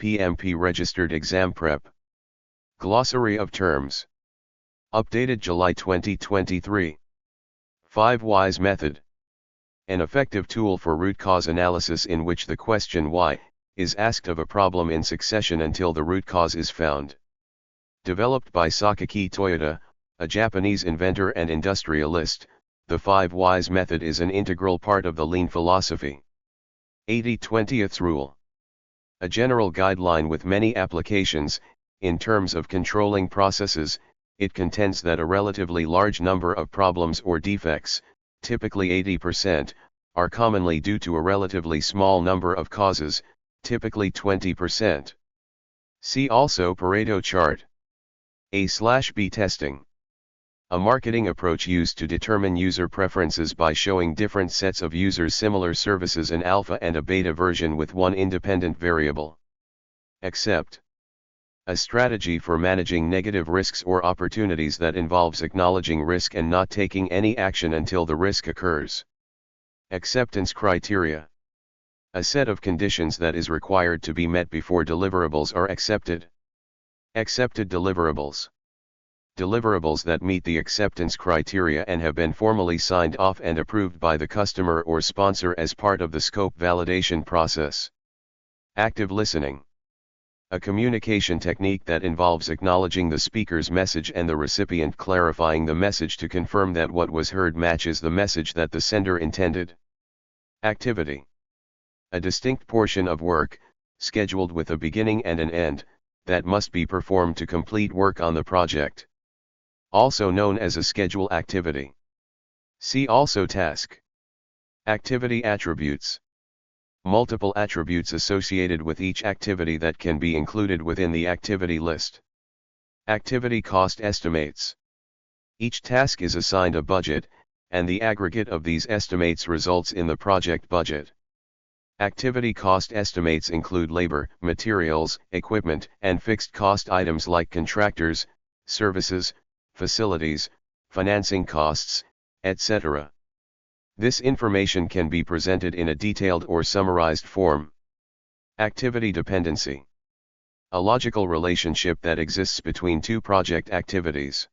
PMP registered exam prep. Glossary of terms. Updated July 2023. 5 Whys method. An effective tool for root cause analysis in which the question why is asked of a problem in succession until the root cause is found. Developed by Sakaki Toyota, a Japanese inventor and industrialist, the 5 Whys method is an integral part of the lean philosophy. 80/20th rule. A general guideline with many applications. In terms of controlling processes, it contends that a relatively large number of problems or defects, typically 80%, are commonly due to a relatively small number of causes, typically 20%. See also Pareto chart. A/B testing. A marketing approach used to determine user preferences by showing different sets of users similar services, an alpha and a beta version with one independent variable. Accept. A strategy for managing negative risks or opportunities that involves acknowledging risk and not taking any action until the risk occurs. Acceptance criteria. A set of conditions that is required to be met before deliverables are accepted. Accepted deliverables. Deliverables that meet the acceptance criteria and have been formally signed off and approved by the customer or sponsor as part of the scope validation process. Active listening. A communication technique that involves acknowledging the speaker's message and the recipient clarifying the message to confirm that what was heard matches the message that the sender intended. Activity. A distinct portion of work, scheduled with a beginning and an end, that must be performed to complete work on the project. Also known as a schedule activity. See also task. Activity attributes. Multiple attributes associated with each activity that can be included within the activity list. Activity cost estimates. Each task is assigned a budget, and the aggregate of these estimates results in the project budget. Activity cost estimates include labor, materials, equipment, and fixed cost items like contractors, services, facilities, financing costs, etc. This information can be presented in a detailed or summarized form. Activity dependency. A logical relationship that exists between two project activities.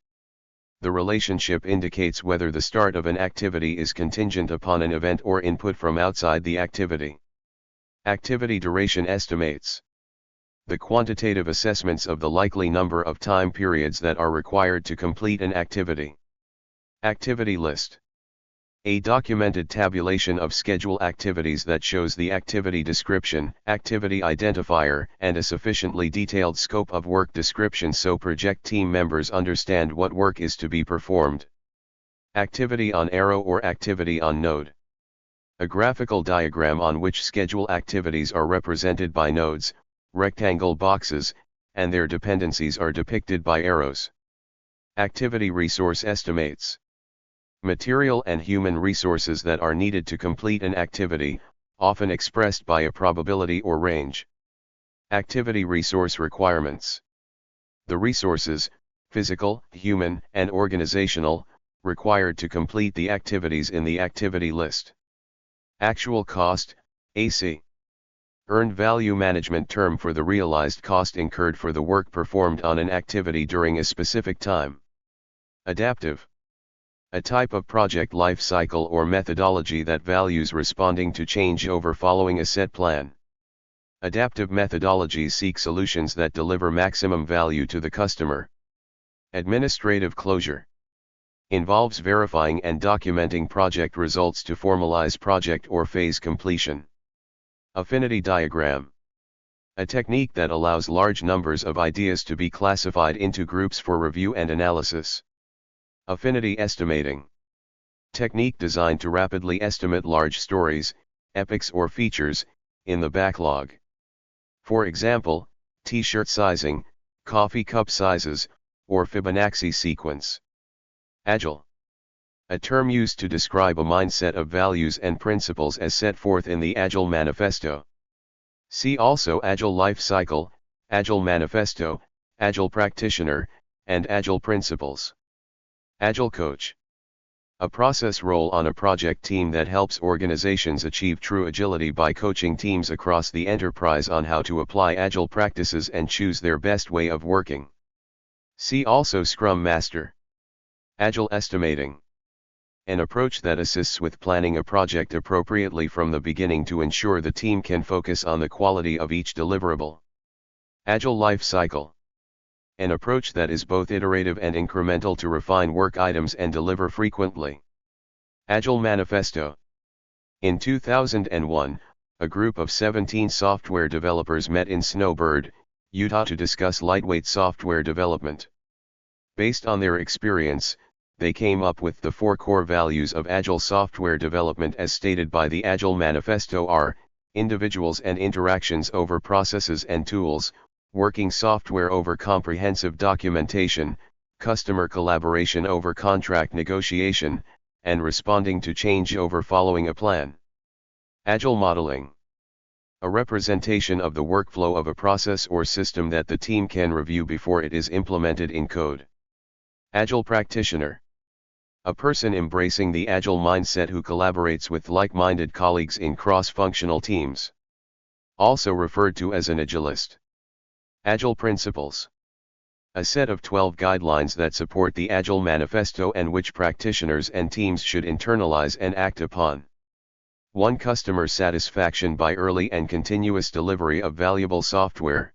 The relationship indicates whether the start of an activity is contingent upon an event or input from outside the activity. Activity duration estimates. The quantitative assessments of the likely number of time periods that are required to complete an activity. Activity list. A documented tabulation of schedule activities that shows the activity description, activity identifier, and a sufficiently detailed scope of work description so project team members understand what work is to be performed. Activity on arrow or activity on node. A graphical diagram on which schedule activities are represented by nodes, rectangle boxes, and their dependencies are depicted by arrows. Activity resource estimates. Material and human resources that are needed to complete an activity, often expressed by a probability or range. Activity resource requirements. The resources, physical, human, and organizational, required to complete the activities in the activity list. Actual cost, AC. Earned value management term for the realized cost incurred for the work performed on an activity during a specific time. Adaptive. A type of project life cycle or methodology that values responding to changeover following a set plan. Adaptive methodologies seek solutions that deliver maximum value to the customer. Administrative closure. Involves verifying and documenting project results to formalize project or phase completion. Affinity diagram. A technique that allows large numbers of ideas to be classified into groups for review and analysis. Affinity estimating. Technique designed to rapidly estimate large stories, epics or features, in the backlog. For example, t-shirt sizing, coffee cup sizes, or Fibonacci sequence. Agile. A term used to describe a mindset of values and principles as set forth in the Agile Manifesto. See also Agile Life Cycle, Agile Manifesto, Agile Practitioner, and Agile Principles. Agile Coach. A process role on a project team that helps organizations achieve true agility by coaching teams across the enterprise on how to apply agile practices and choose their best way of working. See also Scrum Master. Agile estimating. An approach that assists with planning a project appropriately from the beginning to ensure the team can focus on the quality of each deliverable. Agile life cycle. An approach that is both iterative and incremental to refine work items and deliver frequently. Agile Manifesto. In 2001, a group of 17 software developers met in Snowbird, Utah to discuss lightweight software development. Based on their experience, they came up with the 4 core values of Agile software development as stated by the Agile Manifesto are: individuals and interactions over processes and tools, working software over comprehensive documentation, customer collaboration over contract negotiation, and responding to change over following a plan. Agile modeling. A representation of the workflow of a process or system that the team can review before it is implemented in code. Agile practitioner. A person embracing the Agile mindset who collaborates with like-minded colleagues in cross-functional teams. Also referred to as an Agilist. Agile principles. A set of 12 guidelines that support the Agile Manifesto and which practitioners and teams should internalize and act upon. 1. Customer satisfaction by early and continuous delivery of valuable software.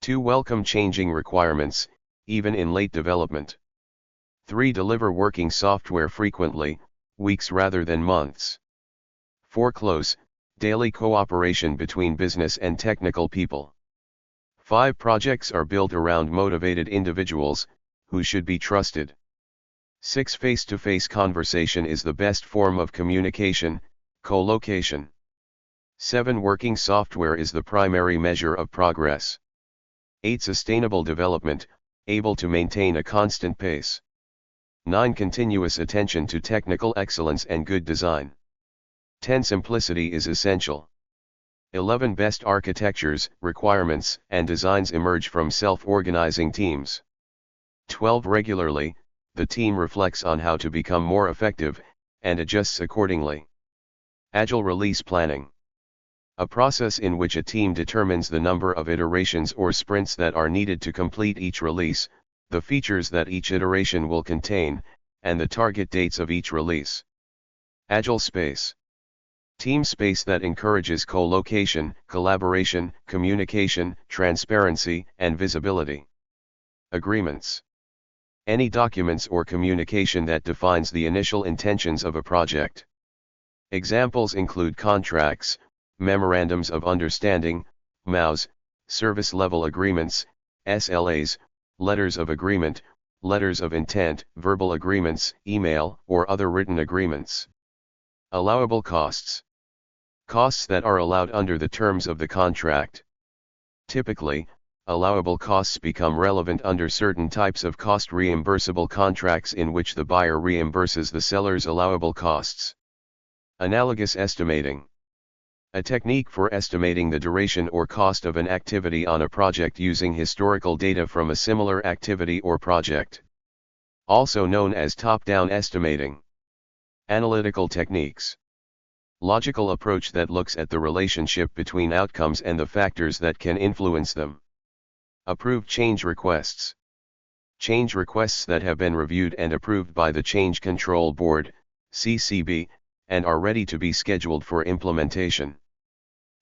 2. Welcome changing requirements, even in late development. 3. Deliver working software frequently, weeks rather than months. 4. Close, daily cooperation between business and technical people. 5. Projects are built around motivated individuals, who should be trusted. 6. Face-to-face conversation is the best form of communication, co-location. 7. Working software is the primary measure of progress. 8. Sustainable development, able to maintain a constant pace. 9. Continuous attention to technical excellence and good design. 10. Simplicity is essential. 11. Best architectures, requirements, and designs emerge from self-organizing teams. 12. Regularly, the team reflects on how to become more effective, and adjusts accordingly. Agile release planning. A process in which a team determines the number of iterations or sprints that are needed to complete each release, the features that each iteration will contain, and the target dates of each release. Agile space. Team space that encourages co-location, collaboration, communication, transparency, and visibility. Agreements. Any documents or communication that defines the initial intentions of a project. Examples include contracts, memorandums of understanding, MOUs, service level agreements, SLAs, letters of agreement, letters of intent, verbal agreements, email, or other written agreements. Allowable costs. Costs that are allowed under the terms of the contract. Typically, allowable costs become relevant under certain types of cost reimbursable contracts in which the buyer reimburses the seller's allowable costs. Analogous estimating. A technique for estimating the duration or cost of an activity on a project using historical data from a similar activity or project. Also known as top-down estimating. Analytical techniques. Logical approach that looks at the relationship between outcomes and the factors that can influence them. Approved change requests. Change requests that have been reviewed and approved by the Change Control Board, CCB, and are ready to be scheduled for implementation.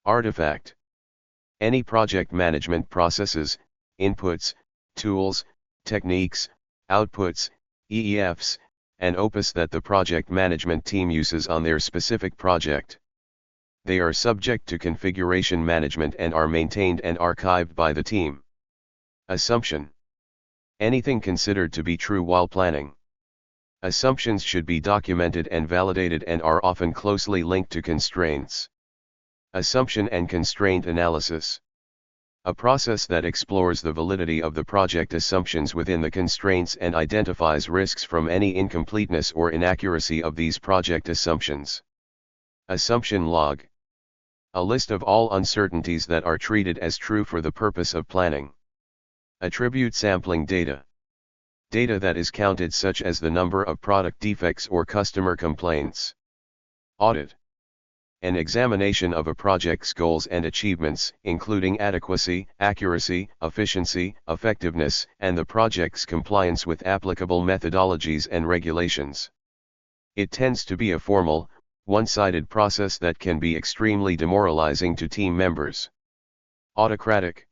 Artifact. Any project management processes, inputs, tools, techniques, outputs, EEFs, and opus that the project management team uses on their specific project. They are subject to configuration management and are maintained and archived by the team. Assumption. Anything considered to be true while planning. Assumptions should be documented and validated and are often closely linked to constraints. Assumption and constraint analysis. A process that explores the validity of the project assumptions within the constraints and identifies risks from any incompleteness or inaccuracy of these project assumptions. Assumption log. A list of all uncertainties that are treated as true for the purpose of planning. Attribute sampling data. Data that is counted, such as the number of product defects or customer complaints. Audit. An examination of a project's goals and achievements, including adequacy, accuracy, efficiency, effectiveness, and the project's compliance with applicable methodologies and regulations. It tends to be a formal, one-sided process that can be extremely demoralizing to team members. Autocratic.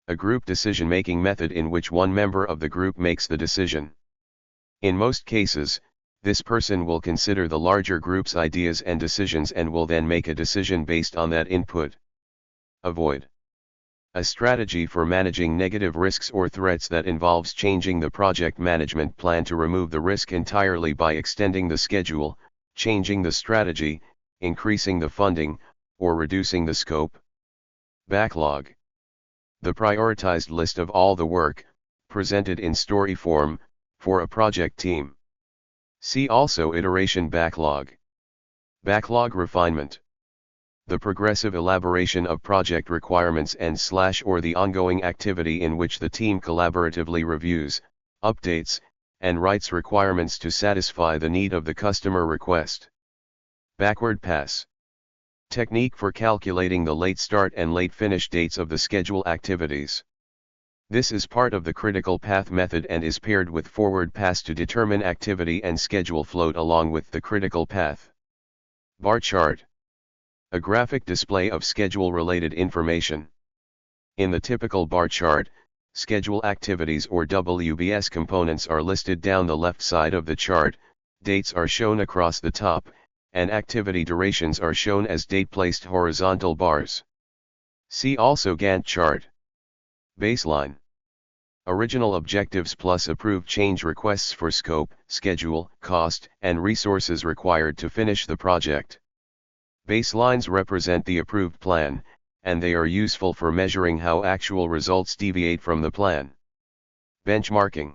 A group decision-making method in which one member of the group makes the decision. In most cases, this person will consider the larger group's ideas and decisions and will then make a decision based on that input. Avoid. A strategy for managing negative risks or threats that involves changing the project management plan to remove the risk entirely by extending the schedule, changing the strategy, increasing the funding, or reducing the scope. Backlog. The prioritized list of all the work, presented in story form, for a project team. See also iteration backlog. Backlog refinement. The progressive elaboration of project requirements and/or the ongoing activity in which the team collaboratively reviews, updates, and writes requirements to satisfy the need of the customer request. Backward pass. Technique for calculating the late start and late finish dates of the schedule activities. This is part of the critical path method and is paired with forward pass to determine activity and schedule float along with the critical path. Bar chart. A graphic display of schedule-related information. In the typical bar chart, schedule activities or WBS components are listed down the left side of the chart, dates are shown across the top, and activity durations are shown as date-placed horizontal bars. See also Gantt chart. Baseline. Original objectives plus approved change requests for scope, schedule, cost, and resources required to finish the project. Baselines represent the approved plan, and they are useful for measuring how actual results deviate from the plan. Benchmarking.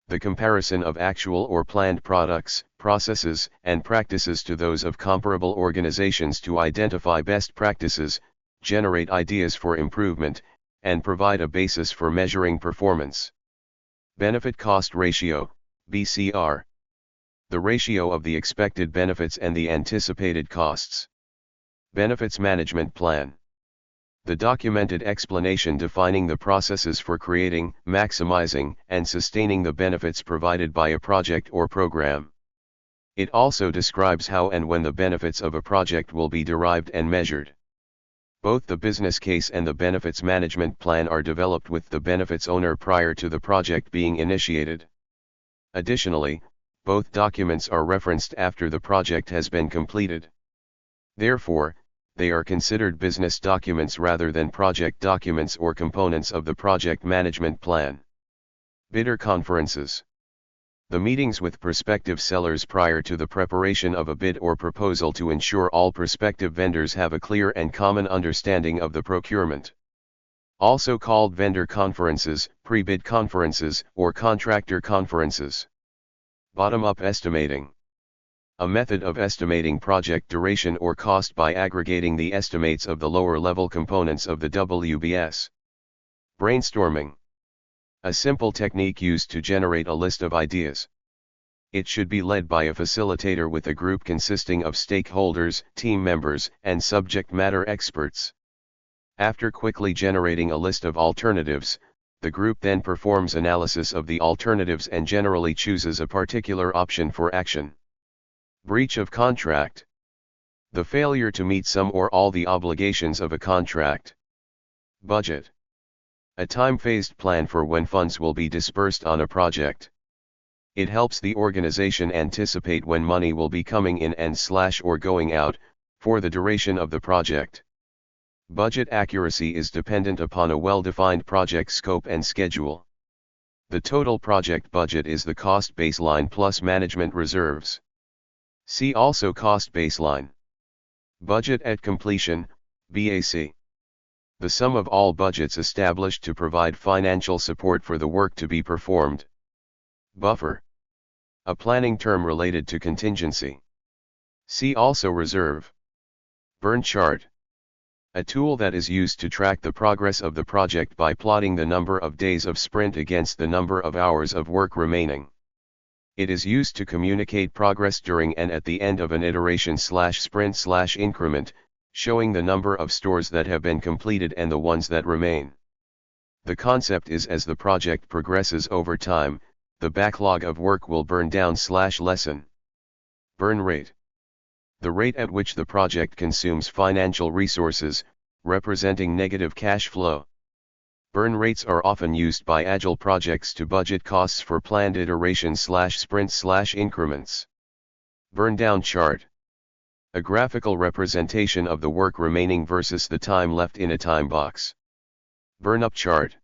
The comparison of actual or planned products, processes, and practices to those of comparable organizations to identify best practices, generate ideas for improvement, and provide a basis for measuring performance. Benefit-cost ratio, BCR. The ratio of the expected benefits and the anticipated costs. Benefits management plan. The documented explanation defining the processes for creating, maximizing, and sustaining the benefits provided by a project or program. It also describes how and when the benefits of a project will be derived and measured. Both the business case and the benefits management plan are developed with the benefits owner prior to the project being initiated. Additionally, both documents are referenced after the project has been completed. Therefore, they are considered business documents rather than project documents or components of the project management plan. Bidder conferences. The meetings with prospective sellers prior to the preparation of a bid or proposal to ensure all prospective vendors have a clear and common understanding of the procurement. Also called vendor conferences, pre-bid conferences, or contractor conferences. Bottom-up estimating. A method of estimating project duration or cost by aggregating the estimates of the lower-level components of the WBS. Brainstorming. A simple technique used to generate a list of ideas. It should be led by a facilitator with a group consisting of stakeholders, team members, and subject matter experts. After quickly generating a list of alternatives, the group then performs analysis of the alternatives and generally chooses a particular option for action. Breach of contract. The failure to meet some or all the obligations of a contract. Budget. A time-phased plan for when funds will be dispersed on a project. It helps the organization anticipate when money will be coming in and/or going out, for the duration of the project. Budget accuracy is dependent upon a well-defined project scope and schedule. The total project budget is the cost baseline plus management reserves. See also cost baseline. Budget at completion, BAC. The sum of all budgets established to provide financial support for the work to be performed. Buffer. A planning term related to contingency. See also reserve. Burn chart. A tool that is used to track the progress of the project by plotting the number of days of sprint against the number of hours of work remaining. It is used to communicate progress during and at the end of an iteration/sprint/increment, showing the number of stores that have been completed and the ones that remain. The concept is as the project progresses over time, the backlog of work will burn down/lessen. Burn rate. The rate at which the project consumes financial resources, representing negative cash flow. Burn rates are often used by agile projects to budget costs for planned iterations/sprints/increments. Burn down chart. A graphical representation of the work remaining versus the time left in a time box. Burn up chart.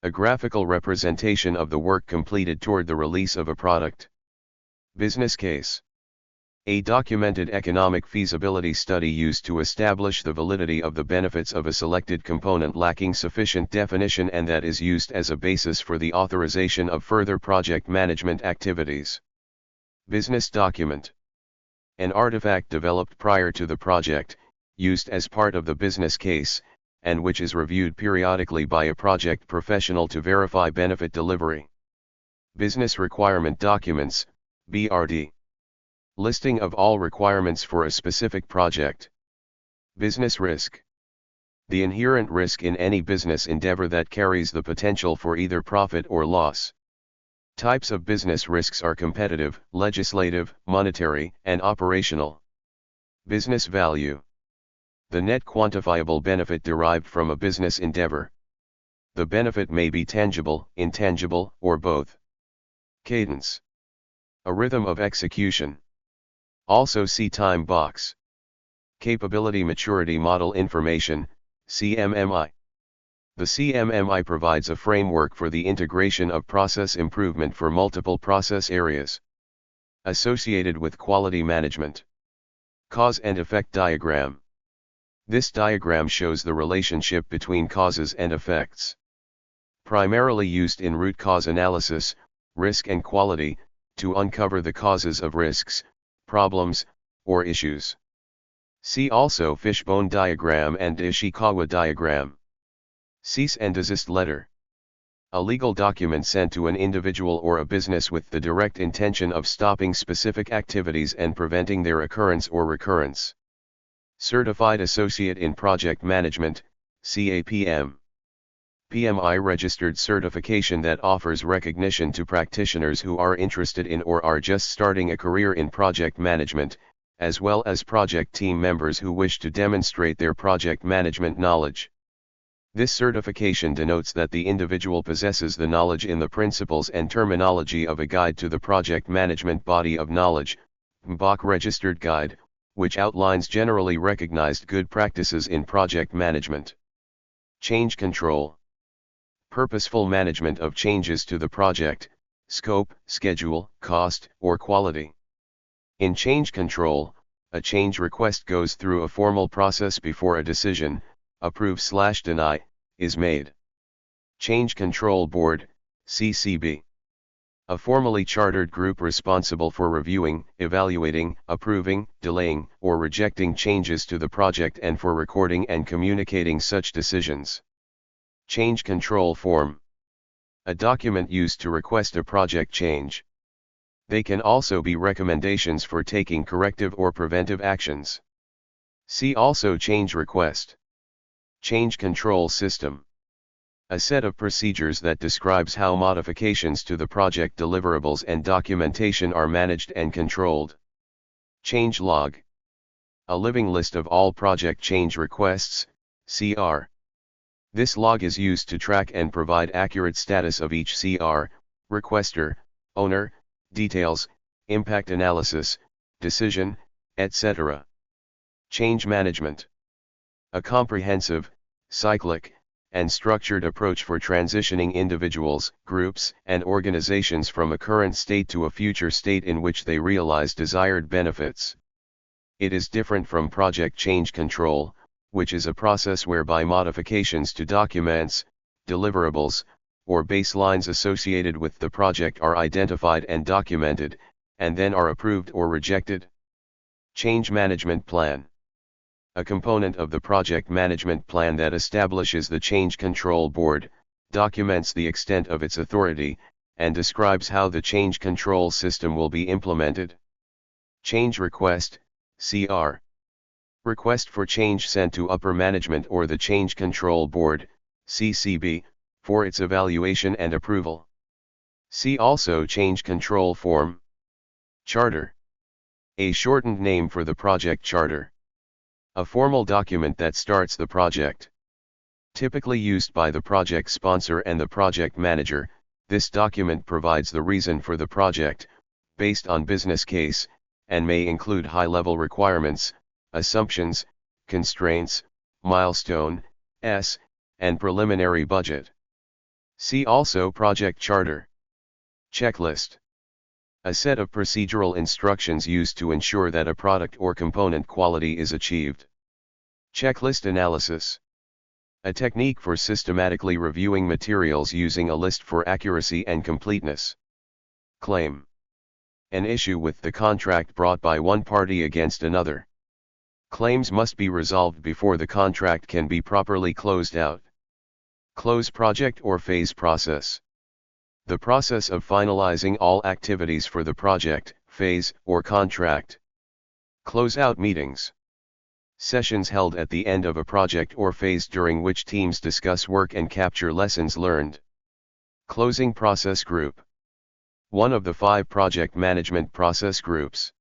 A graphical representation of the work completed toward the release of a product. Business case. A documented economic feasibility study used to establish the validity of the benefits of a selected component lacking sufficient definition and that is used as a basis for the authorization of further project management activities. Business document. An artifact developed prior to the project, used as part of the business case, and which is reviewed periodically by a project professional to verify benefit delivery. Business requirement documents, BRD. Listing of all requirements for a specific project. Business risk. The inherent risk in any business endeavor that carries the potential for either profit or loss. Types of business risks are competitive, legislative, monetary, and operational. Business value. The net quantifiable benefit derived from a business endeavor. The benefit may be tangible, intangible, or both. Cadence. A rhythm of execution. Also see time box. Capability Maturity Model Information, CMMI. The CMMI provides a framework for the integration of process improvement for multiple process areas. Associated with quality management. Cause and effect diagram. This diagram shows the relationship between causes and effects. Primarily used in root cause analysis, risk and quality, to uncover the causes of risks, problems, or issues. See also fishbone diagram and Ishikawa diagram. Cease and desist letter. A legal document sent to an individual or a business with the direct intention of stopping specific activities and preventing their occurrence or recurrence. Certified Associate in Project Management, CAPM. PMI registered certification that offers recognition to practitioners who are interested in or are just starting a career in project management, as well as project team members who wish to demonstrate their project management knowledge. This certification denotes that the individual possesses the knowledge in the principles and terminology of a guide to the project management body of knowledge, PMBOK registered guide, which outlines generally recognized good practices in project management. Change control. Purposeful management of changes to the project, scope, schedule, cost, or quality. In change control, a change request goes through a formal process before a decision, approve/deny, is made. Change Control Board, CCB. A formally chartered group responsible for reviewing, evaluating, approving, delaying, or rejecting changes to the project and for recording and communicating such decisions. Change Control Form. A document used to request a project change. They can also be recommendations for taking corrective or preventive actions. See also Change Request. Change Control System. A set of procedures that describes how modifications to the project deliverables and documentation are managed and controlled. Change Log. A living list of all project change requests, CR. This log is used to track and provide accurate status of each CR, requester, owner, details, impact analysis, decision, etc. Change Management. A comprehensive, cyclic, and structured approach for transitioning individuals, groups, and organizations from a current state to a future state in which they realize desired benefits. It is different from project change control, which is a process whereby modifications to documents, deliverables, or baselines associated with the project are identified and documented, and then are approved or rejected. Change Management Plan. a component of the project management plan that establishes the change control board, documents the extent of its authority, and describes how the change control system will be implemented. Change request, CR. Request for change sent to upper management or the change control board, CCB, for its evaluation and approval. See also change control form. Charter. A shortened name for the project charter. A formal document that starts the project. Typically used by the project sponsor and the project manager, this document provides the reason for the project, based on business case, and may include high-level requirements, assumptions, constraints, milestone, and preliminary budget. See also project charter. Checklist. A set of procedural instructions used to ensure that a product or component quality is achieved. Checklist analysis. A technique for systematically reviewing materials using a list for accuracy and completeness. Claim. An issue with the contract brought by one party against another. Claims must be resolved before the contract can be properly closed out. Close project or phase process. The process of finalizing all activities for the project, phase, or contract. Closeout meetings. Sessions held at the end of a project or phase during which teams discuss work and capture lessons learned. Closing process group. One of the 5 project management process groups.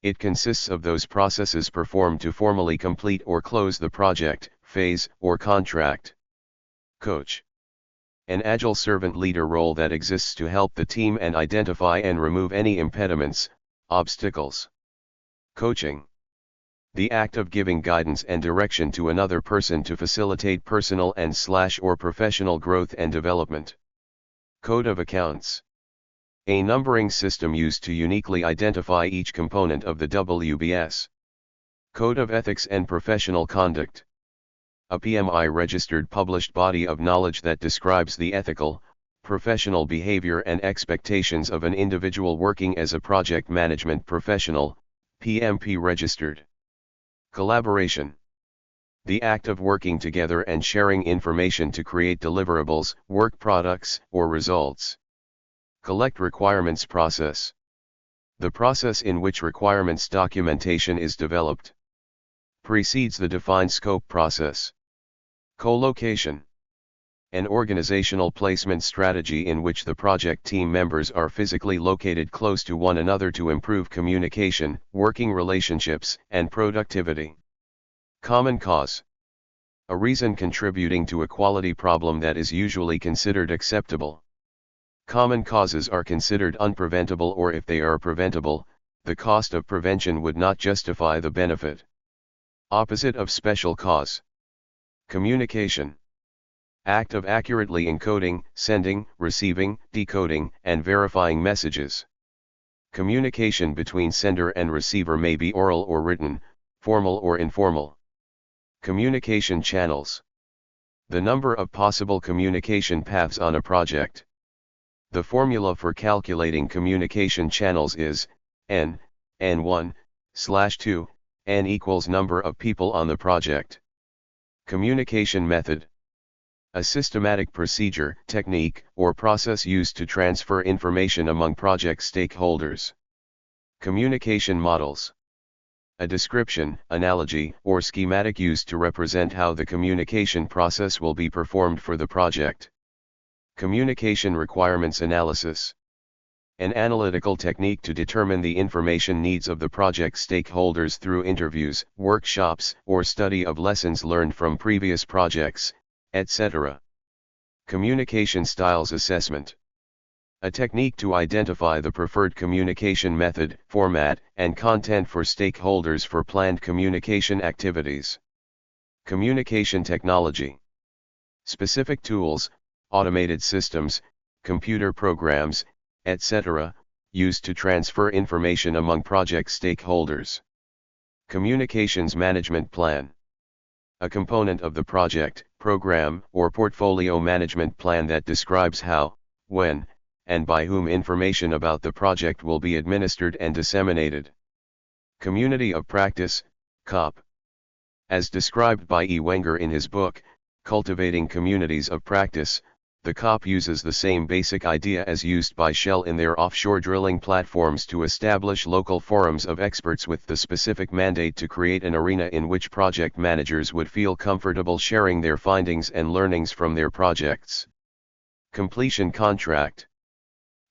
It consists of those processes performed to formally complete or close the project, phase, or contract. Coach. An agile servant leader role that exists to help the team and identify and remove any impediments, obstacles. Coaching. The act of giving guidance and direction to another person to facilitate personal and/or professional growth and development. Code of accounts. A numbering system used to uniquely identify each component of the WBS. Code of ethics and professional conduct. A PMI registered published body of knowledge that describes the ethical, professional behavior and expectations of an individual working as a project management professional, PMP registered. Collaboration. The act of working together and sharing information to create deliverables, work products, or results. Collect requirements process. The process in which requirements documentation is developed. Precedes the defined scope process. Co-location. An organizational placement strategy in which the project team members are physically located close to one another to improve communication, working relationships, and productivity. Common cause. A reason contributing to a quality problem that is usually considered acceptable. Common causes are considered unpreventable, or if they are preventable, the cost of prevention would not justify the benefit. Opposite of special cause. Communication. Act of accurately encoding, sending, receiving, decoding, and verifying messages. Communication between sender and receiver may be oral or written, formal or informal. Communication channels. The number of possible communication paths on a project. The formula for calculating communication channels is n1/2, n equals number of people on the project. Communication method. A systematic procedure, technique, or process used to transfer information among project stakeholders. Communication models. A description, analogy, or schematic used to represent how the communication process will be performed for the project. Communication requirements analysis. An analytical technique to determine the information needs of the project stakeholders through interviews, workshops, or study of lessons learned from previous projects, etc. Communication styles assessment. A technique to identify the preferred communication method, format, and content for stakeholders for planned communication activities. Communication technology. Specific tools, automated systems, computer programs, etc., used to transfer information among project stakeholders. Communications management plan. A component of the project, program, or portfolio management plan that describes how, when, and by whom information about the project will be administered and disseminated. Community of practice, COP. As described by E. Wenger in his book, Cultivating Communities of Practice, the COP uses the same basic idea as used by Shell in their offshore drilling platforms to establish local forums of experts with the specific mandate to create an arena in which project managers would feel comfortable sharing their findings and learnings from their projects. Completion contract.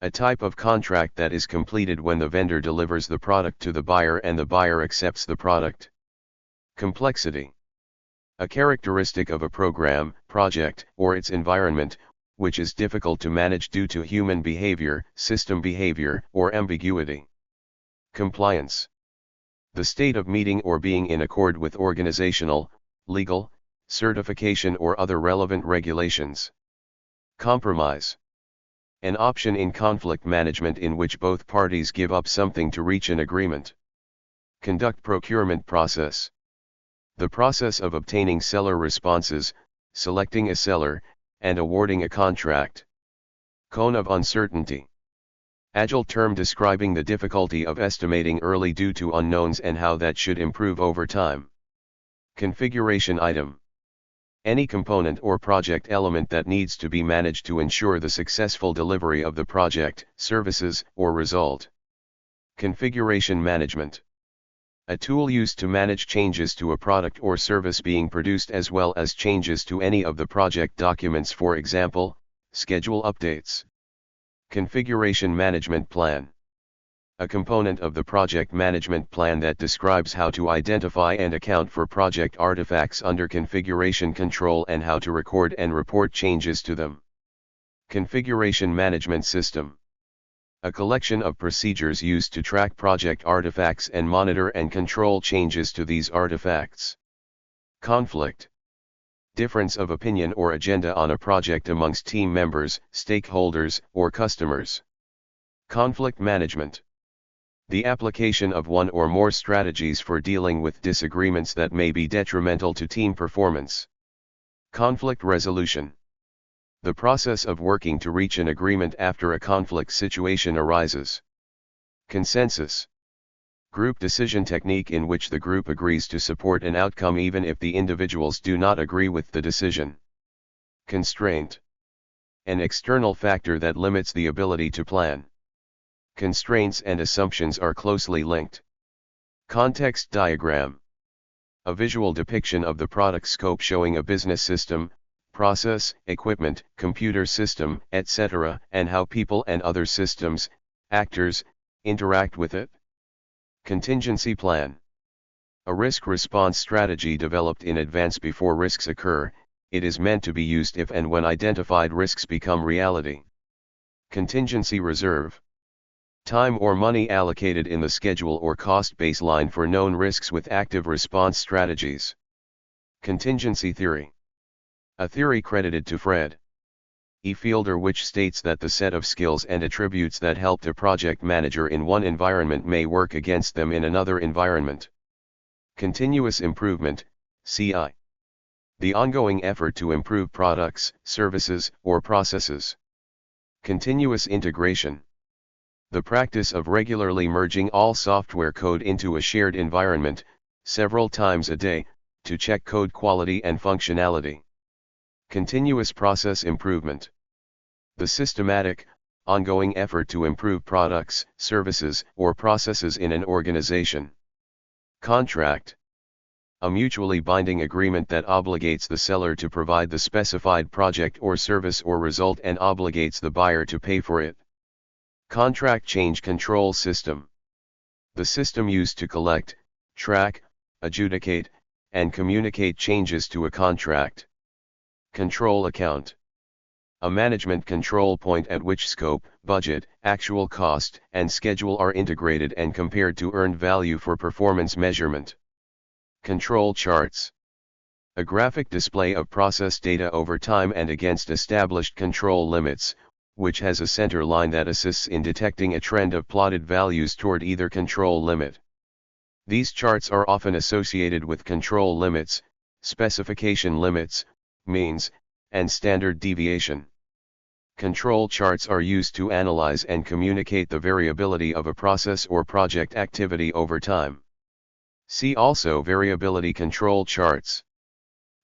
A type of contract that is completed when the vendor delivers the product to the buyer and the buyer accepts the product. Complexity. A characteristic of a program, project, or its environment, which is difficult to manage due to human behavior, system behavior, or ambiguity. Compliance. The state of meeting or being in accord with organizational, legal, certification or other relevant regulations. Compromise. An option in conflict management in which both parties give up something to reach an agreement. Conduct procurement process. The process of obtaining seller responses, selecting a seller, and awarding a contract. Cone of uncertainty. Agile term describing the difficulty of estimating early due to unknowns and how that should improve over time. Configuration item. Any component or project element that needs to be managed to ensure the successful delivery of the project, services, or result. Configuration management. A tool used to manage changes to a product or service being produced as well as changes to any of the project documents, for example, schedule updates. Configuration management plan. A component of the project management plan that describes how to identify and account for project artifacts under configuration control and how to record and report changes to them. Configuration management system. A collection of procedures used to track project artifacts and monitor and control changes to these artifacts. Conflict. Difference of opinion or agenda on a project amongst team members, stakeholders, or customers. Conflict management. The application of one or more strategies for dealing with disagreements that may be detrimental to team performance. Conflict resolution. The process of working to reach an agreement after a conflict situation arises. Consensus. Group decision technique in which the group agrees to support an outcome even if the individuals do not agree with the decision. Constraint. An external factor that limits the ability to plan. Constraints and assumptions are closely linked. Context diagram. A visual depiction of the product scope showing a business system, process, equipment, computer system, etc., and how people and other systems, actors, interact with it. Contingency plan. A risk response strategy developed in advance before risks occur. It is meant to be used if and when identified risks become reality. Contingency reserve. Time or money allocated in the schedule or cost baseline for known risks with active response strategies. Contingency theory. A theory credited to Fred E. Fielder which states that the set of skills and attributes that helped a project manager in one environment may work against them in another environment. Continuous improvement, CI. The ongoing effort to improve products, services, or processes. Continuous integration. The practice of regularly merging all software code into a shared environment, several times a day, to check code quality and functionality. Continuous process improvement. The systematic, ongoing effort to improve products, services, or processes in an organization. Contract. A mutually binding agreement that obligates the seller to provide the specified project or service or result and obligates the buyer to pay for it. Contract change control system. The system used to collect, track, adjudicate, and communicate changes to a contract. Control account. A management control point at which scope, budget, actual cost, and schedule are integrated and compared to earned value for performance measurement. Control charts. A graphic display of process data over time and against established control limits, which has a center line that assists in detecting a trend of plotted values toward either control limit. These charts are often associated with control limits, specification limits, means, and standard deviation. Control charts are used to analyze and communicate the variability of a process or project activity over time. See also variability control charts.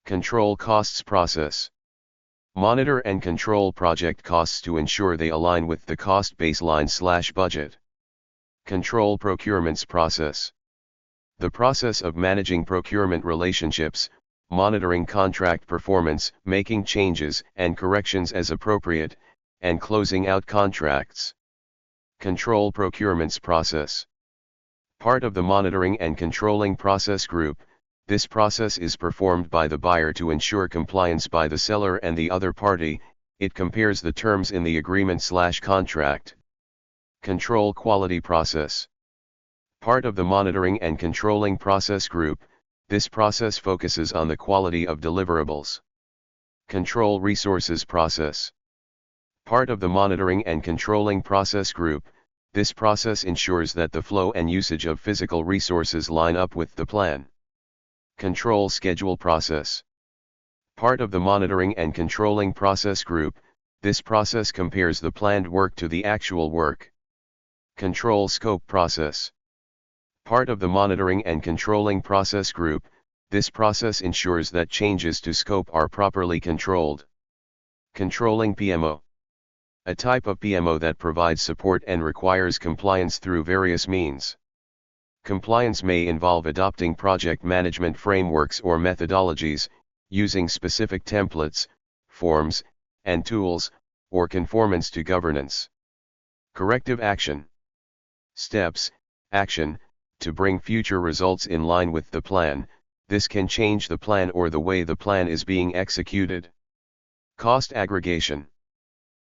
Control costs process. Monitor and control project costs to ensure they align with the cost baseline/budget. Control procurements process. The process of managing procurement relationships, monitoring contract performance, making changes and corrections as appropriate, and closing out contracts. Control procurements process. Part of the monitoring and controlling process group, this process is performed by the buyer to ensure compliance by the seller and the other party. It compares the terms in the agreement/contract. Control quality process. Part of the monitoring and controlling process group, this process focuses on the quality of deliverables. Control resources process. Part of the monitoring and controlling process group, this process ensures that the flow and usage of physical resources line up with the plan. Control schedule process. Part of the monitoring and controlling process group, this process compares the planned work to the actual work. Control scope process. Part of the monitoring and controlling process group, this process ensures that changes to scope are properly controlled. Controlling PMO. A type of PMO that provides support and requires compliance through various means. Compliance may involve adopting project management frameworks or methodologies, using specific templates, forms, and tools, or conformance to governance. Corrective action. Steps, action, to bring future results in line with the plan. This can change the plan or the way the plan is being executed. Cost aggregation.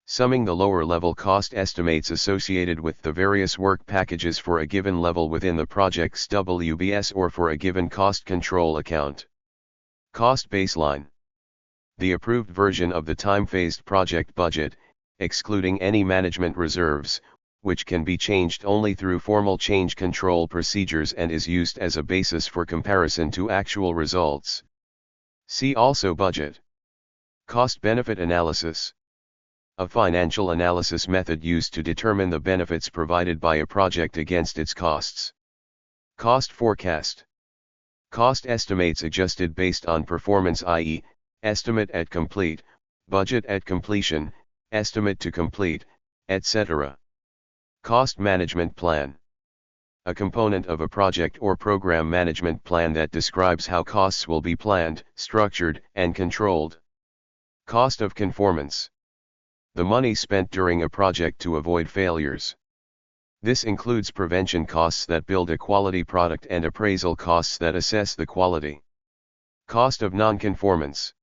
Summing the lower-level cost estimates associated with the various work packages for a given level within the project's WBS or for a given cost control account. Cost baseline. The approved version of the time-phased project budget, excluding any management reserves, which can be changed only through formal change control procedures and is used as a basis for comparison to actual results. See also budget. Cost-benefit analysis. A financial analysis method used to determine the benefits provided by a project against its costs. Cost forecast. Cost estimates adjusted based on performance, i.e., estimate at complete, budget at completion, estimate to complete, etc. Cost management plan. A component of a project or program management plan that describes how costs will be planned, structured, and controlled. Cost of conformance. The money spent during a project to avoid failures. This includes prevention costs that build a quality product and appraisal costs that assess the quality. Cost of non-conformance.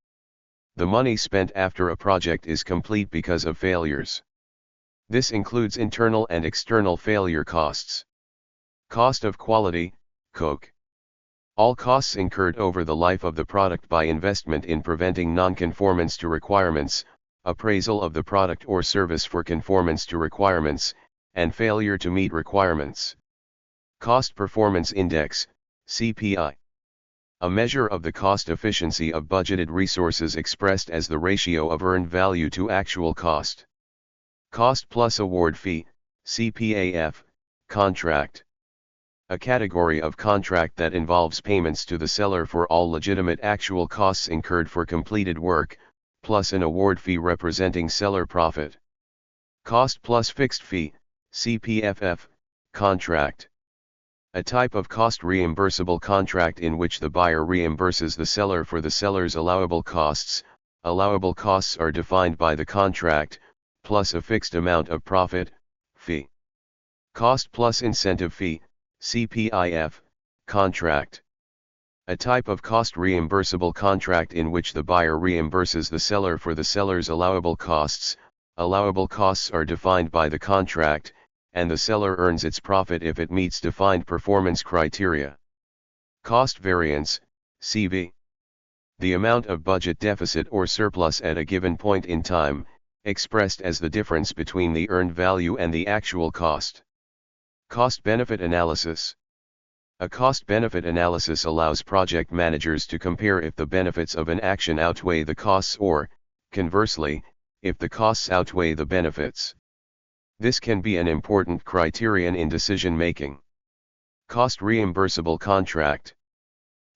The money spent after a project is complete because of failures. This includes internal and external failure costs. Cost of quality, COQ. All costs incurred over the life of the product by investment in preventing non-conformance to requirements, appraisal of the product or service for conformance to requirements, and failure to meet requirements. Cost Performance Index, CPI. A measure of the cost efficiency of budgeted resources expressed as the ratio of earned value to actual cost. Cost plus award fee, CPAF, contract. A category of contract that involves payments to the seller for all legitimate actual costs incurred for completed work, plus an award fee representing seller profit. Cost plus fixed fee, CPFF, contract. A type of cost reimbursable contract in which the buyer reimburses the seller for the seller's allowable costs. Allowable costs are defined by the contract, plus a fixed amount of profit, fee. Cost plus incentive fee, CPIF, contract. A type of cost reimbursable contract in which the buyer reimburses the seller for the seller's allowable costs. Allowable costs are defined by the contract, and the seller earns its profit if it meets defined performance criteria. Cost variance, CV. The amount of budget deficit or surplus at a given point in time, expressed as the difference between the earned value and the actual cost. Cost-benefit analysis. A cost-benefit analysis allows project managers to compare if the benefits of an action outweigh the costs or, conversely, if the costs outweigh the benefits. This can be an important criterion in decision-making. Cost reimbursable contract.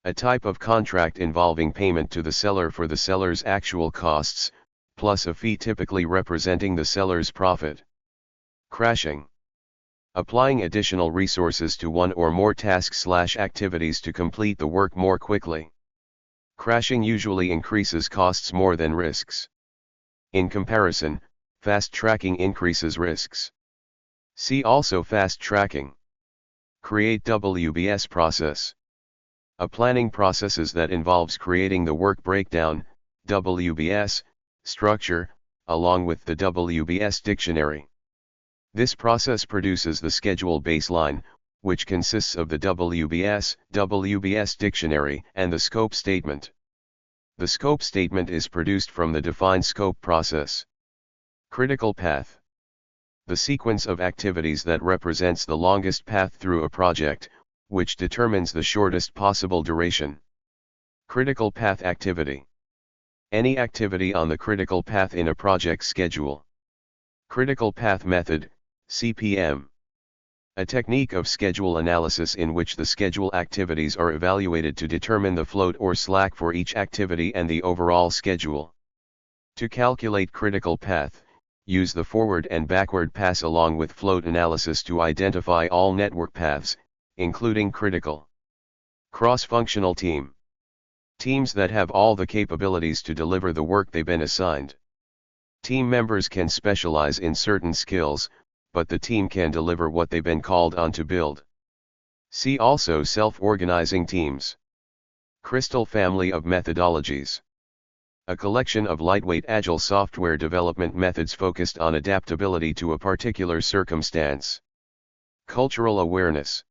A type of contract involving payment to the seller for the seller's actual costs, plus a fee typically representing the seller's profit. Crashing. Applying additional resources to one or more tasks/activities to complete the work more quickly. Crashing usually increases costs more than risks. In comparison, fast tracking increases risks. See also fast tracking. Create WBS process. A planning processes that involves creating the work breakdown, WBS, structure, along with the WBS dictionary. This process produces the schedule baseline, which consists of the WBS dictionary and the scope statement. The scope statement is produced from the defined scope process. Critical path. The sequence of activities that represents the longest path through a project, which determines the shortest possible duration. Critical path activity. Any activity on the critical path in a project schedule. Critical path method, CPM. A technique of schedule analysis in which the schedule activities are evaluated to determine the float or slack for each activity and the overall schedule. To calculate critical path, use the forward and backward pass along with float analysis to identify all network paths, including critical. Cross-functional team. Teams that have all the capabilities to deliver the work they've been assigned. Team members can specialize in certain skills, but the team can deliver what they've been called on to build. See also self-organizing teams. Crystal family of methodologies. A collection of lightweight agile software development methods focused on adaptability to a particular circumstance. Cultural awareness.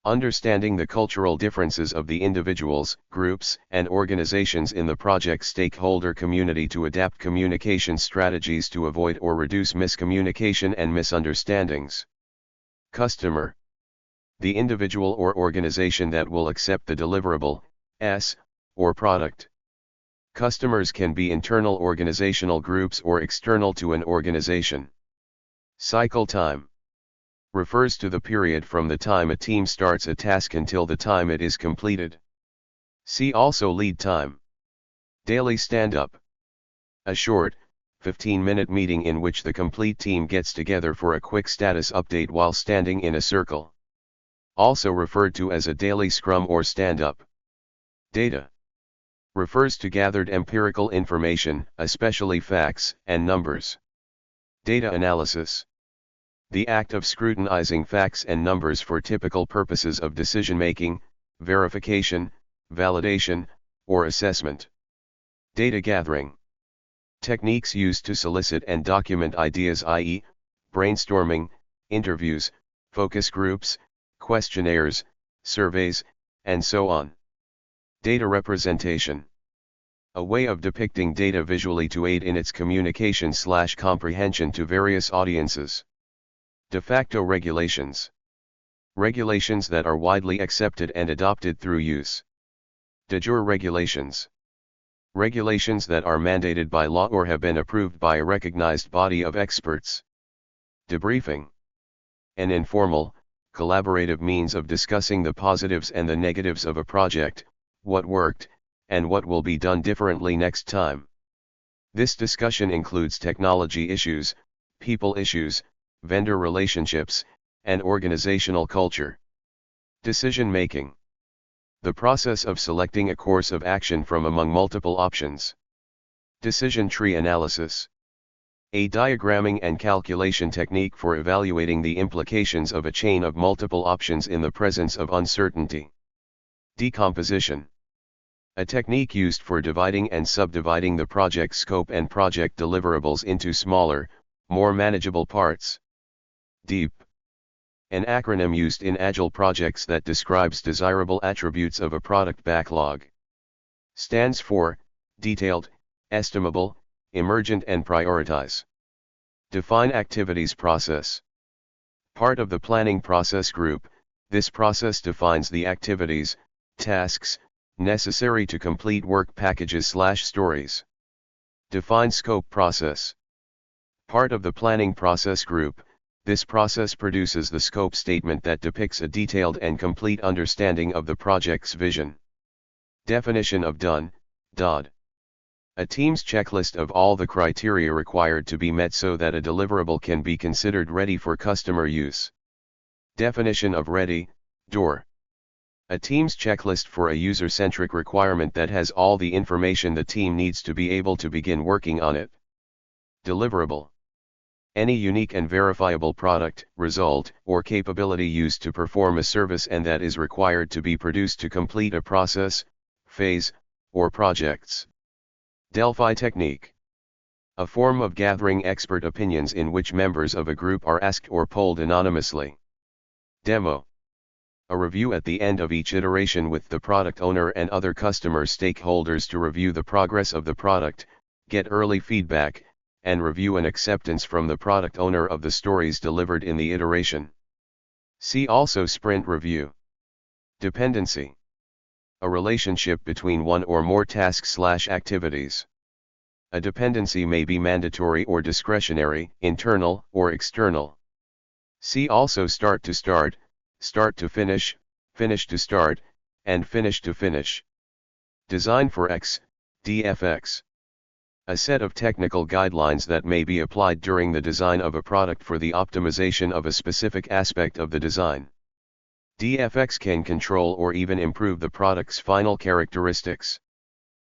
Understanding the cultural differences of the individuals, groups, and organizations in the project stakeholder community to adapt communication strategies to avoid or reduce miscommunication and misunderstandings. Customer. The individual or organization that will accept the deliverable, or product. Customers can be internal organizational groups or external to an organization. Cycle time. Refers to the period from the time a team starts a task until the time it is completed. See also lead time. Daily stand-up. A short, 15-minute meeting in which the complete team gets together for a quick status update while standing in a circle. Also referred to as a daily scrum or stand-up. Data. Refers to gathered empirical information, especially facts and numbers. Data analysis. The act of scrutinizing facts and numbers for typical purposes of decision-making, verification, validation, or assessment. Data gathering. Techniques used to solicit and document ideas, i.e., brainstorming, interviews, focus groups, questionnaires, surveys, and so on. Data representation. A way of depicting data visually to aid in its communication/comprehension to various audiences. De facto regulations. Regulations that are widely accepted and adopted through use. De jure regulations. Regulations that are mandated by law or have been approved by a recognized body of experts. Debriefing. An informal, collaborative means of discussing the positives and the negatives of a project, what worked, and what will be done differently next time. This discussion includes technology issues, people issues, vendor relationships, and organizational culture. Decision making. The process of selecting a course of action from among multiple options. Decision tree analysis. A diagramming and calculation technique for evaluating the implications of a chain of multiple options in the presence of uncertainty. Decomposition. A technique used for dividing and subdividing the project scope and project deliverables into smaller, more manageable parts. DEEP. An acronym used in Agile projects that describes desirable attributes of a product backlog. Stands for detailed, estimable, emergent and prioritize. Define activities process. Part of the planning process group, this process defines the activities, tasks, necessary to complete work packages/stories. Define scope process. Part of the planning process group, This process produces the scope statement that depicts a detailed and complete understanding of the project's vision. Definition of done, DOD. A team's checklist of all the criteria required to be met so that a deliverable can be considered ready for customer use. Definition of ready, DOR. A team's checklist for a user-centric requirement that has all the information the team needs to be able to begin working on it. Deliverable. Any unique and verifiable product, result, or capability used to perform a service and that is required to be produced to complete a process, phase, or projects. Delphi technique. A form of gathering expert opinions in which members of a group are asked or polled anonymously. Demo. A review at the end of each iteration with the product owner and other customer stakeholders to review the progress of the product, get early feedback, and review an acceptance from the product owner of the stories delivered in the iteration. See also sprint review. Dependency. A relationship between one or more tasks/activities. A dependency may be mandatory or discretionary, internal or external. See also start to finish, finish to start, and finish to finish. Design for X, DFX. A set of technical guidelines that may be applied during the design of a product for the optimization of a specific aspect of the design. DFX can control or even improve the product's final characteristics.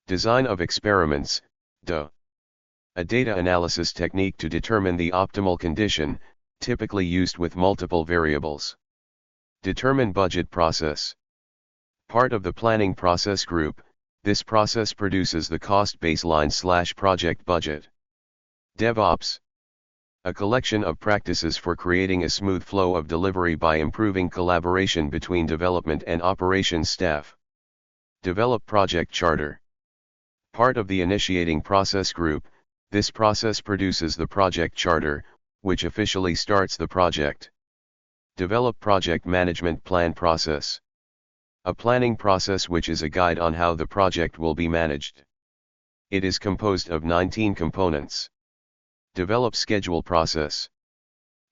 Design of experiments, DO. A data analysis technique to determine the optimal condition, typically used with multiple variables. Determine budget process. Part of the planning process group, this process produces the cost baseline/project budget. DevOps. A collection of practices for creating a smooth flow of delivery by improving collaboration between development and operations staff. Develop project charter. Part of the initiating process group, this process produces the project charter, which officially starts the project. Develop project management plan process. A planning process which is a guide on how the project will be managed. It is composed of 19 components. Develop schedule process.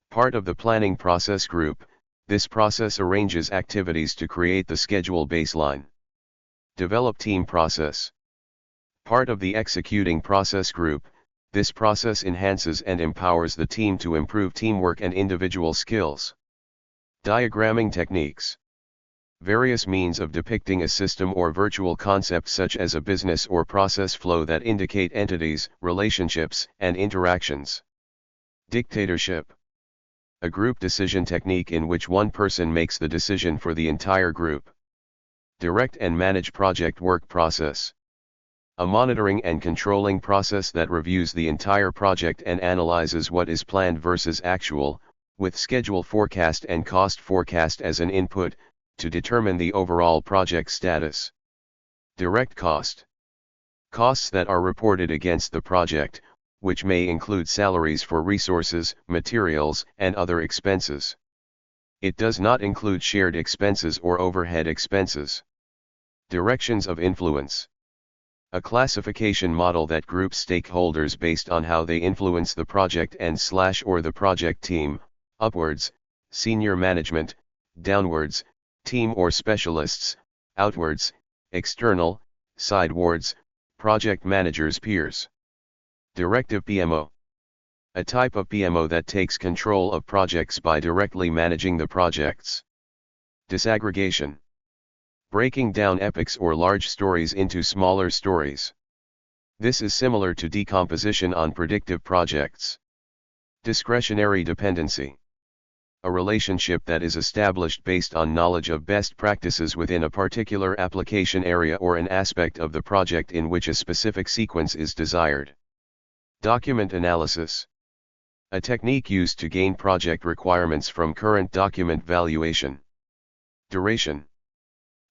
Part of the planning process group, this process arranges activities to create the schedule baseline. Develop team process. Part of the executing process group, this process enhances and empowers the team to improve teamwork and individual skills. Diagramming techniques. Various means of depicting a system or virtual concept such as a business or process flow that indicate entities, relationships, and interactions. Dictatorship. A group decision technique in which one person makes the decision for the entire group. Direct and manage project work process. A monitoring and controlling process that reviews the entire project and analyzes what is planned versus actual, with schedule forecast and cost forecast as an input, to determine the overall project status. Direct cost. Costs that are reported against the project, which may include salaries for resources, materials, and other expenses. It does not include shared expenses or overhead expenses. Directions of influence. A classification model that groups stakeholders based on how they influence the project and/or the project team, upwards, senior management, downwards, team or specialists, outwards, external, sidewards, project managers peers. Directive PMO. A type of PMO that takes control of projects by directly managing the projects. Disaggregation. Breaking down epics or large stories into smaller stories. This is similar to decomposition on predictive projects. Discretionary dependency. A relationship that is established based on knowledge of best practices within a particular application area or an aspect of the project in which a specific sequence is desired. Document analysis. A technique used to gain project requirements from current document valuation. Duration.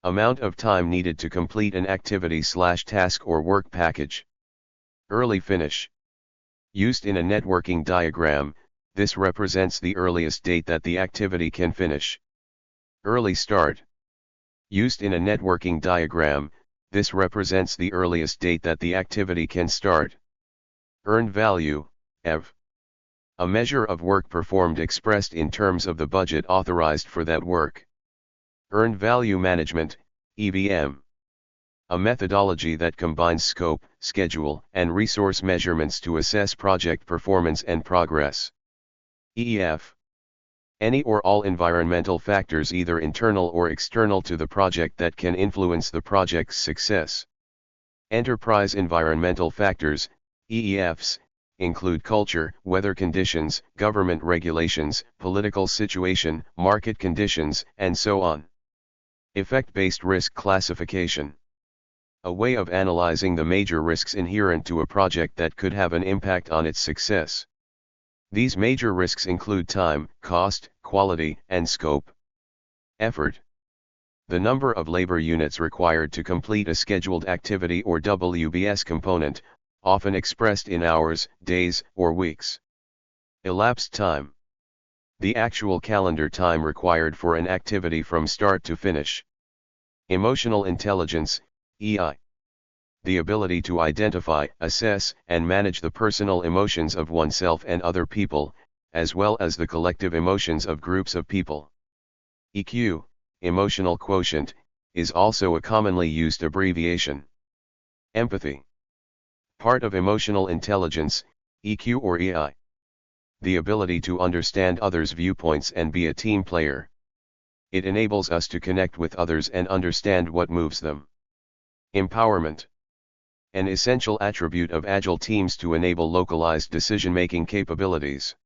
Amount of time needed to complete an activity/task or work package. Early finish. Used in a networking diagram, this represents the earliest date that the activity can finish. Early start. Used in a networking diagram, this represents the earliest date that the activity can start. Earned value, EV. A measure of work performed expressed in terms of the budget authorized for that work. Earned Value Management, EVM. A methodology that combines scope, schedule, and resource measurements to assess project performance and progress. EEF. Any or all environmental factors either internal or external to the project that can influence the project's success. Enterprise environmental factors, EEFs, include culture, weather conditions, government regulations, political situation, market conditions, and so on. Effect-based risk classification. A way of analyzing the major risks inherent to a project that could have an impact on its success. These major risks include time, cost, quality, and scope. Effort. The number of labor units required to complete a scheduled activity or WBS component, often expressed in hours, days, or weeks. Elapsed time. The actual calendar time required for an activity from start to finish. Emotional intelligence, EI. The ability to identify, assess, and manage the personal emotions of oneself and other people, as well as the collective emotions of groups of people. EQ, emotional quotient, is also a commonly used abbreviation. Empathy. Part of emotional intelligence, EQ or EI. The ability to understand others' viewpoints and be a team player. It enables us to connect with others and understand what moves them. Empowerment. An essential attribute of agile teams to enable localized decision-making capabilities.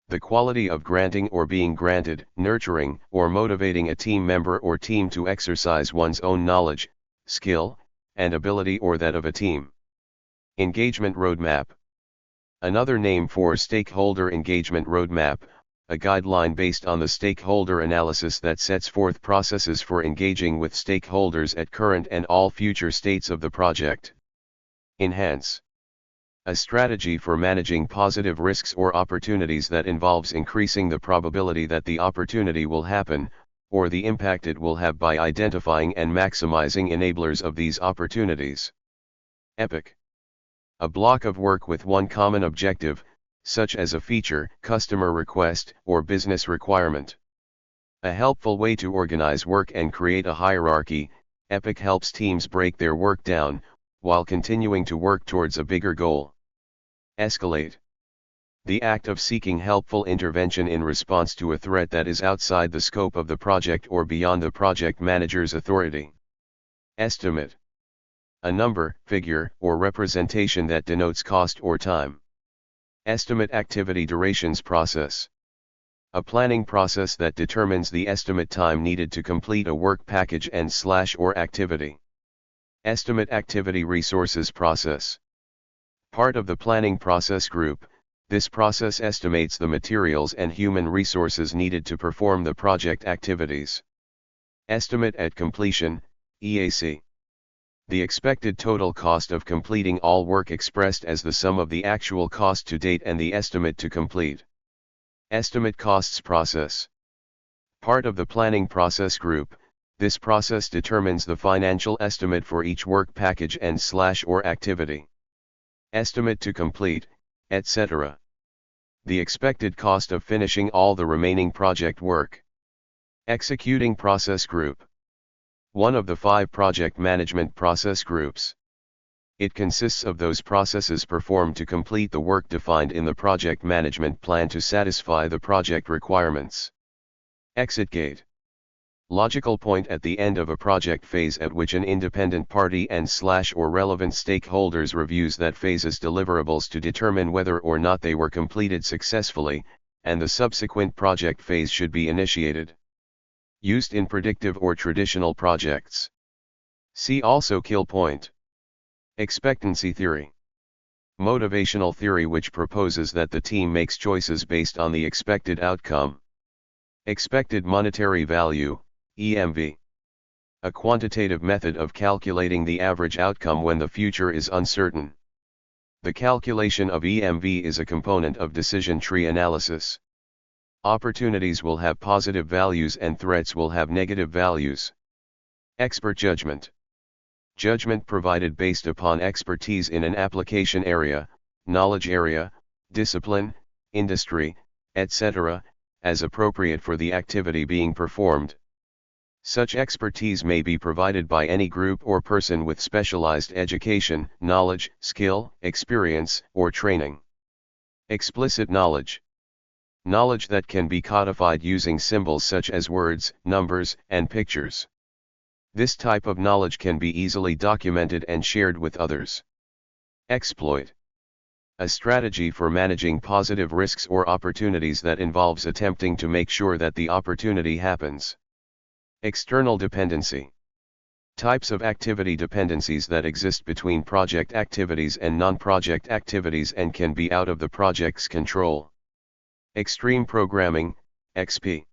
The quality of granting or being granted, nurturing, or motivating a team member or team to exercise one's own knowledge, skill, and ability or that of a team. Engagement roadmap. Another name for stakeholder engagement roadmap, a guideline based on the stakeholder analysis that sets forth processes for engaging with stakeholders at current and all future states of the project. Enhance. A strategy for managing positive risks or opportunities that involves increasing the probability that the opportunity will happen, or the impact it will have by identifying and maximizing enablers of these opportunities. Epic. A block of work with one common objective, such as a feature, customer request, or business requirement. A helpful way to organize work and create a hierarchy, Epic helps teams break their work down, while continuing to work towards a bigger goal. Escalate. The act of seeking helpful intervention in response to a threat that is outside the scope of the project or beyond the project manager's authority. Estimate. A number, figure, or representation that denotes cost or time. Estimate activity durations process. A planning process that determines the estimate time needed to complete a work package and/or activity. Estimate activity resources process. Part of the planning process group, this process estimates the materials and human resources needed to perform the project activities. Estimate at completion, EAC. The expected total cost of completing all work expressed as the sum of the actual cost to date and the estimate to complete. Estimate costs process. Part of the planning process group, this process determines the financial estimate for each work package and/or activity. Estimate to complete, etc. The expected cost of finishing all the remaining project work. Executing process group. One of the 5 project management process groups. It consists of those processes performed to complete the work defined in the project management plan to satisfy the project requirements. Exit gate. Logical point at the end of a project phase at which an independent party and/or relevant stakeholders reviews that phase's deliverables to determine whether or not they were completed successfully, and the subsequent project phase should be initiated. Used in predictive or traditional projects. See also kill point. Expectancy theory. Motivational theory which proposes that the team makes choices based on the expected outcome. Expected monetary value, EMV. A quantitative method of calculating the average outcome when the future is uncertain. The calculation of EMV is a component of decision tree analysis. Opportunities will have positive values and threats will have negative values. Expert judgment. Judgment provided based upon expertise in an application area, knowledge area, discipline, industry, etc., as appropriate for the activity being performed. Such expertise may be provided by any group or person with specialized education, knowledge, skill, experience, or training. Explicit knowledge. Knowledge that can be codified using symbols such as words, numbers, and pictures. This type of knowledge can be easily documented and shared with others. Exploit. A strategy for managing positive risks or opportunities that involves attempting to make sure that the opportunity happens. External dependency. Types of activity dependencies that exist between project activities and non-project activities and can be out of the project's control. Extreme programming, XP.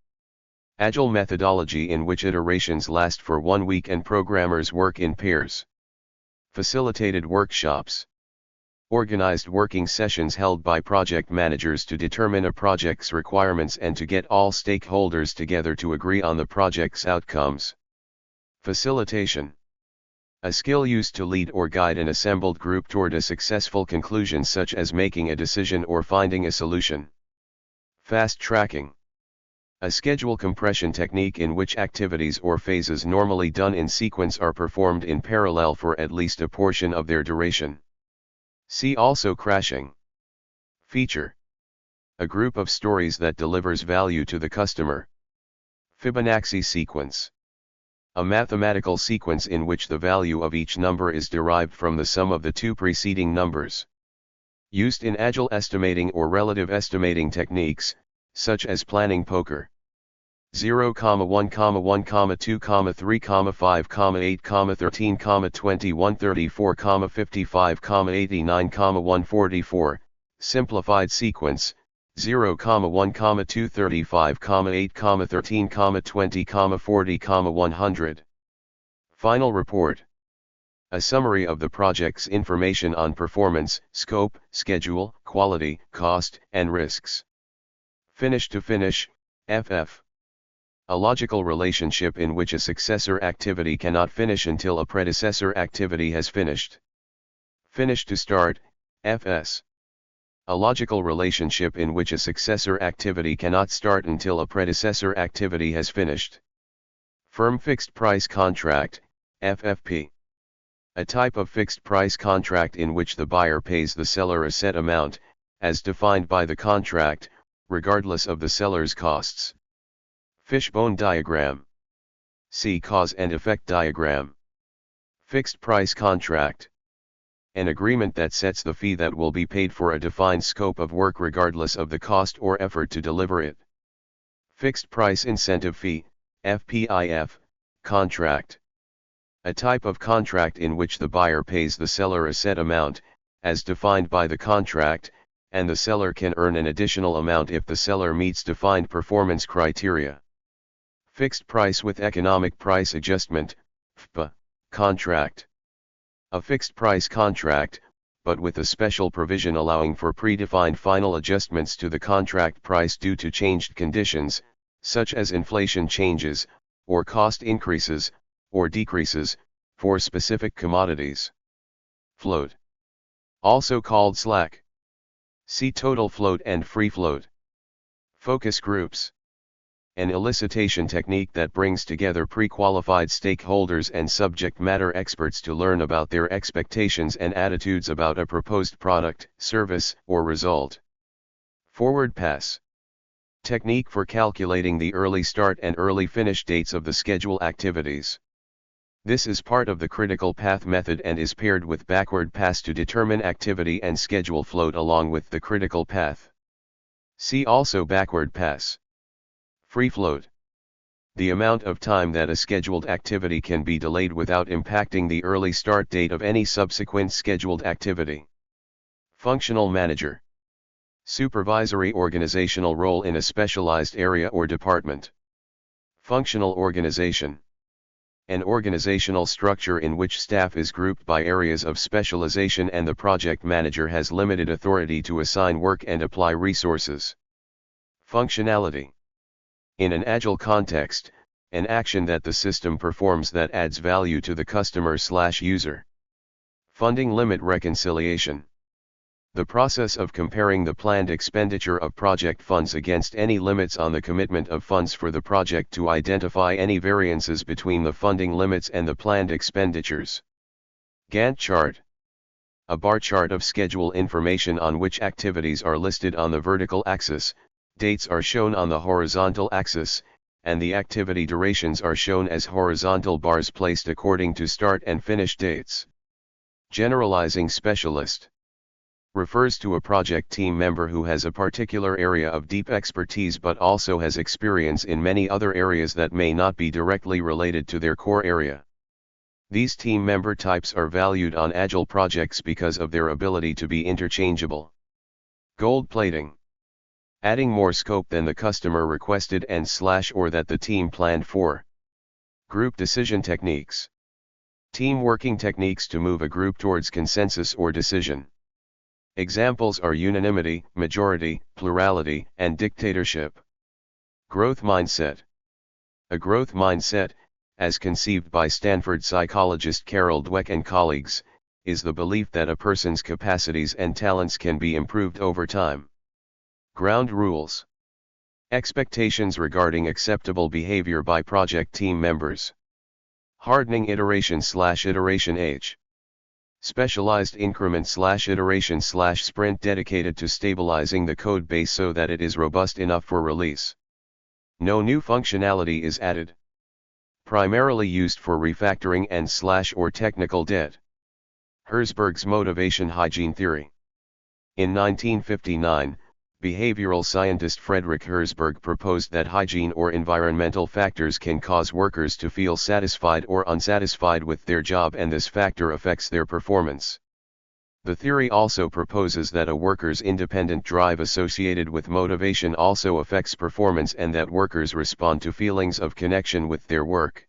Agile methodology in which iterations last for 1 week and programmers work in pairs. Facilitated workshops. Organized working sessions held by project managers to determine a project's requirements and to get all stakeholders together to agree on the project's outcomes. Facilitation. A skill used to lead or guide an assembled group toward a successful conclusion, such as making a decision or finding a solution. Fast tracking. A schedule compression technique in which activities or phases normally done in sequence are performed in parallel for at least a portion of their duration. See also crashing. Feature. A group of stories that delivers value to the customer. Fibonacci sequence. A mathematical sequence in which the value of each number is derived from the sum of the two preceding numbers. Used in agile estimating or relative estimating techniques, such as planning poker. 0, 1, 1, 2, 3, 5, 8, 13, 21, 34, 55, 89, 144, simplified sequence, 0, 1, 2, 35, 8, 13, 20, 40, 100. Final report. A summary of the project's information on performance, scope, schedule, quality, cost, and risks. Finish to finish, FF. A logical relationship in which a successor activity cannot finish until a predecessor activity has finished. Finish to start, FS. A logical relationship in which a successor activity cannot start until a predecessor activity has finished. Firm fixed price contract, FFP. A type of fixed price contract in which the buyer pays the seller a set amount, as defined by the contract, regardless of the seller's costs. Fishbone diagram. See cause and effect diagram. Fixed price contract. An agreement that sets the fee that will be paid for a defined scope of work regardless of the cost or effort to deliver it. Fixed price incentive fee, FPIF, contract. A type of contract in which the buyer pays the seller a set amount, as defined by the contract, and the seller can earn an additional amount if the seller meets defined performance criteria. Fixed price with economic price adjustment, FPA, contract. A fixed price contract, but with a special provision allowing for predefined final adjustments to the contract price due to changed conditions, such as inflation changes, or cost increases, or decreases, for specific commodities. Float. Also called slack. See total float and free float. Focus groups. An elicitation technique that brings together pre-qualified stakeholders and subject matter experts to learn about their expectations and attitudes about a proposed product, service, or result. Forward pass. Technique for calculating the early start and early finish dates of the schedule activities. This is part of the critical path method and is paired with backward pass to determine activity and schedule float along with the critical path. See also backward pass. Free float. The amount of time that a scheduled activity can be delayed without impacting the early start date of any subsequent scheduled activity. Functional manager. Supervisory organizational role in a specialized area or department. Functional organization. An organizational structure in which staff is grouped by areas of specialization and the project manager has limited authority to assign work and apply resources. Functionality. In an agile context, an action that the system performs that adds value to the customer/user. Funding limit reconciliation. The process of comparing the planned expenditure of project funds against any limits on the commitment of funds for the project to identify any variances between the funding limits and the planned expenditures. Gantt chart. A bar chart of schedule information on which activities are listed on the vertical axis, dates are shown on the horizontal axis, and the activity durations are shown as horizontal bars placed according to start and finish dates. Generalizing specialist refers to a project team member who has a particular area of deep expertise but also has experience in many other areas that may not be directly related to their core area. These team member types are valued on agile projects because of their ability to be interchangeable. Gold plating. Adding more scope than the customer requested and/or that the team planned for. Group decision techniques. Team working techniques to move a group towards consensus or decision. Examples are unanimity, majority, plurality, and dictatorship. Growth mindset. A growth mindset, as conceived by Stanford psychologist Carol Dweck and colleagues, is the belief that a person's capacities and talents can be improved over time. Ground rules. Expectations regarding acceptable behavior by project team members. Hardening iteration/iteration H. Specialized increment/iteration/sprint dedicated to stabilizing the code base so that it is robust enough for release. No new functionality is added. Primarily used for refactoring and/or technical debt. Herzberg's motivation hygiene theory. In 1959, behavioral scientist Frederick Herzberg proposed that hygiene or environmental factors can cause workers to feel satisfied or unsatisfied with their job, and this factor affects their performance. The theory also proposes that a worker's independent drive associated with motivation also affects performance, and that workers respond to feelings of connection with their work.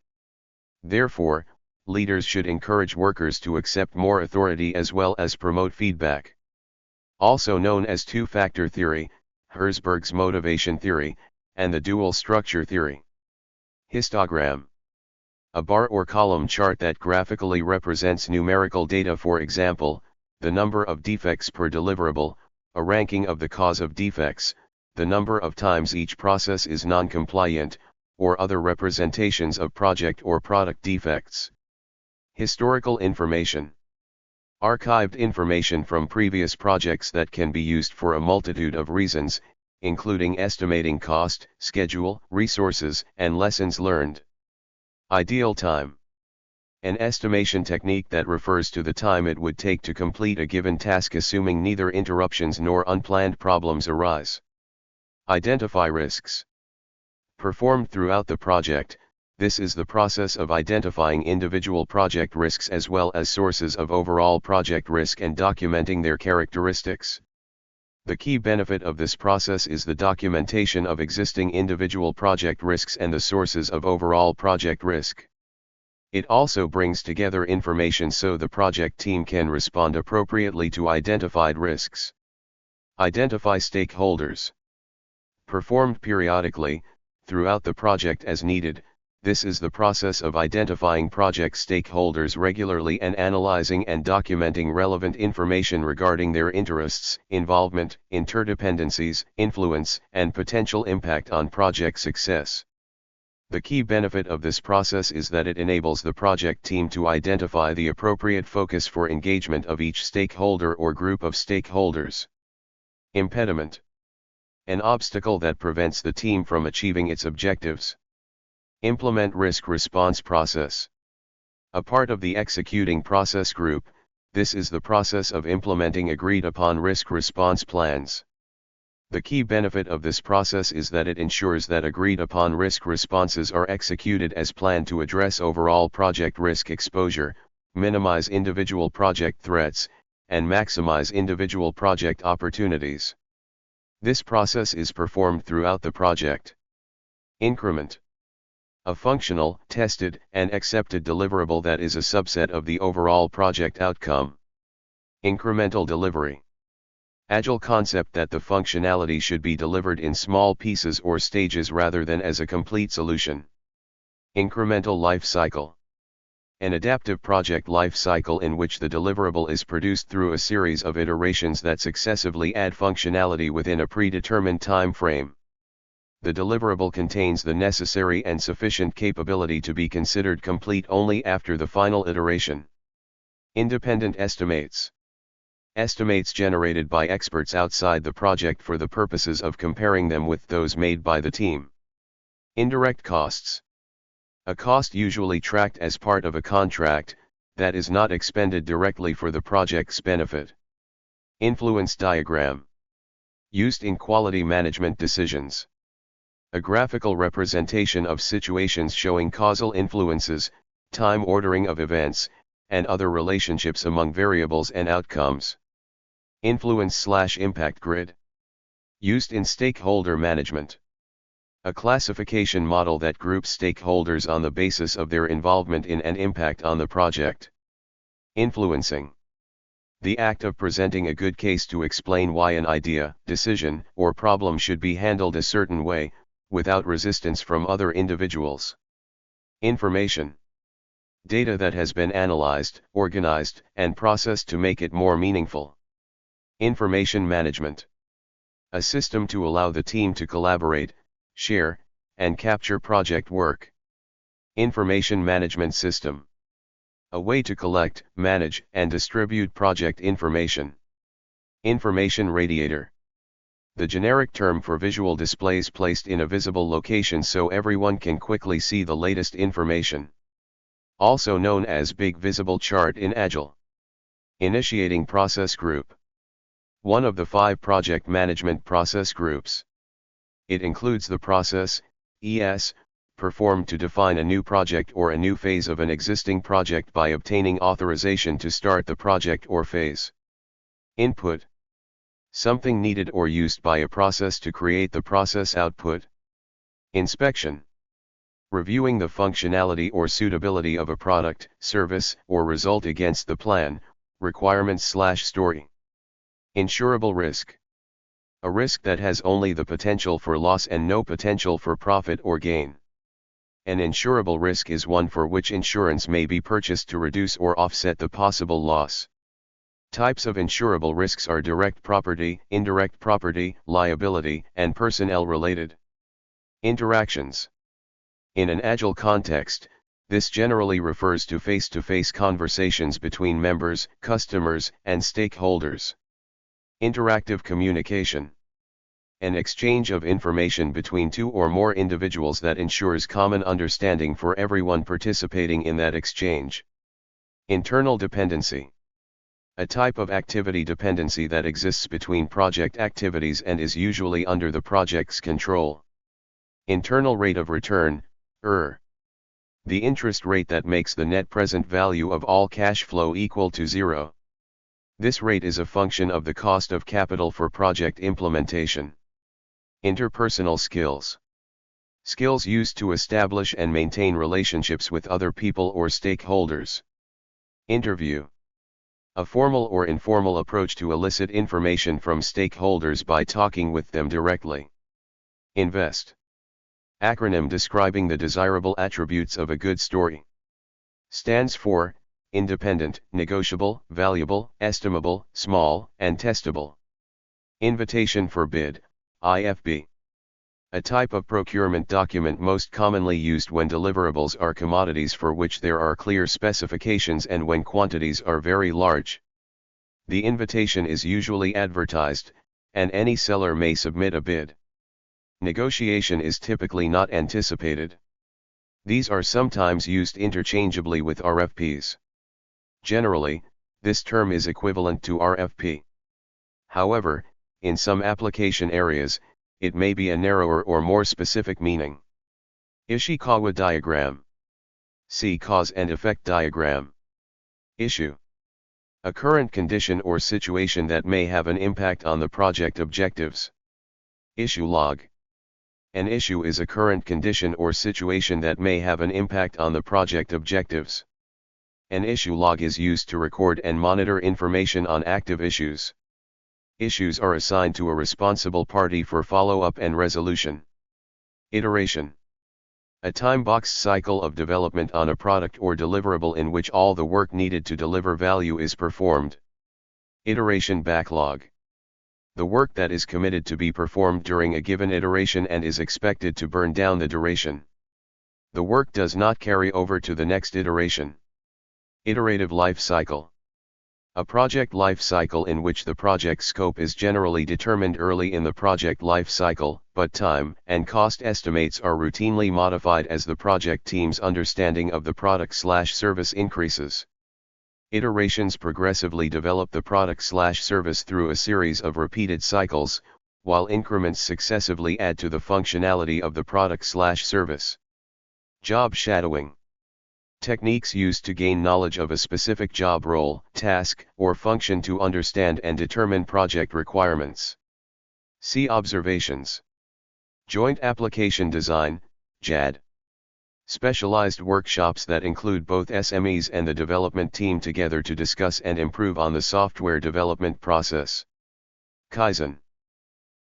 Therefore, leaders should encourage workers to accept more authority as well as promote feedback. Also known as two-factor theory, Herzberg's motivation theory, and the dual structure theory. Histogram. A bar or column chart that graphically represents numerical data, for example, the number of defects per deliverable, a ranking of the cause of defects, the number of times each process is non-compliant, or other representations of project or product defects. Historical information. Archived information from previous projects that can be used for a multitude of reasons, including estimating cost, schedule, resources, and lessons learned. Ideal time. An estimation technique that refers to the time it would take to complete a given task assuming neither interruptions nor unplanned problems arise. Identify risks. Performed throughout the project, this is the process of identifying individual project risks as well as sources of overall project risk and documenting their characteristics. The key benefit of this process is the documentation of existing individual project risks and the sources of overall project risk. It also brings together information so the project team can respond appropriately to identified risks. Identify stakeholders. Performed periodically, throughout the project as needed. This is the process of identifying project stakeholders regularly and analyzing and documenting relevant information regarding their interests, involvement, interdependencies, influence, and potential impact on project success. The key benefit of this process is that it enables the project team to identify the appropriate focus for engagement of each stakeholder or group of stakeholders. Impediment. An obstacle that prevents the team from achieving its objectives. Implement risk response process. A part of the executing process group, this is the process of implementing agreed upon risk response plans. The key benefit of this process is that it ensures that agreed upon risk responses are executed as planned to address overall project risk exposure, minimize individual project threats, and maximize individual project opportunities. This process is performed throughout the project. Increment. A functional, tested, and accepted deliverable that is a subset of the overall project outcome. Incremental delivery. Agile concept that the functionality should be delivered in small pieces or stages rather than as a complete solution. Incremental life cycle. An adaptive project life cycle in which the deliverable is produced through a series of iterations that successively add functionality within a predetermined time frame. The deliverable contains the necessary and sufficient capability to be considered complete only after the final iteration. Independent estimates. Estimates generated by experts outside the project for the purposes of comparing them with those made by the team. Indirect costs. A cost usually tracked as part of a contract, that is not expended directly for the project's benefit. Influence diagram. Used in quality management decisions. A graphical representation of situations showing causal influences, time ordering of events, and other relationships among variables and outcomes. Influence/impact grid. Used in stakeholder management. A classification model that groups stakeholders on the basis of their involvement in and impact on the project. Influencing. The act of presenting a good case to explain why an idea, decision, or problem should be handled a certain way, without resistance from other individuals. Information. Data that has been analyzed, organized, and processed to make it more meaningful. Information management. A system to allow the team to collaborate, share, and capture project work. Information management system. A way to collect, manage, and distribute project information. Information radiator. The generic term for visual displays placed in a visible location so everyone can quickly see the latest information. Also known as Big Visible Chart in Agile. Initiating process group. One of the 5 project management process groups. It includes the process, ES, performed to define a new project or a new phase of an existing project by obtaining authorization to start the project or phase. Input. Something needed or used by a process to create the process output. Inspection. Reviewing the functionality or suitability of a product, service, or result against the plan, requirements/story. Insurable risk. A risk that has only the potential for loss and no potential for profit or gain. An insurable risk is one for which insurance may be purchased to reduce or offset the possible loss. Types of insurable risks are direct property, indirect property, liability, and personnel-related. Interactions. In an Agile context, this generally refers to face-to-face conversations between members, customers, and stakeholders. Interactive communication. An exchange of information between 2 or more individuals that ensures common understanding for everyone participating in that exchange. Internal dependency. A type of activity dependency that exists between project activities and is usually under the project's control. Internal rate of return, ER. The interest rate that makes the net present value of all cash flow equal to 0. This rate is a function of the cost of capital for project implementation. Interpersonal skills. Skills used to establish and maintain relationships with other people or stakeholders. Interview. A formal or informal approach to elicit information from stakeholders by talking with them directly. Invest. Acronym describing the desirable attributes of a good story. Stands for independent, negotiable, valuable, estimable, small, and testable. Invitation for bid, IFB. A type of procurement document most commonly used when deliverables are commodities for which there are clear specifications and when quantities are very large. The invitation is usually advertised, and any seller may submit a bid. Negotiation is typically not anticipated. These are sometimes used interchangeably with RFPs. Generally, this term is equivalent to RFP. However, in some application areas, it may be a narrower or more specific meaning. Ishikawa diagram. See cause and effect diagram. Issue. A current condition or situation that may have an impact on the project objectives. Issue log. An issue is a current condition or situation that may have an impact on the project objectives. An issue log is used to record and monitor information on active issues. Issues are assigned to a responsible party for follow-up and resolution. Iteration. A time-boxed cycle of development on a product or deliverable in which all the work needed to deliver value is performed. Iteration backlog. The work that is committed to be performed during a given iteration and is expected to burn down the duration. The work does not carry over to the next iteration. Iterative life cycle. A project life cycle in which the project scope is generally determined early in the project life cycle, but time and cost estimates are routinely modified as the project team's understanding of the product/service increases. Iterations progressively develop the product/service through a series of repeated cycles, while increments successively add to the functionality of the product/service. Job shadowing. Techniques used to gain knowledge of a specific job role, task, or function to understand and determine project requirements. See observations. Joint application design, JAD. Specialized workshops that include both SMEs and the development team together to discuss and improve on the software development process. Kaizen.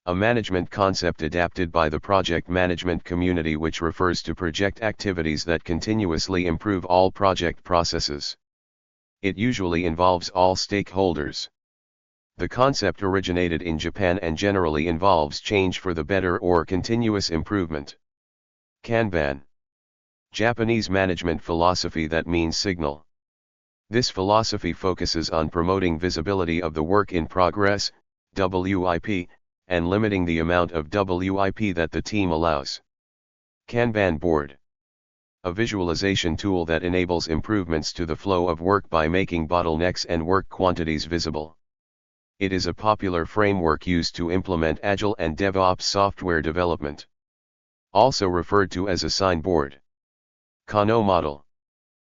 A management concept adapted by the project management community which refers to project activities that continuously improve all project processes. It usually involves all stakeholders. The concept originated in Japan and generally involves change for the better or continuous improvement. Kanban. Japanese management philosophy that means signal. This philosophy focuses on promoting visibility of the work in progress, WIP, and limiting the amount of WIP that the team allows. Kanban board. A visualization tool that enables improvements to the flow of work by making bottlenecks and work quantities visible. It is a popular framework used to implement Agile and DevOps software development. Also referred to as a sign board. Kano model.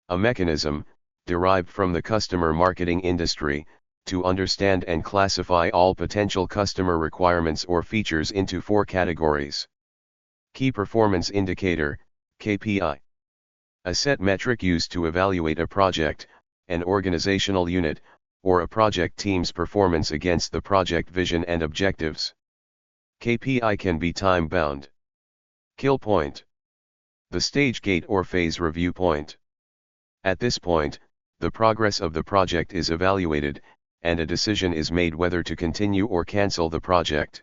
A mechanism, derived from the customer marketing industry, to understand and classify all potential customer requirements or features into 4 categories. Key Performance Indicator, KPI. A set metric used to evaluate a project, an organizational unit, or a project team's performance against the project vision and objectives. KPI can be time-bound. Kill point. The stage gate or phase review point. At this point, the progress of the project is evaluated, and a decision is made whether to continue or cancel the project.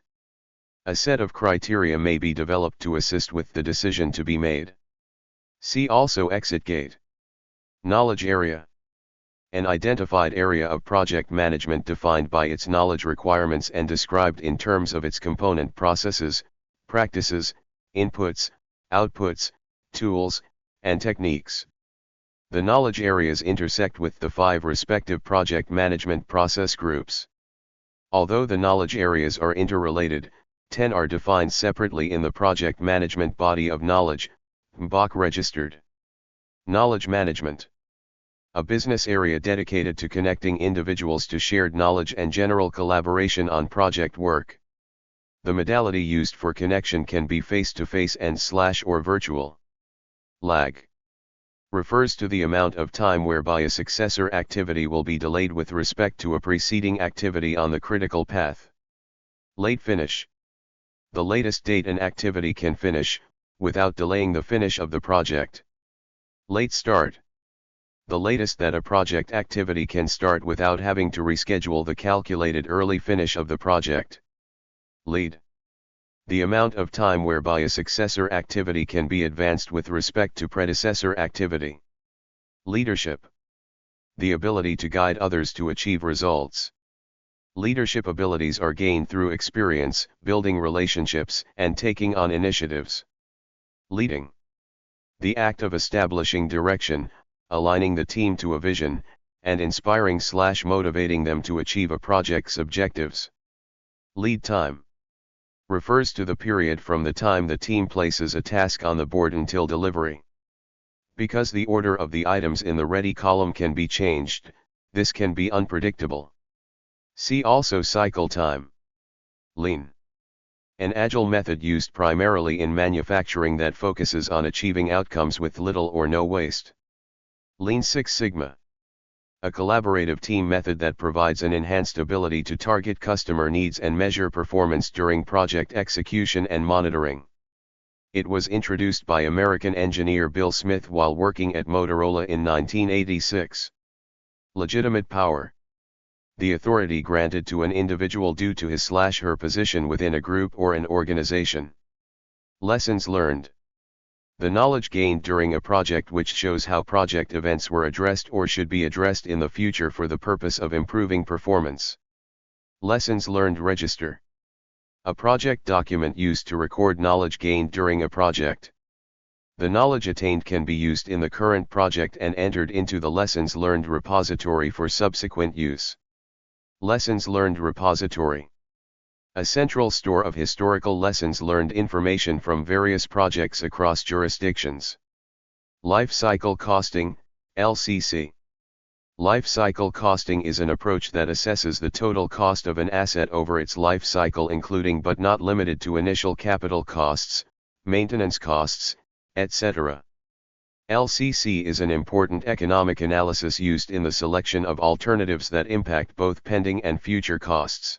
A set of criteria may be developed to assist with the decision to be made. See also exit gate. Knowledge area. An identified area of project management defined by its knowledge requirements and described in terms of its component processes, practices, inputs, outputs, tools, and techniques. The knowledge areas intersect with the 5 respective project management process groups. Although the knowledge areas are interrelated, 10 are defined separately in the project management body of knowledge, BOK registered. Knowledge management. A business area dedicated to connecting individuals to shared knowledge and general collaboration on project work. The modality used for connection can be face-to-face and or virtual. Lag. Refers to the amount of time whereby a successor activity will be delayed with respect to a preceding activity on the critical path. Late finish. The latest date an activity can finish, without delaying the finish of the project. Late start. The latest that a project activity can start without having to reschedule the calculated early finish of the project. Lead. The amount of time whereby a successor activity can be advanced with respect to predecessor activity. Leadership. The ability to guide others to achieve results. Leadership abilities are gained through experience, building relationships, and taking on initiatives. Leading. The act of establishing direction, aligning the team to a vision, and inspiring/motivating them to achieve a project's objectives. Lead time. Refers to the period from the time the team places a task on the board until delivery. Because the order of the items in the ready column can be changed, this can be unpredictable. See also cycle time. Lean. An agile method used primarily in manufacturing that focuses on achieving outcomes with little or no waste. Lean Six Sigma. A collaborative team method that provides an enhanced ability to target customer needs and measure performance during project execution and monitoring. It was introduced by American engineer Bill Smith while working at Motorola in 1986. Legitimate power. The authority granted to an individual due to his/her position within a group or an organization. Lessons learned. The knowledge gained during a project which shows how project events were addressed or should be addressed in the future for the purpose of improving performance. Lessons learned register. A project document used to record knowledge gained during a project. The knowledge attained can be used in the current project and entered into the lessons learned repository for subsequent use. Lessons learned repository. A central store of historical lessons learned information from various projects across jurisdictions. Life cycle costing, LCC. Life cycle costing is an approach that assesses the total cost of an asset over its life cycle, including but not limited to initial capital costs, maintenance costs, etc. LCC is an important economic analysis used in the selection of alternatives that impact both pending and future costs.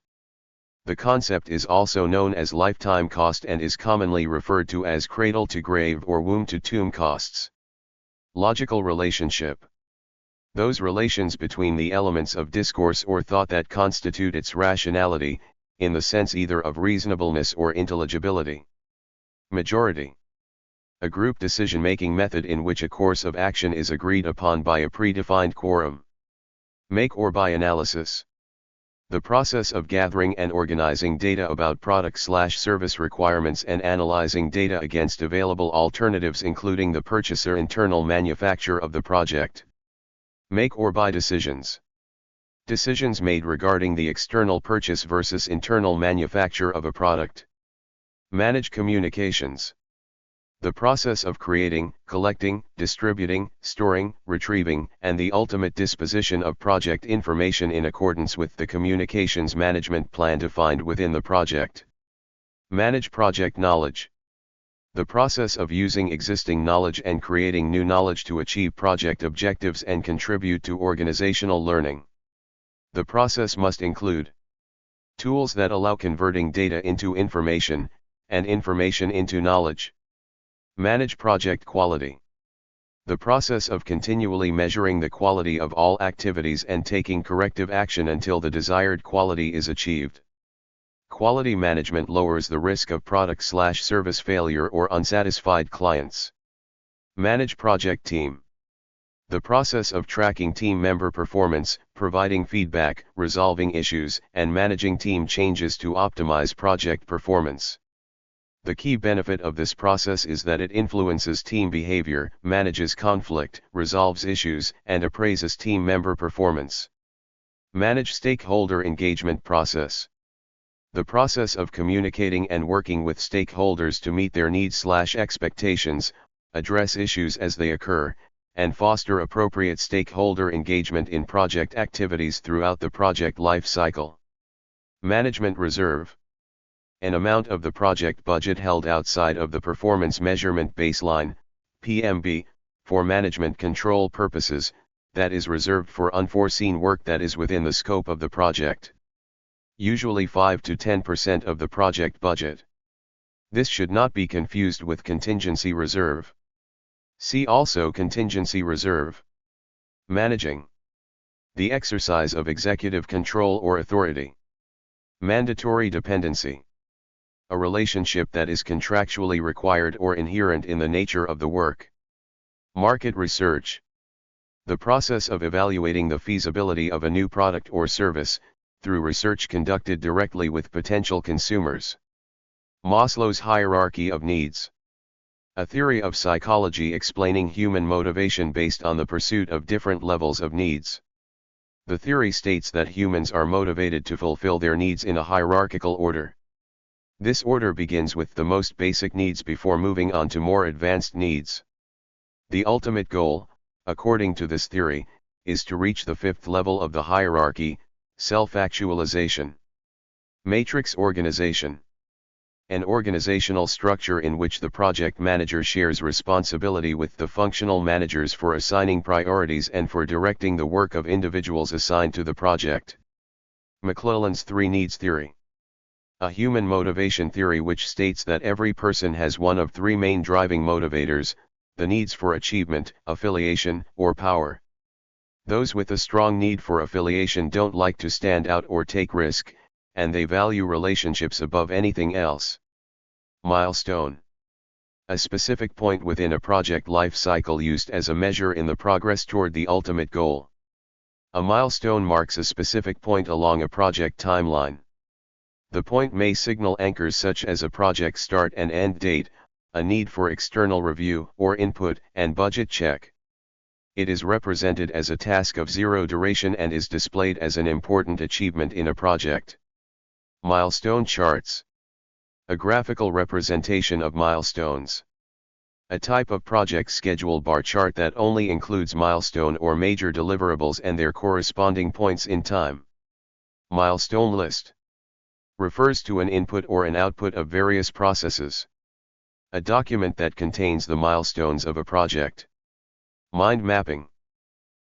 The concept is also known as lifetime cost and is commonly referred to as cradle-to-grave or womb-to-tomb costs. Logical relationship. Those relations between the elements of discourse or thought that constitute its rationality, in the sense either of reasonableness or intelligibility. Majority. A group decision-making method in which a course of action is agreed upon by a predefined quorum. Make or buy analysis. The process of gathering and organizing data about product/service requirements and analyzing data against available alternatives, including the purchaser internal manufacture of the project. Make or buy decisions. Decisions made regarding the external purchase versus internal manufacture of a product. Manage communications. The process of creating, collecting, distributing, storing, retrieving, and the ultimate disposition of project information in accordance with the communications management plan defined within the project. Manage project knowledge. The process of using existing knowledge and creating new knowledge to achieve project objectives and contribute to organizational learning. The process must include tools that allow converting data into information, and information into knowledge. Manage project quality. The process of continually measuring the quality of all activities and taking corrective action until the desired quality is achieved. Quality management lowers the risk of product/service failure or unsatisfied clients. Manage project team. The process of tracking team member performance, providing feedback, resolving issues, and managing team changes to optimize project performance. The key benefit of this process is that it influences team behavior, manages conflict, resolves issues, and appraises team member performance. Manage stakeholder engagement process. The process of communicating and working with stakeholders to meet their needs/expectations, address issues as they occur, and foster appropriate stakeholder engagement in project activities throughout the project life cycle. Management reserve. An amount of the project budget held outside of the performance measurement baseline, PMP, for management control purposes, that is reserved for unforeseen work that is within the scope of the project. Usually 5 to 10% of the project budget. This should not be confused with contingency reserve. See also contingency reserve. Managing. The exercise of executive control or authority. Mandatory dependency. A relationship that is contractually required or inherent in the nature of the work. Market research. The process of evaluating the feasibility of a new product or service, through research conducted directly with potential consumers. Maslow's hierarchy of needs. A theory of psychology explaining human motivation based on the pursuit of different levels of needs. The theory states that humans are motivated to fulfill their needs in a hierarchical order. This order begins with the most basic needs before moving on to more advanced needs. The ultimate goal, according to this theory, is to reach the fifth level of the hierarchy, self-actualization. Matrix organization. An organizational structure in which the project manager shares responsibility with the functional managers for assigning priorities and for directing the work of individuals assigned to the project. McClelland's three needs theory. A human motivation theory which states that every person has one of three main driving motivators: the needs for achievement, affiliation, or power. Those with a strong need for affiliation don't like to stand out or take risk, and they value relationships above anything else. Milestone. A specific point within a project life cycle used as a measure in the progress toward the ultimate goal. A milestone marks a specific point along a project timeline. The point may signal anchors such as a project start and end date, a need for external review or input, and budget check. It is represented as a task of zero duration and is displayed as an important achievement in a project. Milestone charts. A graphical representation of milestones. A type of project schedule bar chart that only includes milestone or major deliverables and their corresponding points in time. Milestone list. Refers to an input or an output of various processes. A document that contains the milestones of a project. Mind mapping.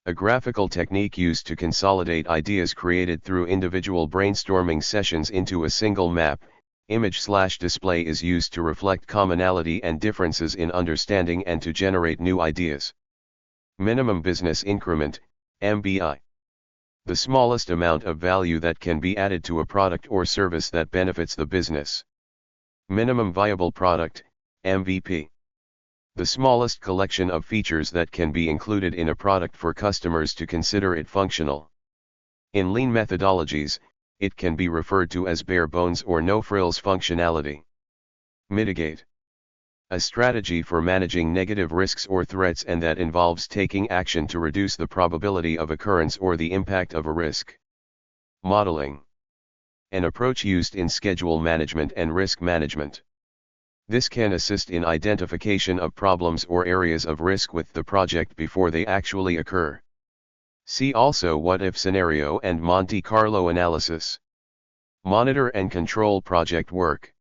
A graphical technique used to consolidate ideas created through individual brainstorming sessions into a single map. Image/display is used to reflect commonality and differences in understanding and to generate new ideas. Minimum business increment, MBI. The smallest amount of value that can be added to a product or service that benefits the business. Minimum viable product, MVP. The smallest collection of features that can be included in a product for customers to consider it functional. In lean methodologies, it can be referred to as bare bones or no frills functionality. Mitigate. A strategy for managing negative risks or threats and that involves taking action to reduce the probability of occurrence or the impact of a risk. Modeling. An approach used in schedule management and risk management. This can assist in identification of problems or areas of risk with the project before they actually occur. See also what-if scenario and Monte Carlo analysis. Monitor and control project work.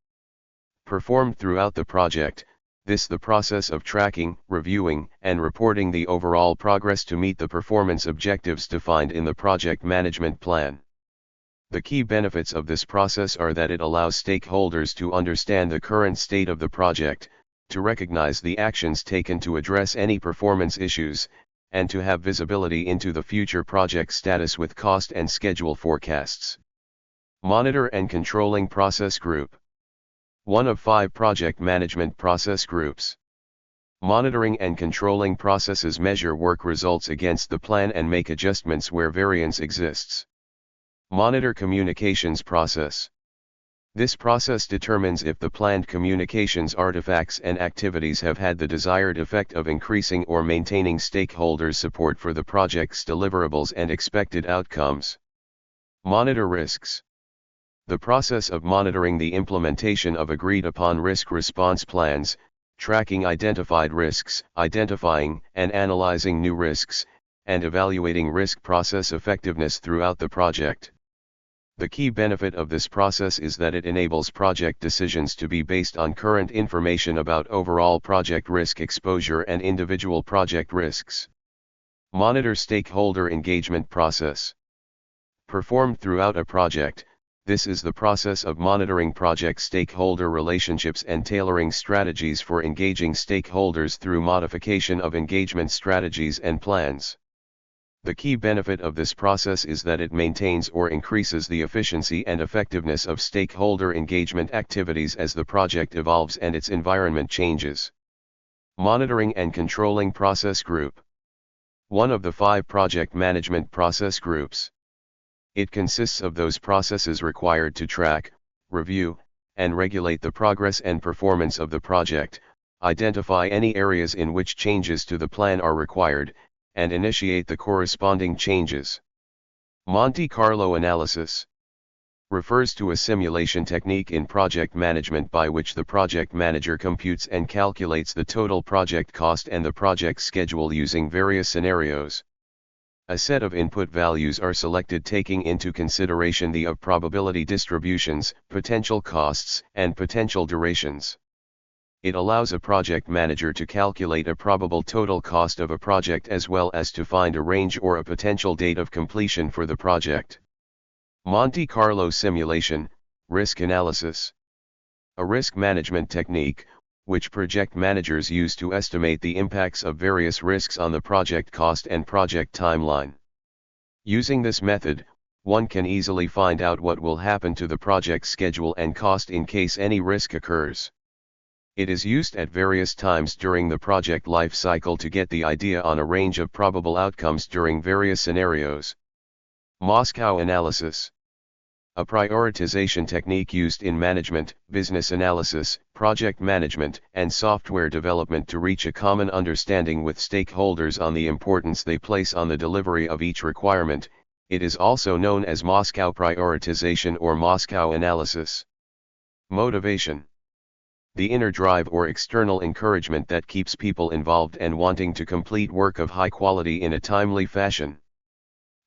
Performed throughout the project, this the process of tracking, reviewing, and reporting the overall progress to meet the performance objectives defined in the project management plan. The key benefits of this process are that it allows stakeholders to understand the current state of the project, to recognize the actions taken to address any performance issues, and to have visibility into the future project status with cost and schedule forecasts. Monitor and Controlling Process Group. One of 5 project management process groups. Monitoring and controlling processes measure work results against the plan and make adjustments where variance exists. Monitor communications process. This process determines if the planned communications artifacts and activities have had the desired effect of increasing or maintaining stakeholders' support for the project's deliverables and expected outcomes. Monitor risks. The process of monitoring the implementation of agreed-upon risk response plans, tracking identified risks, identifying and analyzing new risks, and evaluating risk process effectiveness throughout the project. The key benefit of this process is that it enables project decisions to be based on current information about overall project risk exposure and individual project risks. Monitor stakeholder engagement process. Performed throughout a project, this is the process of monitoring project stakeholder relationships and tailoring strategies for engaging stakeholders through modification of engagement strategies and plans. The key benefit of this process is that it maintains or increases the efficiency and effectiveness of stakeholder engagement activities as the project evolves and its environment changes. Monitoring and Controlling Process Group. One of the 5 project management process groups. It consists of those processes required to track, review, and regulate the progress and performance of the project, identify any areas in which changes to the plan are required, and initiate the corresponding changes. Monte Carlo analysis. Refers to a simulation technique in project management by which the project manager computes and calculates the total project cost and the project schedule using various scenarios. A set of input values are selected taking into consideration the of probability distributions, potential costs, and potential durations. It allows a project manager to calculate a probable total cost of a project as well as to find a range or a potential date of completion for the project. Monte Carlo simulation, Risk analysis. A risk management technique, which project managers use to estimate the impacts of various risks on the project cost and project timeline. Using this method, one can easily find out what will happen to the project schedule and cost in case any risk occurs. It is used at various times during the project life cycle to get the idea on a range of probable outcomes during various scenarios. Moscow analysis. A prioritization technique used in management, business analysis, project management, and software development to reach a common understanding with stakeholders on the importance they place on the delivery of each requirement. It is also known as Moscow prioritization or Moscow analysis. Motivation. The inner drive or external encouragement that keeps people involved and wanting to complete work of high quality in a timely fashion.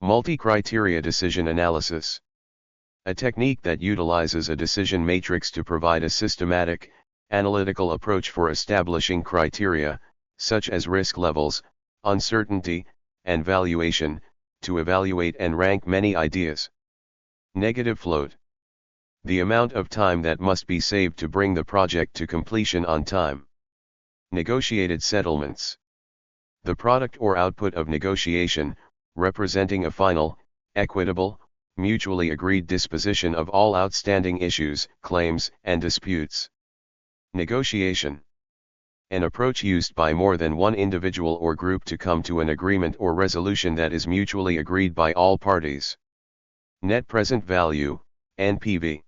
Multi-criteria decision analysis. A technique that utilizes a decision matrix to provide a systematic, analytical approach for establishing criteria, such as risk levels, uncertainty, and valuation, to evaluate and rank many ideas. Negative float. The amount of time that must be saved to bring the project to completion on time. Negotiated settlements. The product or output of negotiation, representing a final, equitable, mutually agreed disposition of all outstanding issues, claims, and disputes. Negotiation. An approach used by more than one individual or group to come to an agreement or resolution that is mutually agreed by all parties. Net present value, NPV.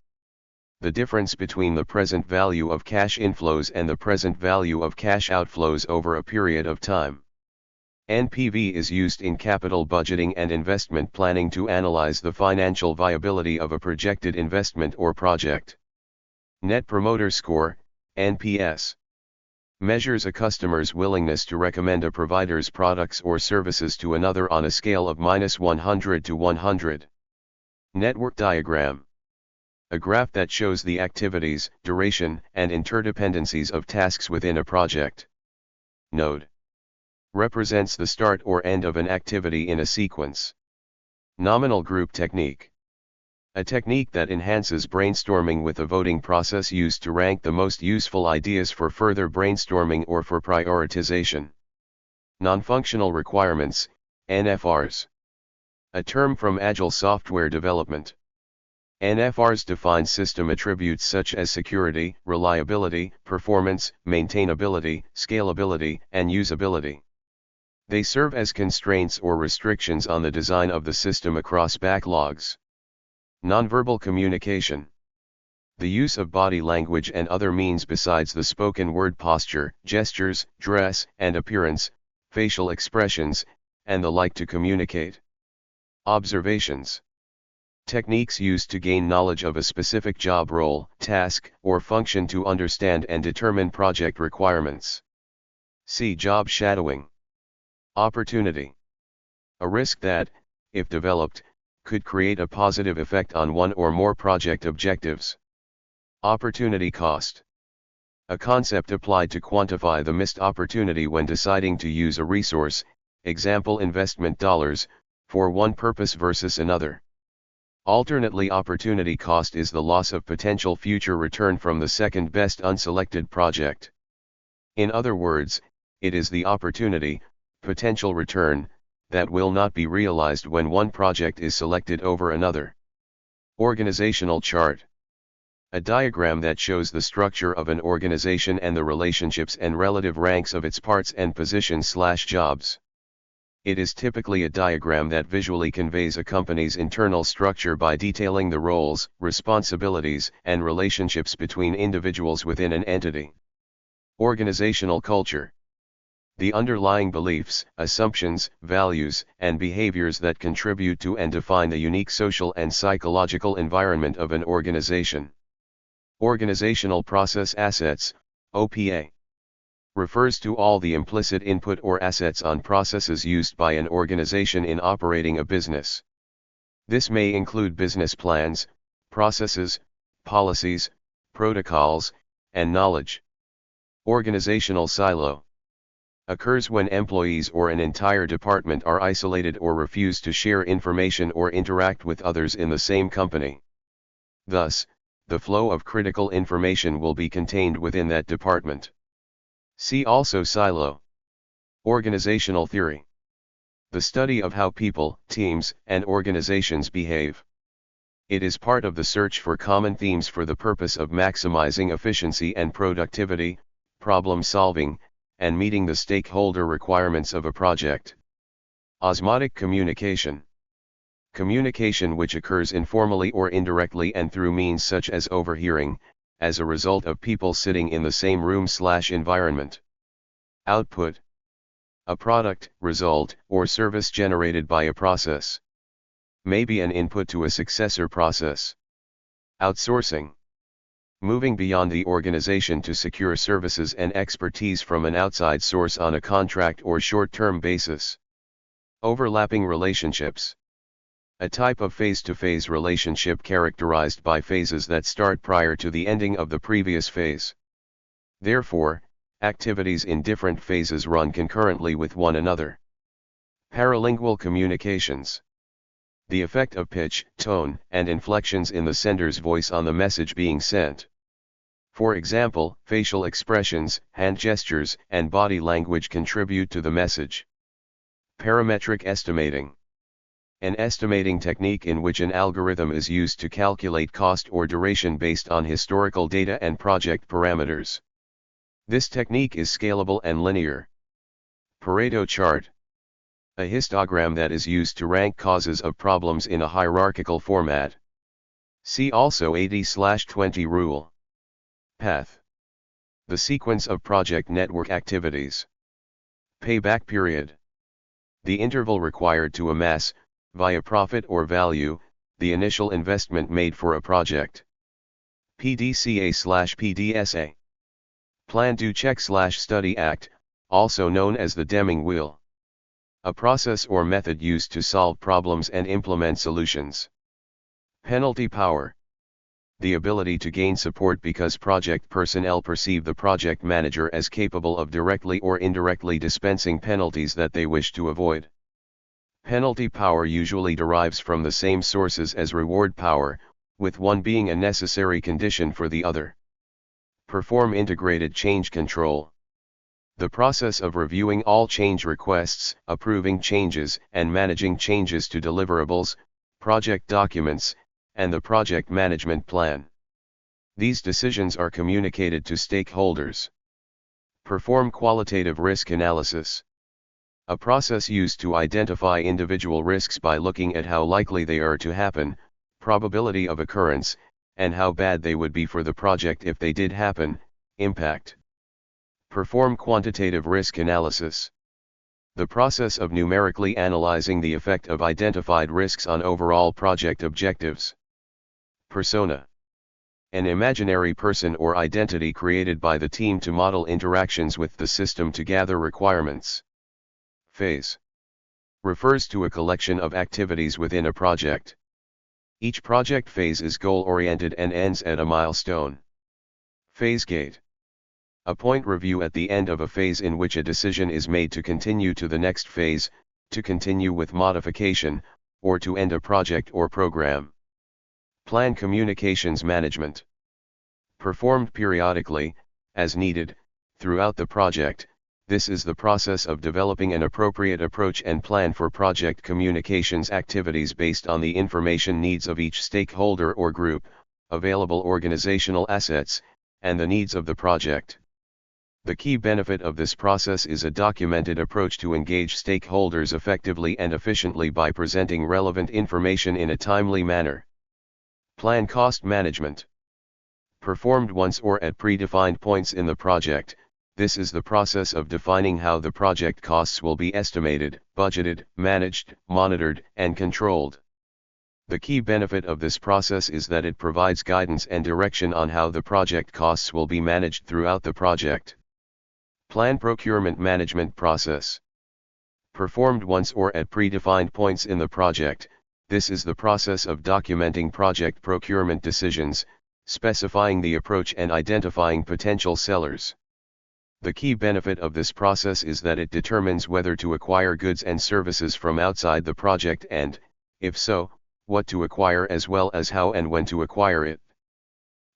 The difference between the present value of cash inflows and the present value of cash outflows over a period of time. NPV is used in capital budgeting and investment planning to analyze the financial viability of a projected investment or project. Net Promoter Score, NPS. Measures a customer's willingness to recommend a provider's products or services to another on a scale of -100 to 100. Network diagram. A graph that shows the activities, duration, and interdependencies of tasks within a project. Node. Represents the start or end of an activity in a sequence. Nominal group technique. A technique that enhances brainstorming with a voting process used to rank the most useful ideas for further brainstorming or for prioritization. Non-functional requirements, NFRs. A term from Agile software development. NFRs define system attributes such as security, reliability, performance, maintainability, scalability, and usability. They serve as constraints or restrictions on the design of the system across backlogs. Nonverbal communication. The use of body language and other means besides the spoken word posture, gestures, dress and appearance, facial expressions, and the like to communicate. Observations. Techniques used to gain knowledge of a specific job role, task, or function to understand and determine project requirements. See job shadowing. Opportunity. A risk that, if developed, could create a positive effect on one or more project objectives. Opportunity cost. A concept applied to quantify the missed opportunity when deciding to use a resource, example investment dollars, for one purpose versus another. Alternately, opportunity cost is the loss of potential future return from the second best unselected project. In other words, it is the opportunity, potential return, that will not be realized when one project is selected over another. Organizational chart. A diagram that shows the structure of an organization and the relationships and relative ranks of its parts and positions/jobs. It is typically a diagram that visually conveys a company's internal structure by detailing the roles, responsibilities, and relationships between individuals within an entity. Organizational culture. The underlying beliefs, assumptions, values, and behaviors that contribute to and define the unique social and psychological environment of an organization. Organizational process assets, OPA. Refers to all the implicit input or assets on processes used by an organization in operating a business. This may include business plans, processes, policies, protocols, and knowledge. Organizational silo. Occurs when employees or an entire department are isolated or refuse to share information or interact with others in the same company. Thus, the flow of critical information will be contained within that department. See also silo. Organizational theory. The study of how people, teams, and organizations behave. It is part of the search for common themes for the purpose of maximizing efficiency and productivity, problem solving, and meeting the stakeholder requirements of a project. Osmotic communication. Communication which occurs informally or indirectly and through means such as overhearing, as a result of people sitting in the same room/environment. Output. A product, result, or service generated by a process. May be an input to a successor process. Outsourcing. Moving beyond the organization to secure services and expertise from an outside source on a contract or short-term basis. Overlapping relationships. A type of phase-to-phase relationship characterized by phases that start prior to the ending of the previous phase. Therefore, activities in different phases run concurrently with one another. Paralingual communications. The effect of pitch, tone, and inflections in the sender's voice on the message being sent. For example, facial expressions, hand gestures, and body language contribute to the message. Parametric estimating. An estimating technique in which an algorithm is used to calculate cost or duration based on historical data and project parameters. This technique is scalable and linear. Pareto chart. A histogram that is used to rank causes of problems in a hierarchical format. See also 80/20 rule. Path. The sequence of project network activities. Payback period. The interval required to amass, via profit or value, the initial investment made for a project. PDCA/PDSA. Plan Do Check/Study Act, also known as the Deming Wheel. A process or method used to solve problems and implement solutions. Penalty power. The ability to gain support because project personnel perceive the project manager as capable of directly or indirectly dispensing penalties that they wish to avoid. Penalty power usually derives from the same sources as reward power, with one being a necessary condition for the other. Perform integrated change control. The process of reviewing all change requests, approving changes, and managing changes to deliverables, project documents, and the project management plan. These decisions are communicated to stakeholders. Perform qualitative risk analysis. A process used to identify individual risks by looking at how likely they are to happen, probability of occurrence, and how bad they would be for the project if they did happen, impact. Perform quantitative risk analysis. The process of numerically analyzing the effect of identified risks on overall project objectives. Persona. An imaginary person or identity created by the team to model interactions with the system to gather requirements. Phase. Refers to a collection of activities within a project. Each project phase is goal-oriented and ends at a milestone. Phase gate. A point review at the end of a phase in which a decision is made to continue to the next phase, to continue with modification, or to end a project or program. Plan communications management. Performed periodically, as needed, throughout the project. This is the process of developing an appropriate approach and plan for project communications activities based on the information needs of each stakeholder or group, available organizational assets, and the needs of the project. The key benefit of this process is a documented approach to engage stakeholders effectively and efficiently by presenting relevant information in a timely manner. Plan cost management. Performed once or at predefined points in the project. This is the process of defining how the project costs will be estimated, budgeted, managed, monitored, and controlled. The key benefit of this process is that it provides guidance and direction on how the project costs will be managed throughout the project. Plan procurement management process. Performed once or at predefined points in the project, this is the process of documenting project procurement decisions, specifying the approach and identifying potential sellers. The key benefit of this process is that it determines whether to acquire goods and services from outside the project and, if so, what to acquire as well as how and when to acquire it.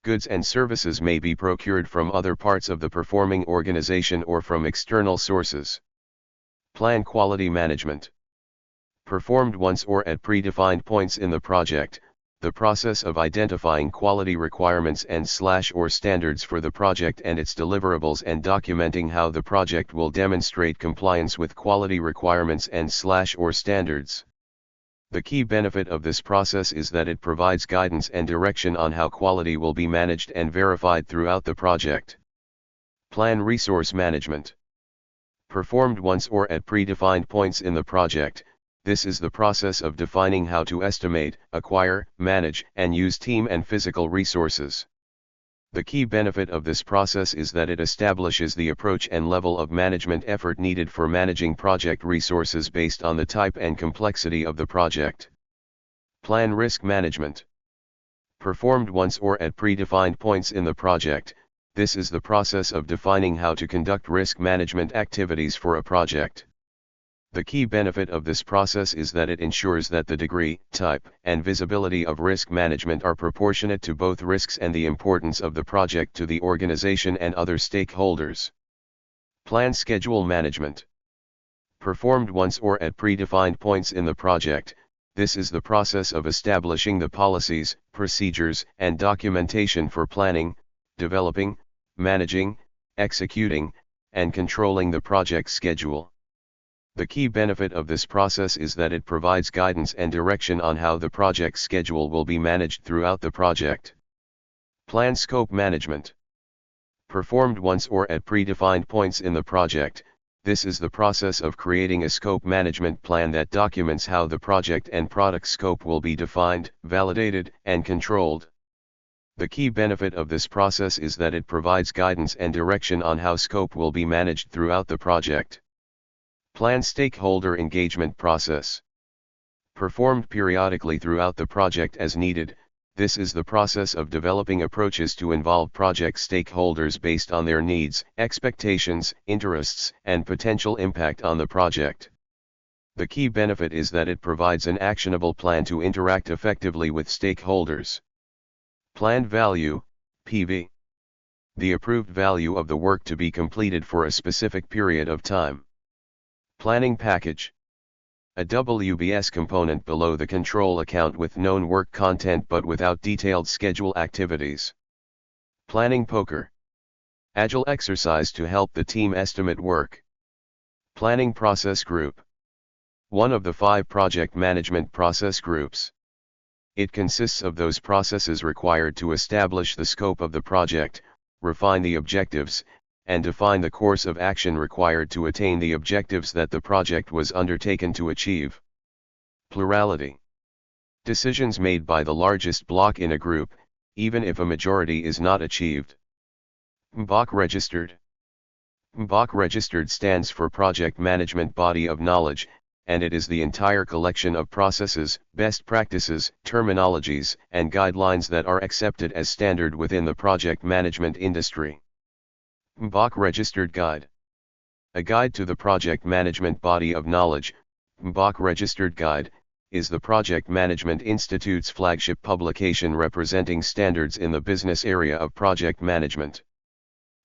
Goods and services may be procured from other parts of the performing organization or from external sources. Plan quality management. Performed once or at predefined points in the project, the process of identifying quality requirements and/or standards for the project and its deliverables and documenting how the project will demonstrate compliance with quality requirements and/or standards. The key benefit of this process is that it provides guidance and direction on how quality will be managed and verified throughout the project. Plan resource management. Performed once or at predefined points in the project, this is the process of defining how to estimate, acquire, manage, and use team and physical resources. The key benefit of this process is that it establishes the approach and level of management effort needed for managing project resources based on the type and complexity of the project. Plan risk management. Performed once or at predefined points in the project, this is the process of defining how to conduct risk management activities for a project. The key benefit of this process is that it ensures that the degree, type, and visibility of risk management are proportionate to both risks and the importance of the project to the organization and other stakeholders. Plan schedule management. Performed once or at predefined points in the project, this is the process of establishing the policies, procedures, and documentation for planning, developing, managing, executing, and controlling the project schedule. The key benefit of this process is that it provides guidance and direction on how the project schedule will be managed throughout the project. Plan scope management. Performed once or at predefined points in the project, this is the process of creating a scope management plan that documents how the project and product scope will be defined, validated, and controlled. The key benefit of this process is that it provides guidance and direction on how scope will be managed throughout the project. Plan stakeholder engagement process. Performed periodically throughout the project as needed, this is the process of developing approaches to involve project stakeholders based on their needs, expectations, interests, and potential impact on the project. The key benefit is that it provides an actionable plan to interact effectively with stakeholders. Planned value, PV. The approved value of the work to be completed for a specific period of time. Planning package. A WBS component below the control account with known work content but without detailed schedule activities. Planning poker. Agile exercise to help the team estimate work. Planning process group. One of the 5 project management process groups. It consists of those processes required to establish the scope of the project, refine the objectives, and define the course of action required to attain the objectives that the project was undertaken to achieve. Plurality. Decisions made by the largest block in a group, even if a majority is not achieved. PMP registered. PMP registered stands for Project Management Body of Knowledge, and it is the entire collection of processes, best practices, terminologies, and guidelines that are accepted as standard within the project management industry. PMP Registered Guide. A guide to the project management body of knowledge, PMP Registered Guide, is the Project Management Institute's flagship publication representing standards in the business area of project management.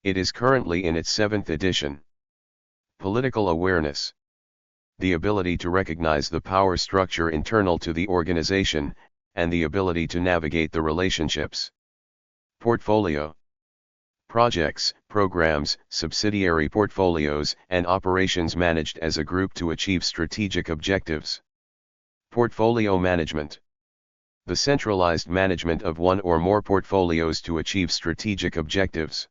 It is currently in its 7th edition. Political awareness. The ability to recognize the power structure internal to the organization, and the ability to navigate the relationships. Portfolio. Projects, programs, subsidiary portfolios, and operations managed as a group to achieve strategic objectives. Portfolio management. The centralized management of one or more portfolios to achieve strategic objectives.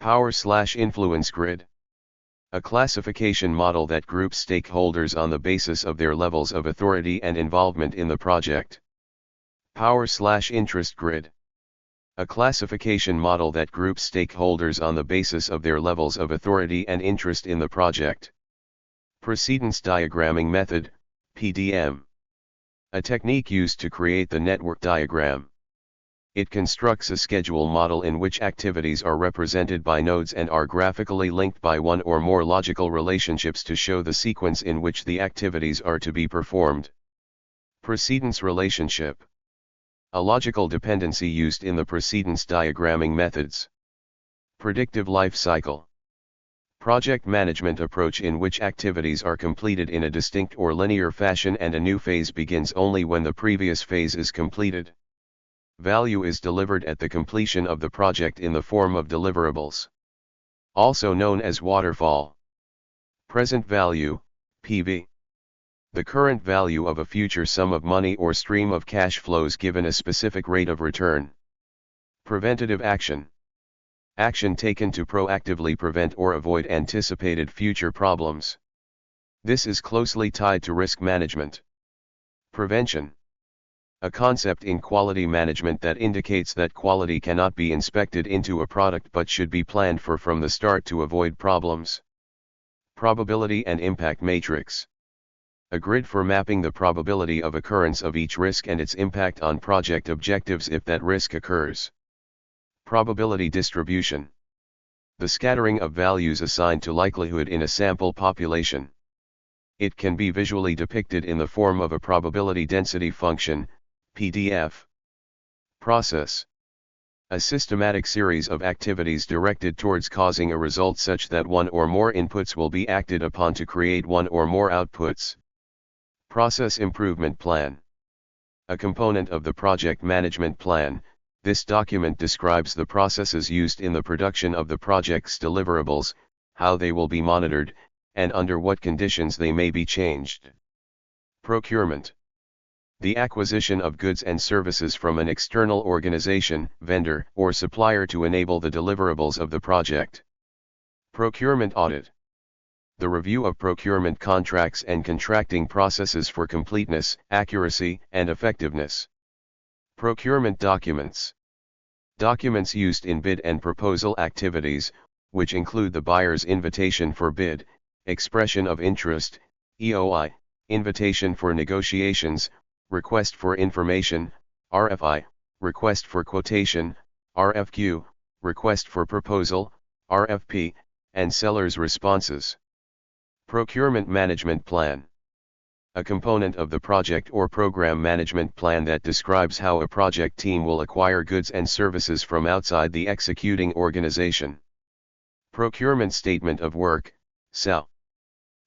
Power/influence grid. A classification model that groups stakeholders on the basis of their levels of authority and involvement in the project. Power/interest grid. A classification model that groups stakeholders on the basis of their levels of authority and interest in the project. Precedence diagramming method, PDM. A technique used to create the network diagram. It constructs a schedule model in which activities are represented by nodes and are graphically linked by one or more logical relationships to show the sequence in which the activities are to be performed. Precedence relationship. A logical dependency used in the precedence diagramming methods. Predictive life cycle. Project management approach in which activities are completed in a distinct or linear fashion and a new phase begins only when the previous phase is completed. Value is delivered at the completion of the project in the form of deliverables. Also known as waterfall. Present value, PV. The current value of a future sum of money or stream of cash flows given a specific rate of return. Preventative action. Action taken to proactively prevent or avoid anticipated future problems. This is closely tied to risk management. Prevention. A concept in quality management that indicates that quality cannot be inspected into a product but should be planned for from the start to avoid problems. Probability and impact matrix. A grid for mapping the probability of occurrence of each risk and its impact on project objectives if that risk occurs. Probability distribution. The scattering of values assigned to likelihood in a sample population. It can be visually depicted in the form of a probability density function, PDF. Process. A systematic series of activities directed towards causing a result such that one or more inputs will be acted upon to create one or more outputs. Process improvement plan. A component of the project management plan, this document describes the processes used in the production of the project's deliverables, how they will be monitored, and under what conditions they may be changed. Procurement. The acquisition of goods and services from an external organization, vendor, or supplier to enable the deliverables of the project. Procurement audit. The review of procurement contracts and contracting processes for completeness, accuracy, and effectiveness. Procurement documents. Documents used in bid and proposal activities, which include the buyer's invitation for bid, expression of interest, EOI, invitation for negotiations, request for information, RFI, request for quotation, RFQ, request for proposal, RFP, and seller's responses. Procurement management plan. A component of the project or program management plan that describes how a project team will acquire goods and services from outside the executing organization. Procurement statement of work, SOW.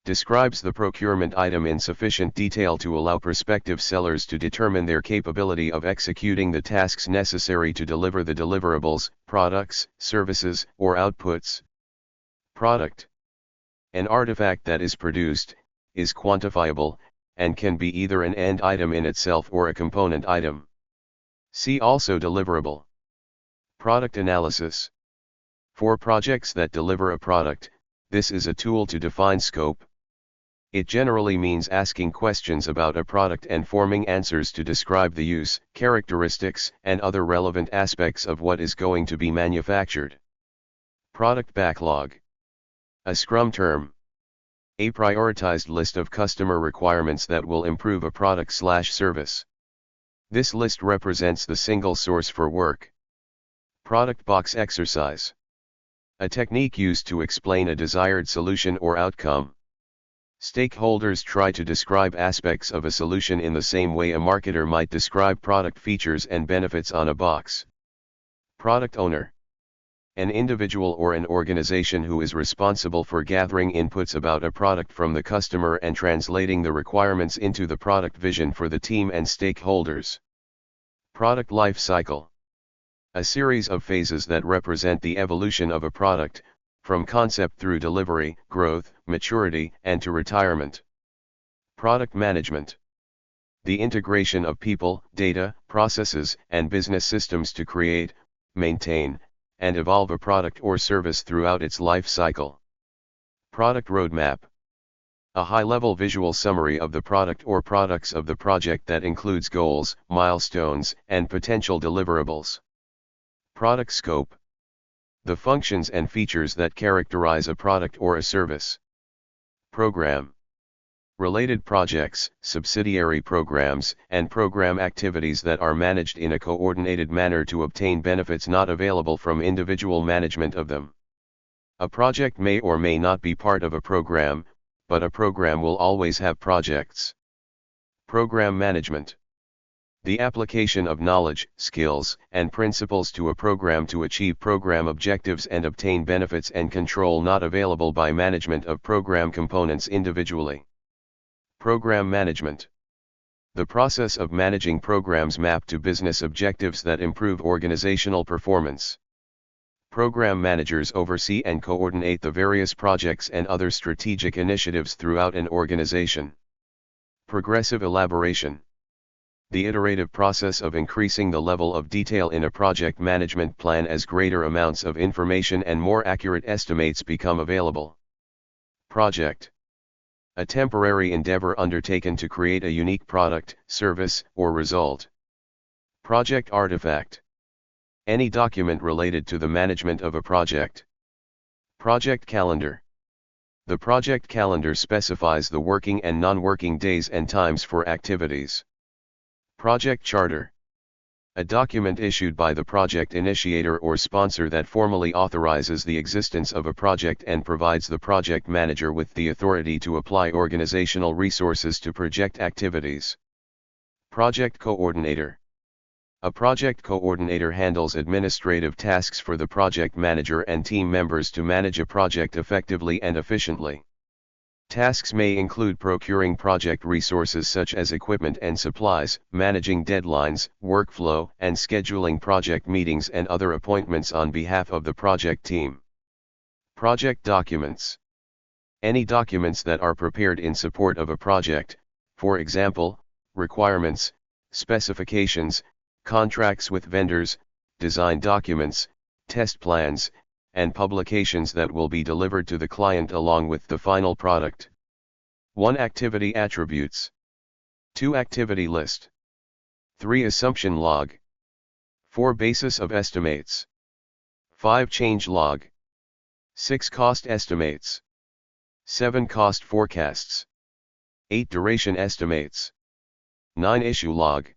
Describes the procurement item in sufficient detail to allow prospective sellers to determine their capability of executing the tasks necessary to deliver the deliverables, products, services, or outputs. Product. An artifact that is produced, is quantifiable, and can be either an end item in itself or a component item. See also deliverable. Product analysis. For projects that deliver a product, this is a tool to define scope. It generally means asking questions about a product and forming answers to describe the use, characteristics, and other relevant aspects of what is going to be manufactured. Product backlog. A Scrum term. A prioritized list of customer requirements that will improve a product/service. This list represents the single source for work. Product box exercise. A technique used to explain a desired solution or outcome. Stakeholders try to describe aspects of a solution in the same way a marketer might describe product features and benefits on a box. Product owner. An individual or an organization who is responsible for gathering inputs about a product from the customer and translating the requirements into the product vision for the team and stakeholders. Product life cycle. A series of phases that represent the evolution of a product, from concept through delivery, growth, maturity, and to retirement. Product management. The integration of people, data, processes, and business systems to create, maintain, and evolve a product or service throughout its life cycle. Product roadmap. A high-level visual summary of the product or products of the project that includes goals, milestones, and potential deliverables. Product scope. The functions and features that characterize a product or a service. Program. Related projects, subsidiary programs, and program activities that are managed in a coordinated manner to obtain benefits not available from individual management of them. A project may or may not be part of a program, but a program will always have projects. Program management. The application of knowledge, skills, and principles to a program to achieve program objectives and obtain benefits and control not available by management of program components individually. Program management. The process of managing programs mapped to business objectives that improve organizational performance. Program managers oversee and coordinate the various projects and other strategic initiatives throughout an organization. Progressive elaboration. The iterative process of increasing the level of detail in a project management plan as greater amounts of information and more accurate estimates become available. Project. A temporary endeavor undertaken to create a unique product, service, or result. Project artifact. Any document related to the management of a project. Project calendar. The project calendar specifies the working and non-working days and times for activities. Project charter. A document issued by the project initiator or sponsor that formally authorizes the existence of a project and provides the project manager with the authority to apply organizational resources to project activities. Project coordinator. A project coordinator handles administrative tasks for the project manager and team members to manage a project effectively and efficiently. Tasks may include procuring project resources such as equipment and supplies, managing deadlines, workflow, and scheduling project meetings and other appointments on behalf of the project team. Project documents. Any documents that are prepared in support of a project, for example, requirements, specifications, contracts with vendors, design documents, test plans, and publications that will be delivered to the client along with the final product. 1. Activity attributes. 2. Activity list. 3. Assumption log. 4. Basis of estimates. 5. Change log. 6. Cost estimates. 7. Cost forecasts. 8. Duration estimates. 9. Issue log.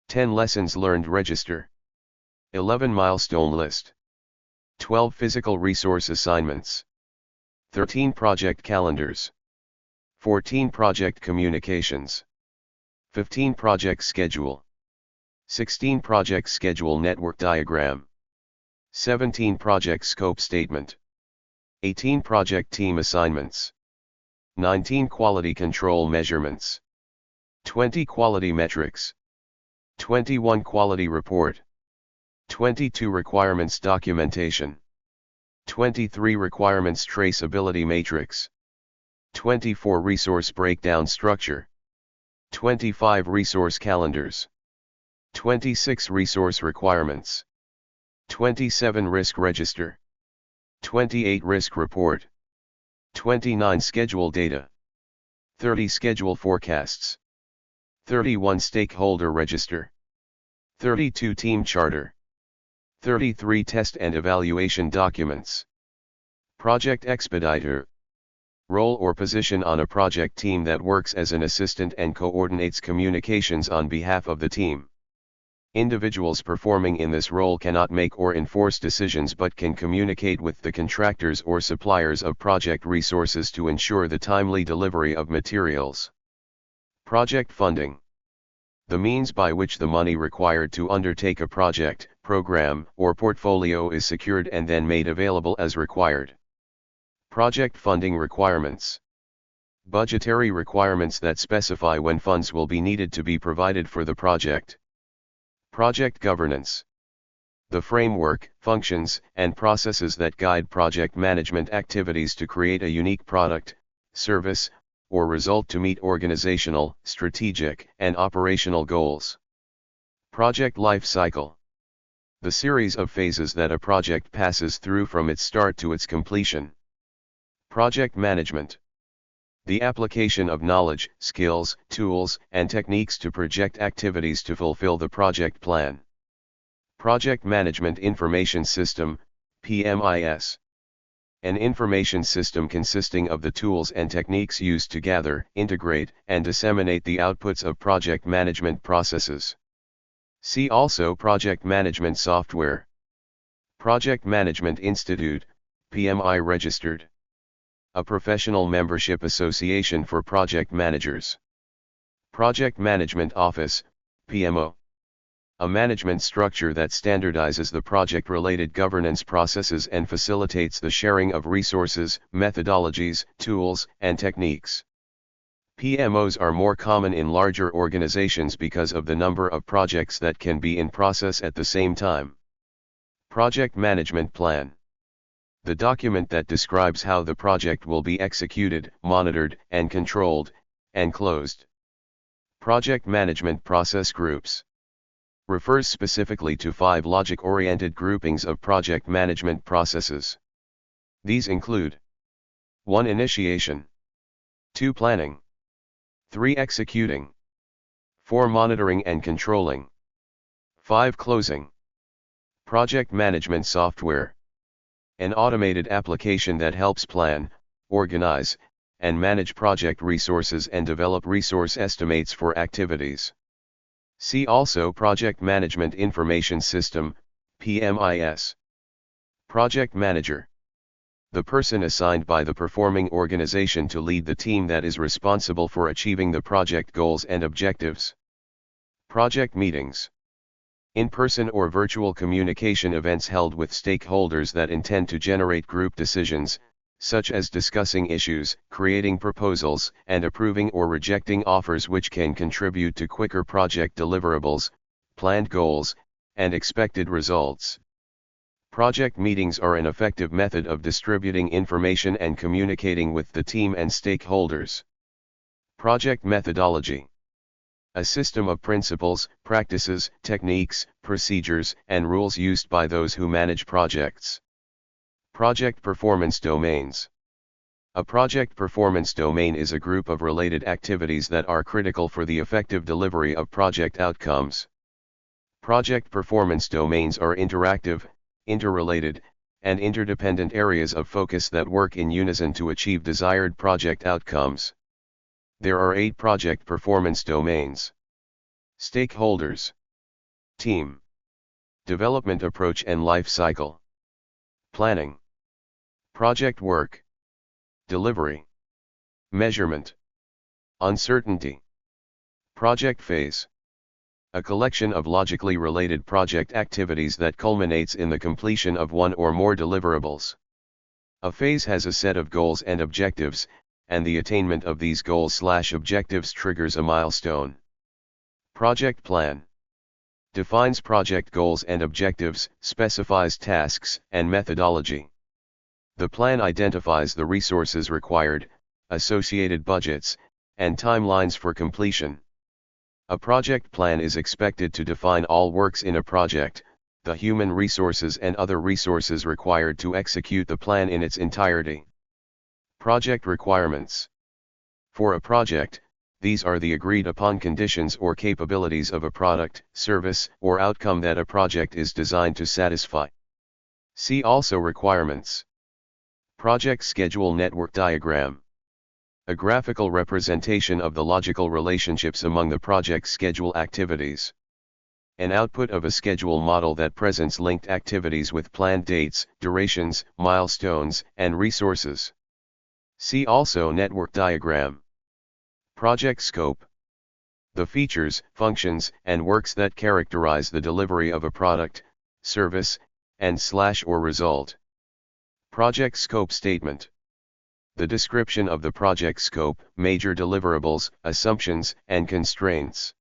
10. Lessons learned register. 11. Milestone list. 12. Physical resource assignments. 13. Project calendars. 14. Project communications. 15. Project schedule. 16. Project schedule network diagram. 17. Project scope statement. 18. Project team assignments. 19. Quality control measurements. 20. Quality metrics. 21. Quality report. 22. Requirements documentation. 23. Requirements traceability matrix. 24. Resource breakdown structure. 25. Resource calendars. 26. Resource requirements. 27. Risk register. 28. Risk report. 29. Schedule data. 30. Schedule forecasts. 31. Stakeholder register. 32. Team charter. 33. Test and evaluation documents. Project expediter. Role or position on a project team that works as an assistant and coordinates communications on behalf of the team. Individuals performing in this role cannot make or enforce decisions but can communicate with the contractors or suppliers of project resources to ensure the timely delivery of materials. Project funding. The means by which the money required to undertake a project, program, or portfolio is secured and then made available as required. Project funding requirements. Budgetary requirements that specify when funds will be needed to be provided for the project. Project governance. The framework, functions, and processes that guide project management activities to create a unique product, service, or result to meet organizational, strategic, and operational goals. Project life cycle. The series of phases that a project passes through from its start to its completion. Project management. The application of knowledge, skills, tools, and techniques to project activities to fulfill the project plan. Project Management Information System, PMIS. An information system consisting of the tools and techniques used to gather, integrate, and disseminate the outputs of project management processes. See also Project Management Software. Project Management Institute, PMI registered. A professional membership association for project managers. Project Management Office, PMO. A management structure that standardizes the project-related governance processes and facilitates the sharing of resources, methodologies, tools, and techniques. PMOs are more common in larger organizations because of the number of projects that can be in process at the same time. Project Management Plan. The document that describes how the project will be executed, monitored, and controlled, and closed. Project Management Process Groups. Refers specifically to 5 logic-oriented groupings of project management processes. These include 1. Initiation, 2. Planning, 3. Executing, 4. Monitoring and controlling, 5. Closing. Project management software. An automated application that helps plan, organize, and manage project resources and develop resource estimates for activities. See also Project Management Information System, PMIS. Project Manager. The person assigned by the performing organization to lead the team that is responsible for achieving the project goals and objectives. Project Meetings. In-person or virtual communication events held with stakeholders that intend to generate group decisions, such as discussing issues, creating proposals, and approving or rejecting offers which can contribute to quicker project deliverables, planned goals, and expected results. Project meetings are an effective method of distributing information and communicating with the team and stakeholders. Project methodology. A system of principles, practices, techniques, procedures, and rules used by those who manage projects. Project performance domains. A project performance domain is a group of related activities that are critical for the effective delivery of project outcomes. Project performance domains are interactive, interrelated, and interdependent areas of focus that work in unison to achieve desired project outcomes. There are 8 project performance domains. Stakeholders, team, development approach and life cycle, planning, project work, delivery, measurement, uncertainty, project phase. A collection of logically related project activities that culminates in the completion of one or more deliverables. A phase has a set of goals and objectives, and the attainment of these goals/objectives triggers a milestone. Project plan. Defines project goals and objectives, specifies tasks and methodology. The plan identifies the resources required, associated budgets, and timelines for completion. A project plan is expected to define all works in a project, the human resources and other resources required to execute the plan in its entirety. Project requirements. For a project, these are the agreed upon conditions or capabilities of a product, service, or outcome that a project is designed to satisfy. See also requirements. Project schedule network diagram. A graphical representation of the logical relationships among the project schedule activities. An output of a schedule model that presents linked activities with planned dates, durations, milestones, and resources. See also network diagram. Project scope. The features, functions, and works that characterize the delivery of a product, service, and/or result. Project scope statement. The description of the project scope, major deliverables, assumptions, and constraints.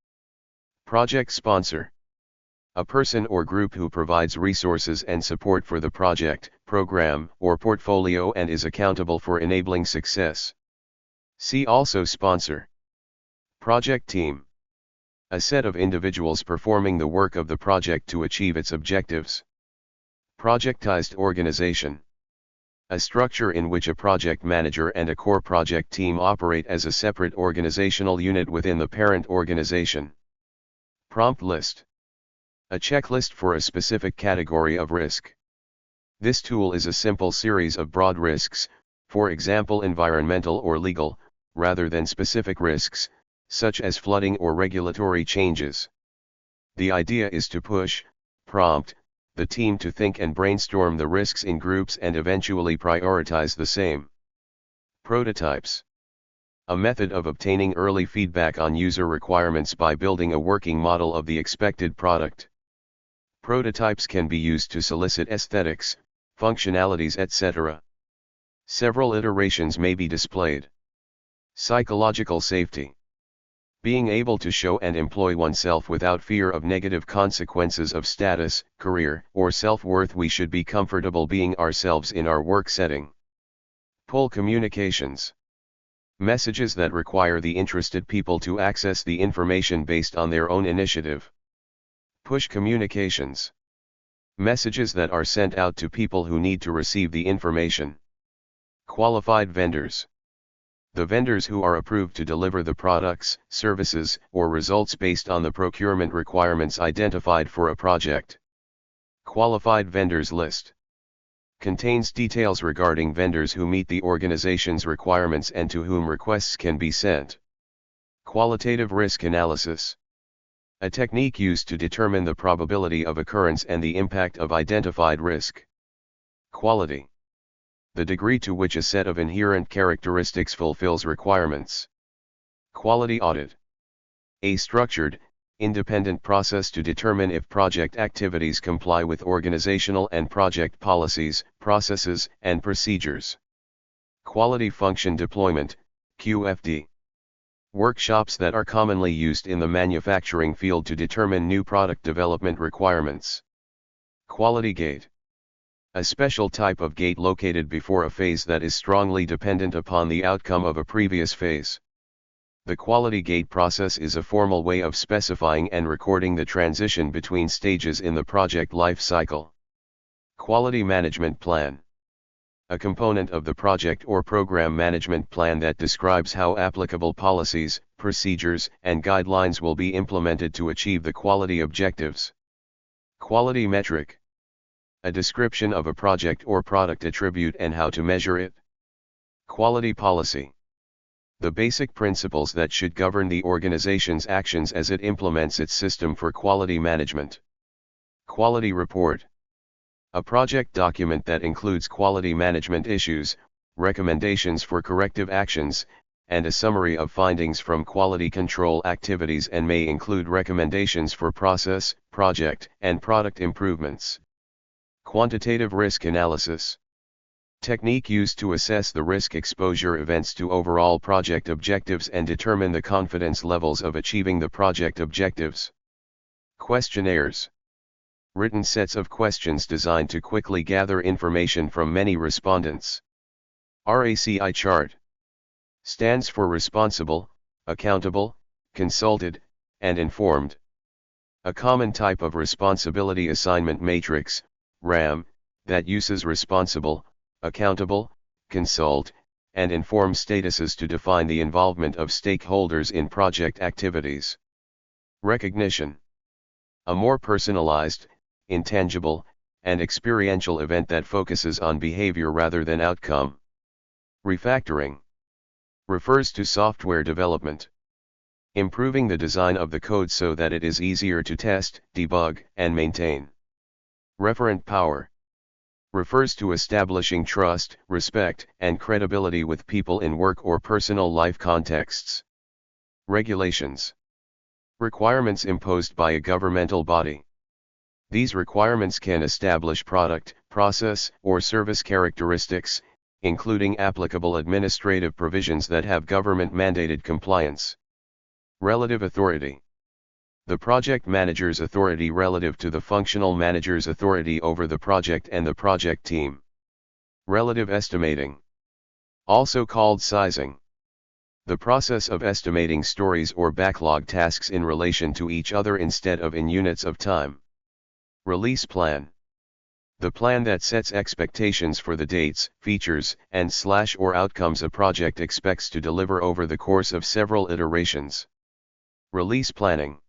Project sponsor. A person or group who provides resources and support for the project, program, or portfolio and is accountable for enabling success. See also sponsor. Project team. A set of individuals performing the work of the project to achieve its objectives. Projectized organization. A structure in which a project manager and a core project team operate as a separate organizational unit within the parent organization. Prompt list. A checklist for a specific category of risk. This tool is a simple series of broad risks, for example environmental or legal, rather than specific risks, such as flooding or regulatory changes. The idea is to prompt, the team to think and brainstorm the risks in groups and eventually prioritize the same. Prototypes. A method of obtaining early feedback on user requirements by building a working model of the expected product. Prototypes can be used to solicit aesthetics, functionalities, etc. Several iterations may be displayed. Psychological safety. Being able to show and employ oneself without fear of negative consequences of status, career, or self-worth. We should be comfortable being ourselves in our work setting. Pull communications. Messages that require the interested people to access the information based on their own initiative. Push communications. Messages that are sent out to people who need to receive the information. Qualified vendors. The vendors who are approved to deliver the products, services, or results based on the procurement requirements identified for a project. Qualified vendors list. Contains details regarding vendors who meet the organization's requirements and to whom requests can be sent. Qualitative risk analysis. A technique used to determine the probability of occurrence and the impact of identified risk. Quality. The degree to which a set of inherent characteristics fulfills requirements. Quality audit. A structured, independent process to determine if project activities comply with organizational and project policies, processes, and procedures. Quality function deployment, QFD. Workshops that are commonly used in the manufacturing field to determine new product development requirements. Quality gate. A special type of gate located before a phase that is strongly dependent upon the outcome of a previous phase. The quality gate process is a formal way of specifying and recording the transition between stages in the project life cycle. Quality management plan. A component of the project or program management plan that describes how applicable policies, procedures, and guidelines will be implemented to achieve the quality objectives. Quality metric. A description of a project or product attribute and how to measure it. Quality policy. The basic principles that should govern the organization's actions as it implements its system for quality management. Quality report. A project document that includes quality management issues, recommendations for corrective actions, and a summary of findings from quality control activities and may include recommendations for process, project, and product improvements. Quantitative risk analysis. Technique used to assess the risk exposure events to overall project objectives and determine the confidence levels of achieving the project objectives. Questionnaires. Written sets of questions designed to quickly gather information from many respondents. RACI chart. Stands for responsible, accountable, consulted, and informed. A common type of responsibility assignment matrix, RAM, that uses responsible, accountable, consult, and inform statuses to define the involvement of stakeholders in project activities. Recognition. A more personalized, intangible, and experiential event that focuses on behavior rather than outcome. Refactoring. Refers to software development. Improving the design of the code so that it is easier to test, debug, and maintain. Referent power. Refers to establishing trust, respect, and credibility with people in work or personal life contexts. Regulations. Requirements imposed by a governmental body. These requirements can establish product, process, or service characteristics, including applicable administrative provisions that have government-mandated compliance. Relative authority. The project manager's authority relative to the functional manager's authority over the project and the project team. Relative estimating. Also called sizing. The process of estimating stories or backlog tasks in relation to each other instead of in units of time. Release plan. The plan that sets expectations for the dates, features, and/or outcomes a project expects to deliver over the course of several iterations. Release planning.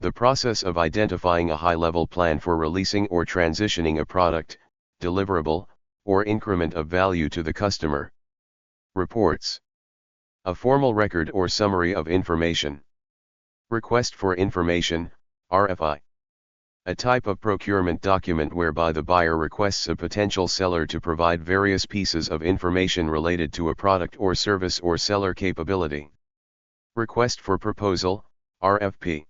The process of identifying a high-level plan for releasing or transitioning a product, deliverable, or increment of value to the customer. Reports. A formal record or summary of information. Request for information, RFI. A type of procurement document whereby the buyer requests a potential seller to provide various pieces of information related to a product or service or seller capability. Request for proposal, RFP.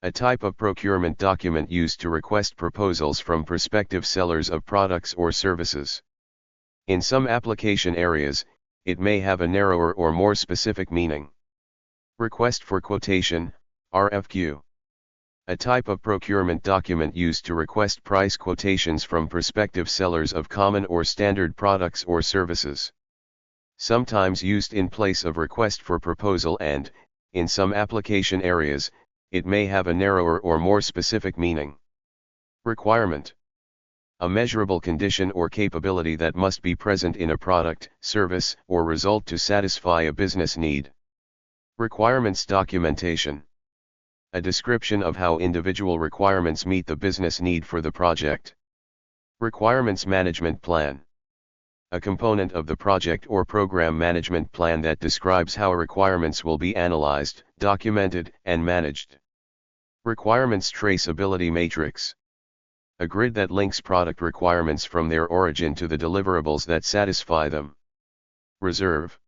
A type of procurement document used to request proposals from prospective sellers of products or services. In some application areas, it may have a narrower or more specific meaning. Request for quotation, RFQ. A type of procurement document used to request price quotations from prospective sellers of common or standard products or services. Sometimes used in place of request for proposal and, in some application areas, it may have a narrower or more specific meaning. Requirement. A measurable condition or capability that must be present in a product, service, or result to satisfy a business need. Requirements documentation. A description of how individual requirements meet the business need for the project. Requirements management plan. A component of the project or program management plan that describes how requirements will be analyzed, documented, and managed. Requirements traceability matrix. A grid that links product requirements from their origin to the deliverables that satisfy them. Reserve.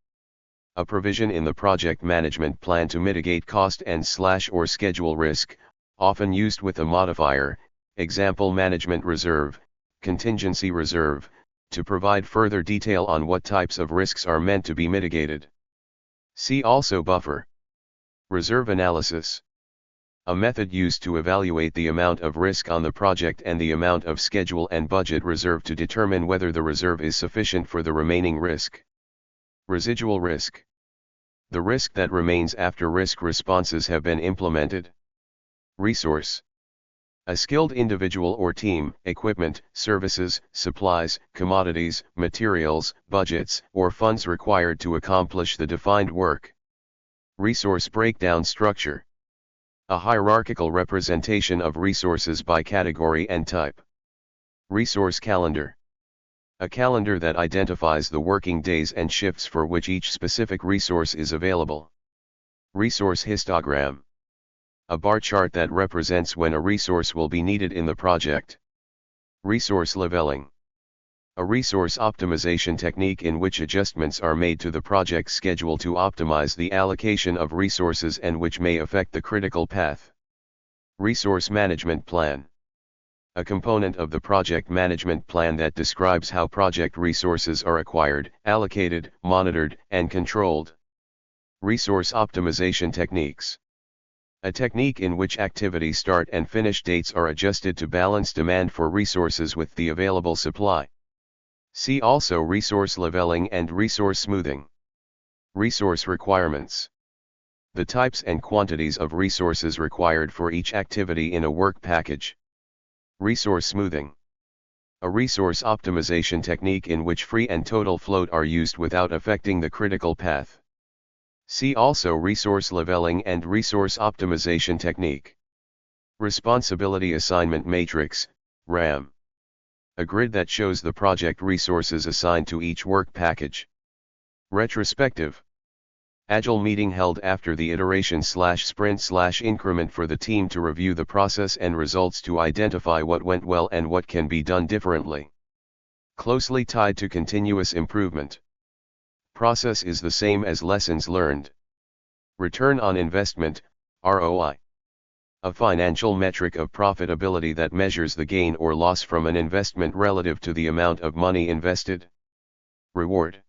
A provision in the project management plan to mitigate cost and/or schedule risk, often used with a modifier, example management reserve, contingency reserve, to provide further detail on what types of risks are meant to be mitigated. See also buffer. Reserve analysis. A method used to evaluate the amount of risk on the project and the amount of schedule and budget reserve to determine whether the reserve is sufficient for the remaining risk. Residual risk. The risk that remains after risk responses have been implemented. Resource. A skilled individual or team, equipment, services, supplies, commodities, materials, budgets, or funds required to accomplish the defined work. Resource breakdown structure. A hierarchical representation of resources by category and type. Resource calendar. A calendar that identifies the working days and shifts for which each specific resource is available. Resource histogram. A bar chart that represents when a resource will be needed in the project. Resource leveling. A resource optimization technique in which adjustments are made to the project schedule to optimize the allocation of resources and which may affect the critical path. Resource management plan. A component of the project management plan that describes how project resources are acquired, allocated, monitored, and controlled. Resource optimization techniques. A technique in which activity start and finish dates are adjusted to balance demand for resources with the available supply. See also resource leveling and resource smoothing. Resource requirements. The types and quantities of resources required for each activity in a work package. Resource smoothing. A resource optimization technique in which free and total float are used without affecting the critical path. See also resource leveling and resource optimization technique. Responsibility assignment matrix, RAM. A grid that shows the project resources assigned to each work package. Retrospective. Agile meeting held after the iteration/sprint/increment for the team to review the process and results to identify what went well and what can be done differently. Closely tied to continuous improvement. Process is the same as lessons learned. Return on investment, ROI. A financial metric of profitability that measures the gain or loss from an investment relative to the amount of money invested. Reward.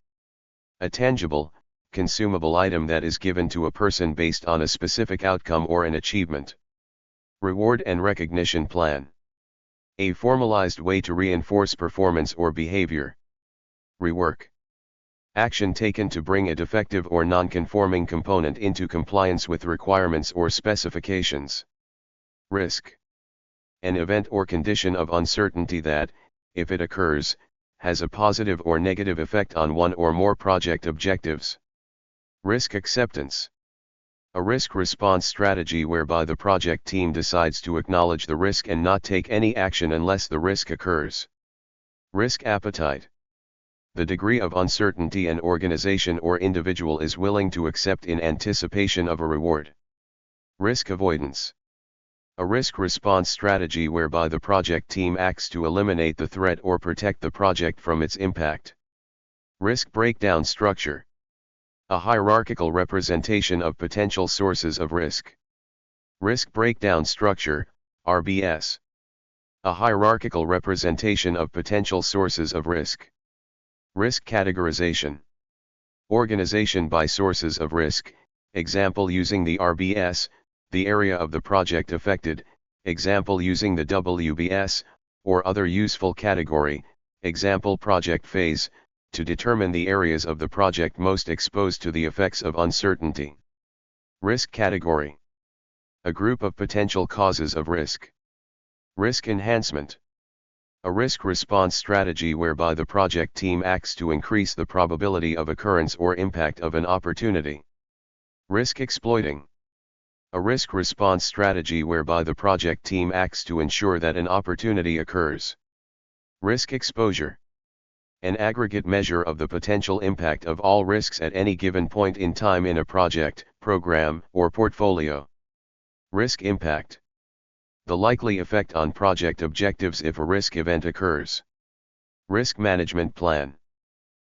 A tangible, consumable item that is given to a person based on a specific outcome or an achievement. Reward and recognition plan. A formalized way to reinforce performance or behavior. Rework. Action taken to bring a defective or non-conforming component into compliance with requirements or specifications. Risk. An event or condition of uncertainty that, if it occurs, has a positive or negative effect on one or more project objectives. Risk acceptance. A risk response strategy whereby the project team decides to acknowledge the risk and not take any action unless the risk occurs. Risk appetite. The degree of uncertainty an organization or individual is willing to accept in anticipation of a reward. Risk avoidance. A risk response strategy whereby the project team acts to eliminate the threat or protect the project from its impact. Risk breakdown structure. A hierarchical representation of potential sources of risk. Risk breakdown structure, RBS. A hierarchical representation of potential sources of risk. Risk categorization. Organization by sources of risk, example using the RBS, the area of the project affected, example using the WBS, or other useful category, example project phase, to determine the areas of the project most exposed to the effects of uncertainty. Risk category. A group of potential causes of risk. Risk enhancement. A risk response strategy whereby the project team acts to increase the probability of occurrence or impact of an opportunity. Risk exploiting. A risk response strategy whereby the project team acts to ensure that an opportunity occurs. Risk exposure. An aggregate measure of the potential impact of all risks at any given point in time in a project, program, or portfolio. Risk impact. The likely effect on project objectives if a risk event occurs. Risk management plan.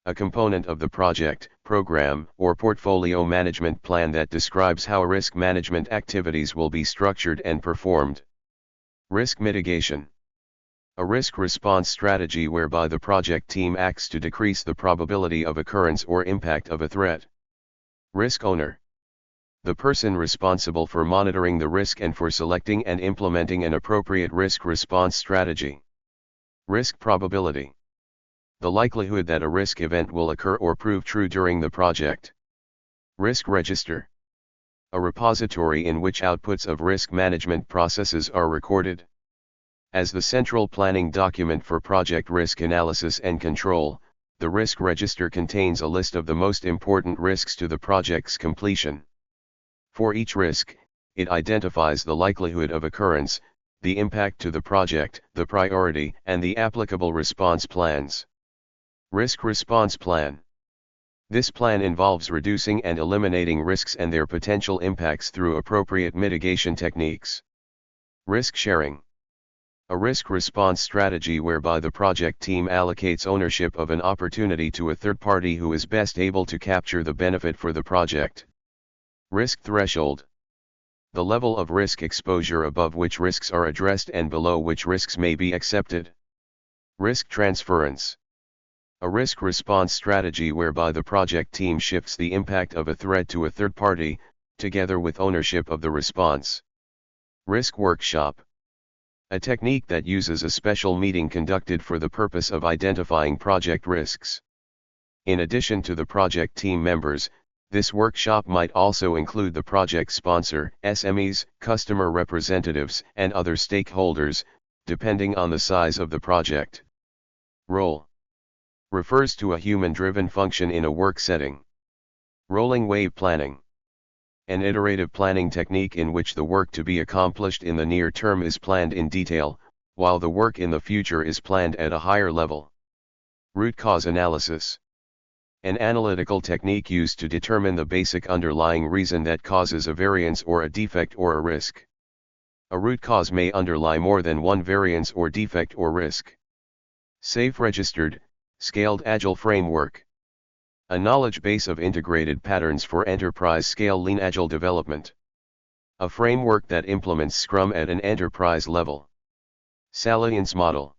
A component of the project, program, or portfolio management plan that describes how risk management activities will be structured and performed. Risk mitigation. A risk response strategy whereby the project team acts to decrease the probability of occurrence or impact of a threat. Risk owner. The person responsible for monitoring the risk and for selecting and implementing an appropriate risk response strategy. Risk probability. The likelihood that a risk event will occur or prove true during the project. Risk register. A repository in which outputs of risk management processes are recorded. As the central planning document for project risk analysis and control, the risk register contains a list of the most important risks to the project's completion. For each risk, it identifies the likelihood of occurrence, the impact to the project, the priority, and the applicable response plans. Risk response plan. This plan involves reducing and eliminating risks and their potential impacts through appropriate mitigation techniques. Risk sharing. A risk response strategy whereby the project team allocates ownership of an opportunity to a third party who is best able to capture the benefit for the project. Risk threshold. The level of risk exposure above which risks are addressed and below which risks may be accepted. Risk transference. A risk response strategy whereby the project team shifts the impact of a threat to a third party, together with ownership of the response. Risk workshop. A technique that uses a special meeting conducted for the purpose of identifying project risks. In addition to the project team members, this workshop might also include the project sponsor, SMEs, customer representatives, and other stakeholders, depending on the size of the project. Role. Refers to a human-driven function in a work setting. Rolling wave planning. An iterative planning technique in which the work to be accomplished in the near term is planned in detail, while the work in the future is planned at a higher level. Root cause analysis. An analytical technique used to determine the basic underlying reason that causes a variance or a defect or a risk. A root cause may underlie more than one variance or defect or risk. Safe registered, scaled agile framework. A knowledge base of integrated patterns for enterprise-scale lean agile development. A framework that implements Scrum at an enterprise level. Salience model.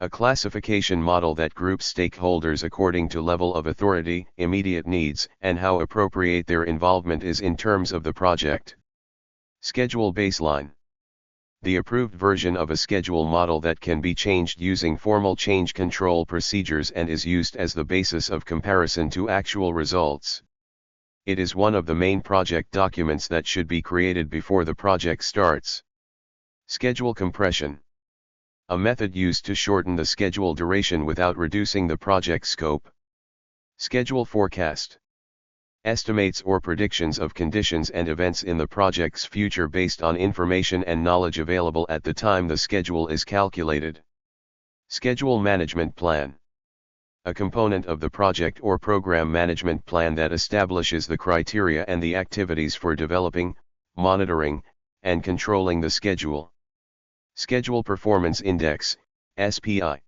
A classification model that groups stakeholders according to level of authority, immediate needs, and how appropriate their involvement is in terms of the project. Schedule baseline. The approved version of a schedule model that can be changed using formal change control procedures and is used as the basis of comparison to actual results. It is one of the main project documents that should be created before the project starts. Schedule compression. A method used to shorten the schedule duration without reducing the project scope. Schedule forecast. Estimates or predictions of conditions and events in the project's future based on information and knowledge available at the time the schedule is calculated. Schedule management plan. A component of the project or program management plan that establishes the criteria and the activities for developing, monitoring, and controlling the schedule. Schedule Performance Index, SPI.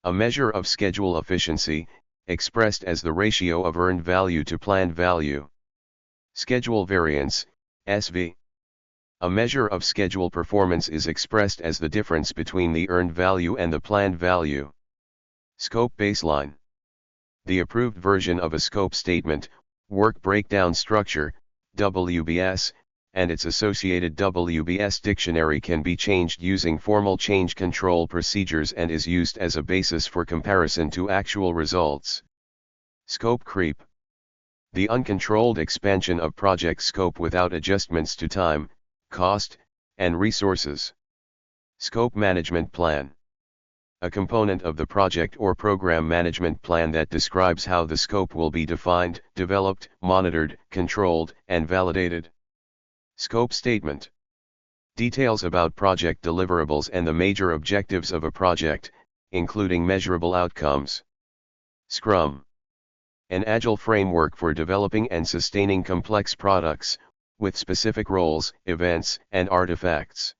A measure of schedule efficiency, expressed as the ratio of earned value to planned value. Schedule Variance, SV. A measure of schedule performance is expressed as the difference between the earned value and the planned value. Scope Baseline. The approved version of a scope statement, work breakdown structure, WBS, and its associated WBS dictionary can be changed using formal change control procedures and is used as a basis for comparison to actual results. Scope Creep. The uncontrolled expansion of project scope without adjustments to time, cost, and resources. Scope Management Plan. A component of the project or program management plan that describes how the scope will be defined, developed, monitored, controlled, and validated. Scope Statement. Details about project deliverables and the major objectives of a project, including measurable outcomes. Scrum. An agile framework for developing and sustaining complex products, with specific roles, events, and artifacts.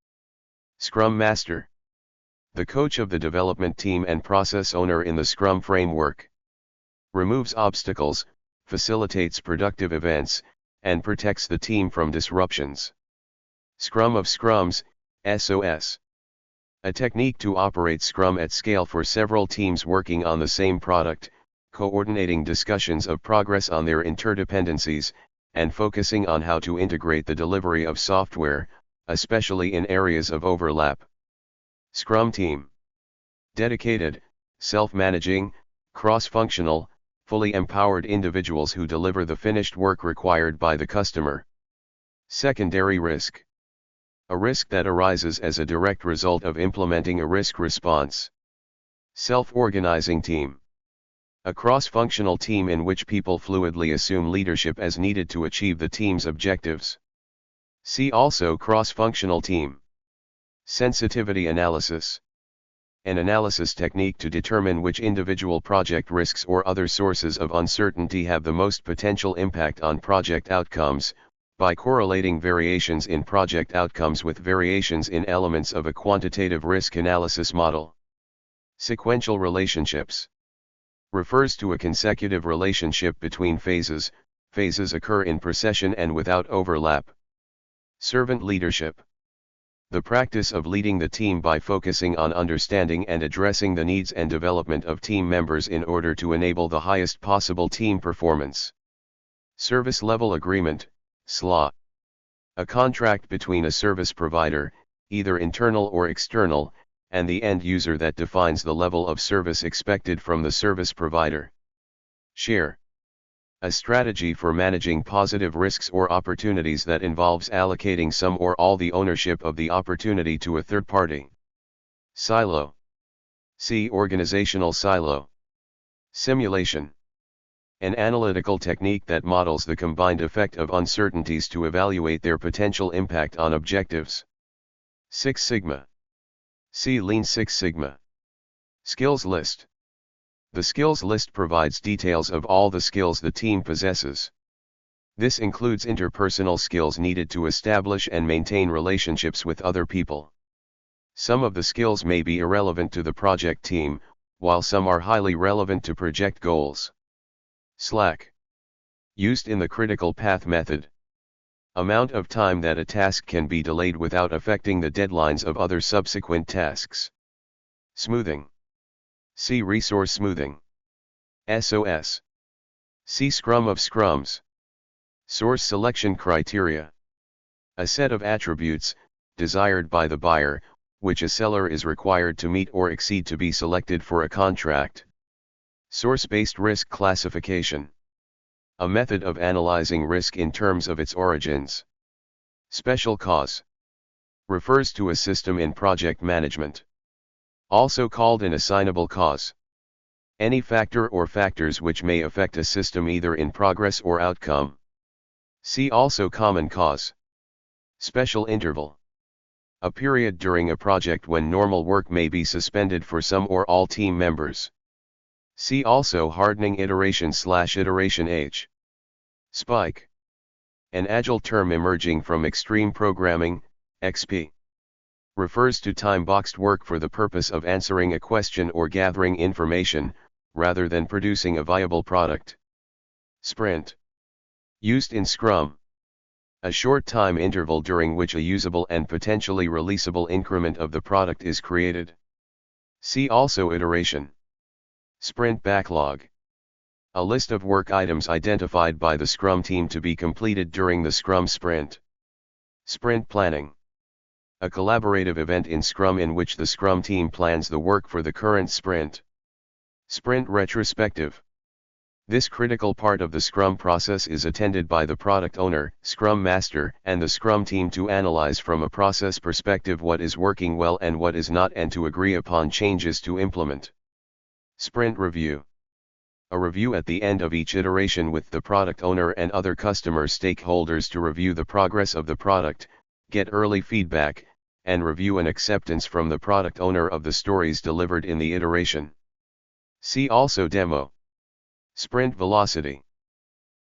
Scrum Master. The coach of the development team and process owner in the Scrum framework. Removes obstacles, facilitates productive events, and protects the team from disruptions. Scrum of Scrums, SOS. A technique to operate Scrum at scale for several teams working on the same product, coordinating discussions of progress on their interdependencies, and focusing on how to integrate the delivery of software, especially in areas of overlap. Scrum Team. Dedicated, self-managing, cross-functional, fully empowered individuals who deliver the finished work required by the customer. Secondary risk. A risk that arises as a direct result of implementing a risk response. Self-organizing team. A cross-functional team in which people fluidly assume leadership as needed to achieve the team's objectives. See also cross-functional team. Sensitivity analysis. An analysis technique to determine which individual project risks or other sources of uncertainty have the most potential impact on project outcomes, by correlating variations in project outcomes with variations in elements of a quantitative risk analysis model. Sequential relationships. Refers to a consecutive relationship between phases. Phases occur in procession and without overlap. Servant leadership. The practice of leading the team by focusing on understanding and addressing the needs and development of team members in order to enable the highest possible team performance. Service Level Agreement, SLA. A contract between a service provider, either internal or external, and the end user that defines the level of service expected from the service provider. Share. A strategy for managing positive risks or opportunities that involves allocating some or all the ownership of the opportunity to a third party. Silo. See Organizational Silo. Simulation. An analytical technique that models the combined effect of uncertainties to evaluate their potential impact on objectives. Six Sigma. See Lean Six Sigma. Skills List. The skills list provides details of all the skills the team possesses. This includes interpersonal skills needed to establish and maintain relationships with other people. Some of the skills may be irrelevant to the project team, while some are highly relevant to project goals. Slack. Used in the critical path method. Amount of time that a task can be delayed without affecting the deadlines of other subsequent tasks. Smoothing. See Resource Smoothing. SOS. See Scrum of Scrums. Source Selection Criteria. A set of attributes, desired by the buyer, which a seller is required to meet or exceed to be selected for a contract. Source-based risk classification. A method of analyzing risk in terms of its origins. Special cause. Refers to a system in project management. Also called an assignable cause. Any factor or factors which may affect a system either in progress or outcome. See also common cause. Special interval. A period during a project when normal work may be suspended for some or all team members. See also hardening iteration/iteration H. Spike. An agile term emerging from extreme programming, XP. Refers to time-boxed work for the purpose of answering a question or gathering information, rather than producing a viable product. Sprint. Used in Scrum. A short time interval during which a usable and potentially releasable increment of the product is created. See also iteration. Sprint backlog. A list of work items identified by the Scrum team to be completed during the Scrum sprint. Sprint planning. A collaborative event in Scrum in which the Scrum team plans the work for the current sprint. Sprint retrospective. This critical part of the Scrum process is attended by the product owner, Scrum Master, and the Scrum team to analyze from a process perspective what is working well and what is not, and to agree upon changes to implement. Sprint review. A review at the end of each iteration with the product owner and other customer stakeholders to review the progress of the product, get early feedback, and review an acceptance from the product owner of the stories delivered in the iteration. See also demo. Sprint velocity.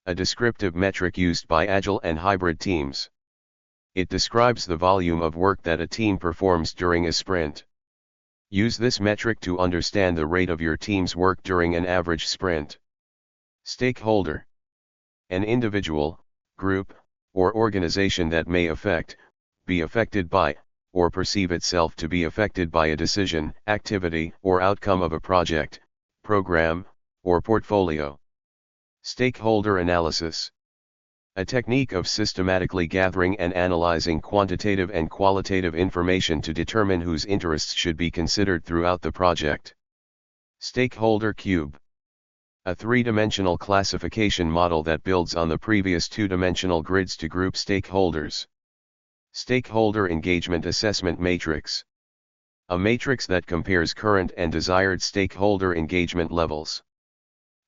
A descriptive metric used by agile and hybrid teams. It describes the volume of work that a team performs during a sprint. Use this metric to understand the rate of your team's work during an average sprint. Stakeholder. An individual, group, or organization that may affect, be affected by, or perceive itself to be affected by a decision, activity, or outcome of a project, program, or portfolio. Stakeholder analysis. A technique of systematically gathering and analyzing quantitative and qualitative information to determine whose interests should be considered throughout the project. Stakeholder cube. A three-dimensional classification model that builds on the previous two-dimensional grids to group stakeholders. Stakeholder engagement assessment matrix. A matrix that compares current and desired stakeholder engagement levels.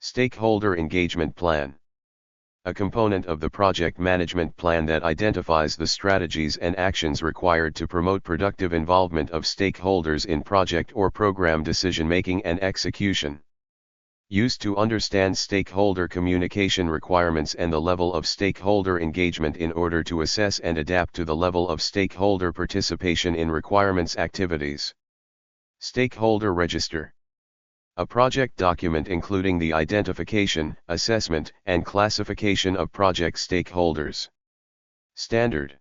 Stakeholder engagement plan. A component of the project management plan that identifies the strategies and actions required to promote productive involvement of stakeholders in project or program decision-making and execution. Used to understand stakeholder communication requirements and the level of stakeholder engagement in order to assess and adapt to the level of stakeholder participation in requirements activities. Stakeholder register. A project document including the identification, assessment, and classification of project stakeholders. Standard.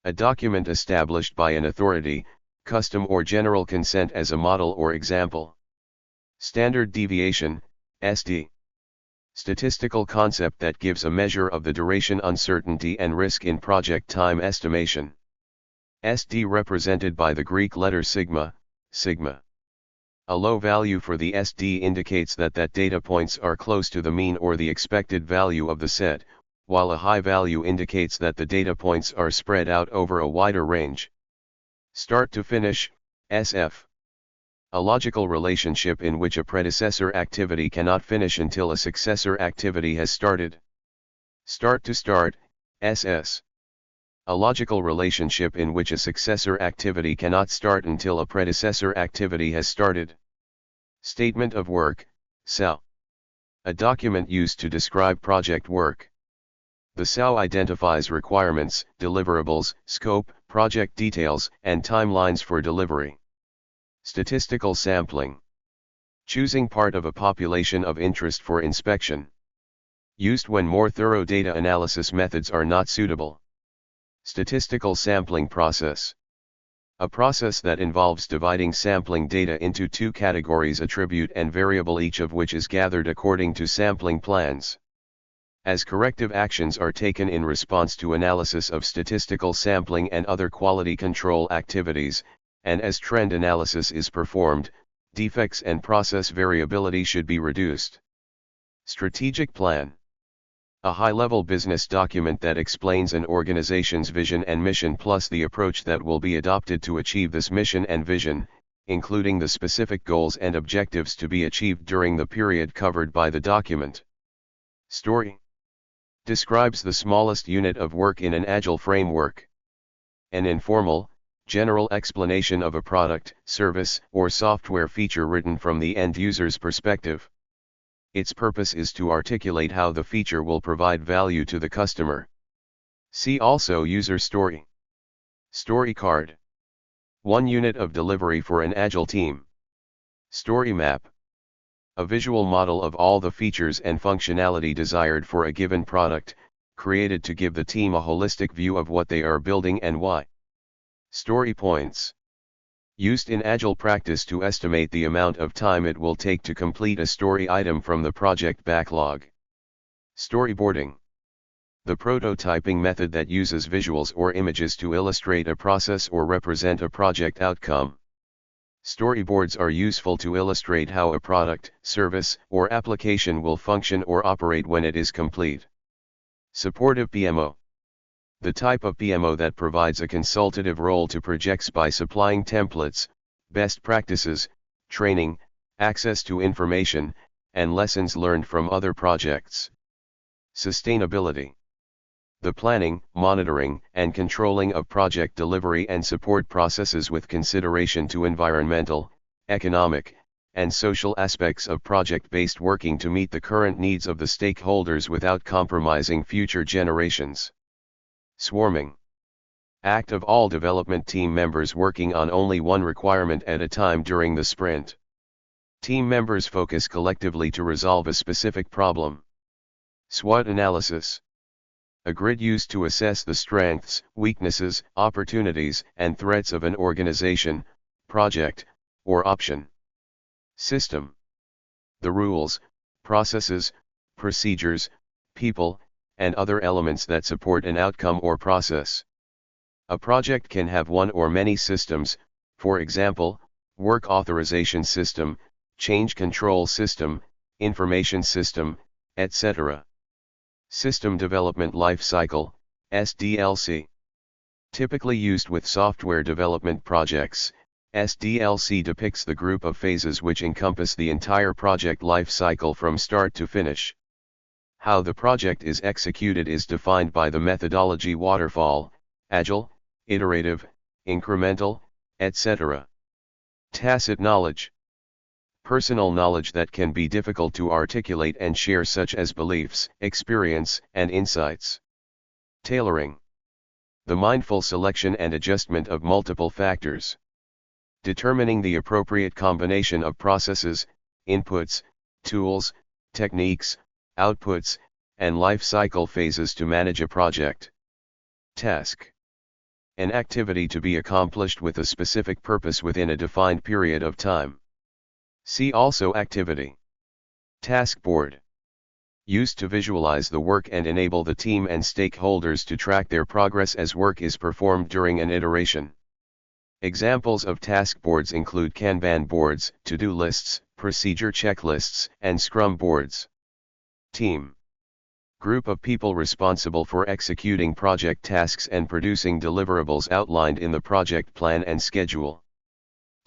A document established by an authority, custom or general consent as a model or example. Standard deviation, SD. Statistical concept that gives a measure of the duration, uncertainty, and risk in project time estimation. SD represented by the Greek letter sigma, sigma. A low value for the SD indicates that data points are close to the mean or the expected value of the set, while a high value indicates that the data points are spread out over a wider range. Start to finish, SF. A logical relationship in which a predecessor activity cannot finish until a successor activity has started. Start to start, SS. A logical relationship in which a successor activity cannot start until a predecessor activity has started. Statement of work, SOW. A document used to describe project work. The SOW identifies requirements, deliverables, scope, project details, and timelines for delivery. Statistical sampling. Choosing part of a population of interest for inspection. Used when more thorough data analysis methods are not suitable. Statistical sampling process. A process that involves dividing sampling data into two categories: attribute and variable, each of which is gathered according to sampling plans. As corrective actions are taken in response to analysis of statistical sampling and other quality control activities, and as trend analysis is performed, defects and process variability should be reduced. Strategic plan. A high-level business document that explains an organization's vision and mission plus the approach that will be adopted to achieve this mission and vision, including the specific goals and objectives to be achieved during the period covered by the document. Story. Describes the smallest unit of work in an agile framework. An informal, general explanation of a product, service, or software feature written from the end user's perspective. Its purpose is to articulate how the feature will provide value to the customer. See also user story. Story card. 1 unit of delivery for an agile team. Story map. A visual model of all the features and functionality desired for a given product, created to give the team a holistic view of what they are building and why. Story points. Used in agile practice to estimate the amount of time it will take to complete a story item from the project backlog. Storyboarding. The prototyping method that uses visuals or images to illustrate a process or represent a project outcome. Storyboards are useful to illustrate how a product, service, or application will function or operate when it is complete. Supportive PMO. The type of PMO that provides a consultative role to projects by supplying templates, best practices, training, access to information, and lessons learned from other projects. Sustainability. The planning, monitoring, and controlling of project delivery and support processes with consideration to environmental, economic, and social aspects of project-based working to meet the current needs of the stakeholders without compromising future generations. Swarming. Act of all development team members working on only one requirement at a time during the sprint. Team members focus collectively to resolve a specific problem. SWOT analysis. A grid used to assess the strengths, weaknesses, opportunities, and threats of an organization, project, or option. System. The rules, processes, procedures, people, and other elements that support an outcome or process. A project can have one or many systems, for example, work authorization system, change control system, information system, etc. System Development Life Cycle, SDLC. Typically used with software development projects, SDLC depicts the group of phases which encompass the entire project life cycle from start to finish. How the project is executed is defined by the methodology waterfall, agile, iterative, incremental, etc. Tacit knowledge. Personal knowledge that can be difficult to articulate and share, such as beliefs, experience, and insights. Tailoring. The mindful selection and adjustment of multiple factors. Determining the appropriate combination of processes, inputs, tools, techniques, outputs, and life cycle phases to manage a project. Task. An activity to be accomplished with a specific purpose within a defined period of time. See also activity. Task board. Used to visualize the work and enable the team and stakeholders to track their progress as work is performed during an iteration. Examples of task boards include Kanban boards, to-do lists, procedure checklists, and Scrum boards. Team. Group of people responsible for executing project tasks and producing deliverables outlined in the project plan and schedule.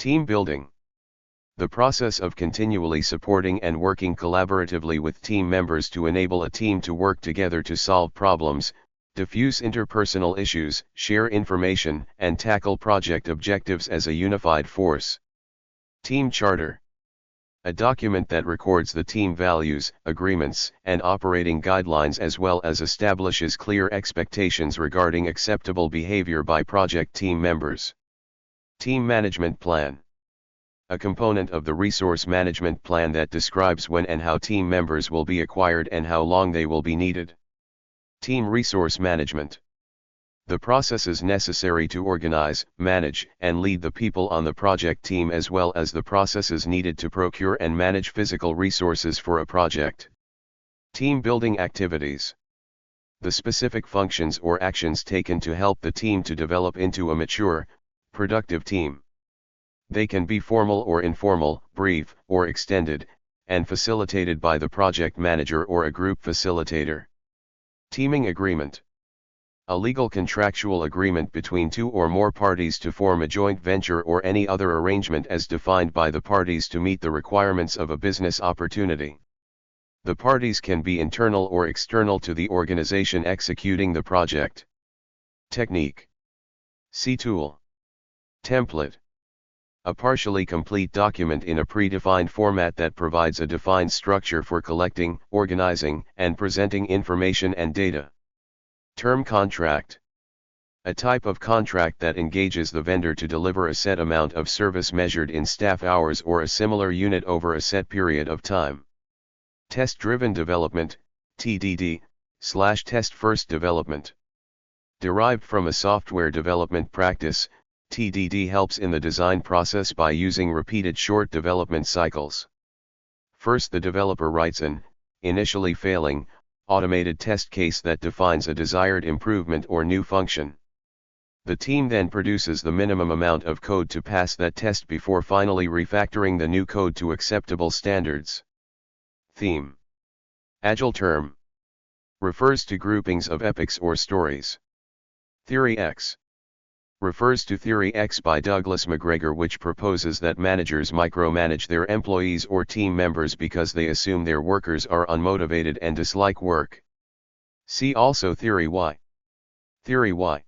Team building. The process of continually supporting and working collaboratively with team members to enable a team to work together to solve problems, diffuse interpersonal issues, share information, and tackle project objectives as a unified force. Team charter. A document that records the team values, agreements, and operating guidelines, as well as establishes clear expectations regarding acceptable behavior by project team members. Team management plan. A component of the resource management plan that describes when and how team members will be acquired and how long they will be needed. Team resource management. The processes necessary to organize, manage, and lead the people on the project team, as well as the processes needed to procure and manage physical resources for a project. Team building activities. The specific functions or actions taken to help the team to develop into a mature, productive team. They can be formal or informal, brief or extended, and facilitated by the project manager or a group facilitator. Teaming agreement. A legal contractual agreement between two or more parties to form a joint venture or any other arrangement as defined by the parties to meet the requirements of a business opportunity. The parties can be internal or external to the organization executing the project. Technique. See tool. Template. A partially complete document in a predefined format that provides a defined structure for collecting, organizing, and presenting information and data. Term contract. A type of contract that engages the vendor to deliver a set amount of service measured in staff hours or a similar unit over a set period of time. Test-driven development, TDD/test-first development. Derived from a software development practice, TDD helps in the design process by using repeated short development cycles. First, the developer writes an, initially failing, automated test case that defines a desired improvement or new function. The team then produces the minimum amount of code to pass that test before finally refactoring the new code to acceptable standards. Theme. Agile term. Refers to groupings of epics or stories. Theory X. Refers to Theory X by Douglas McGregor, which proposes that managers micromanage their employees or team members because they assume their workers are unmotivated and dislike work. See also Theory Y. Theory Y.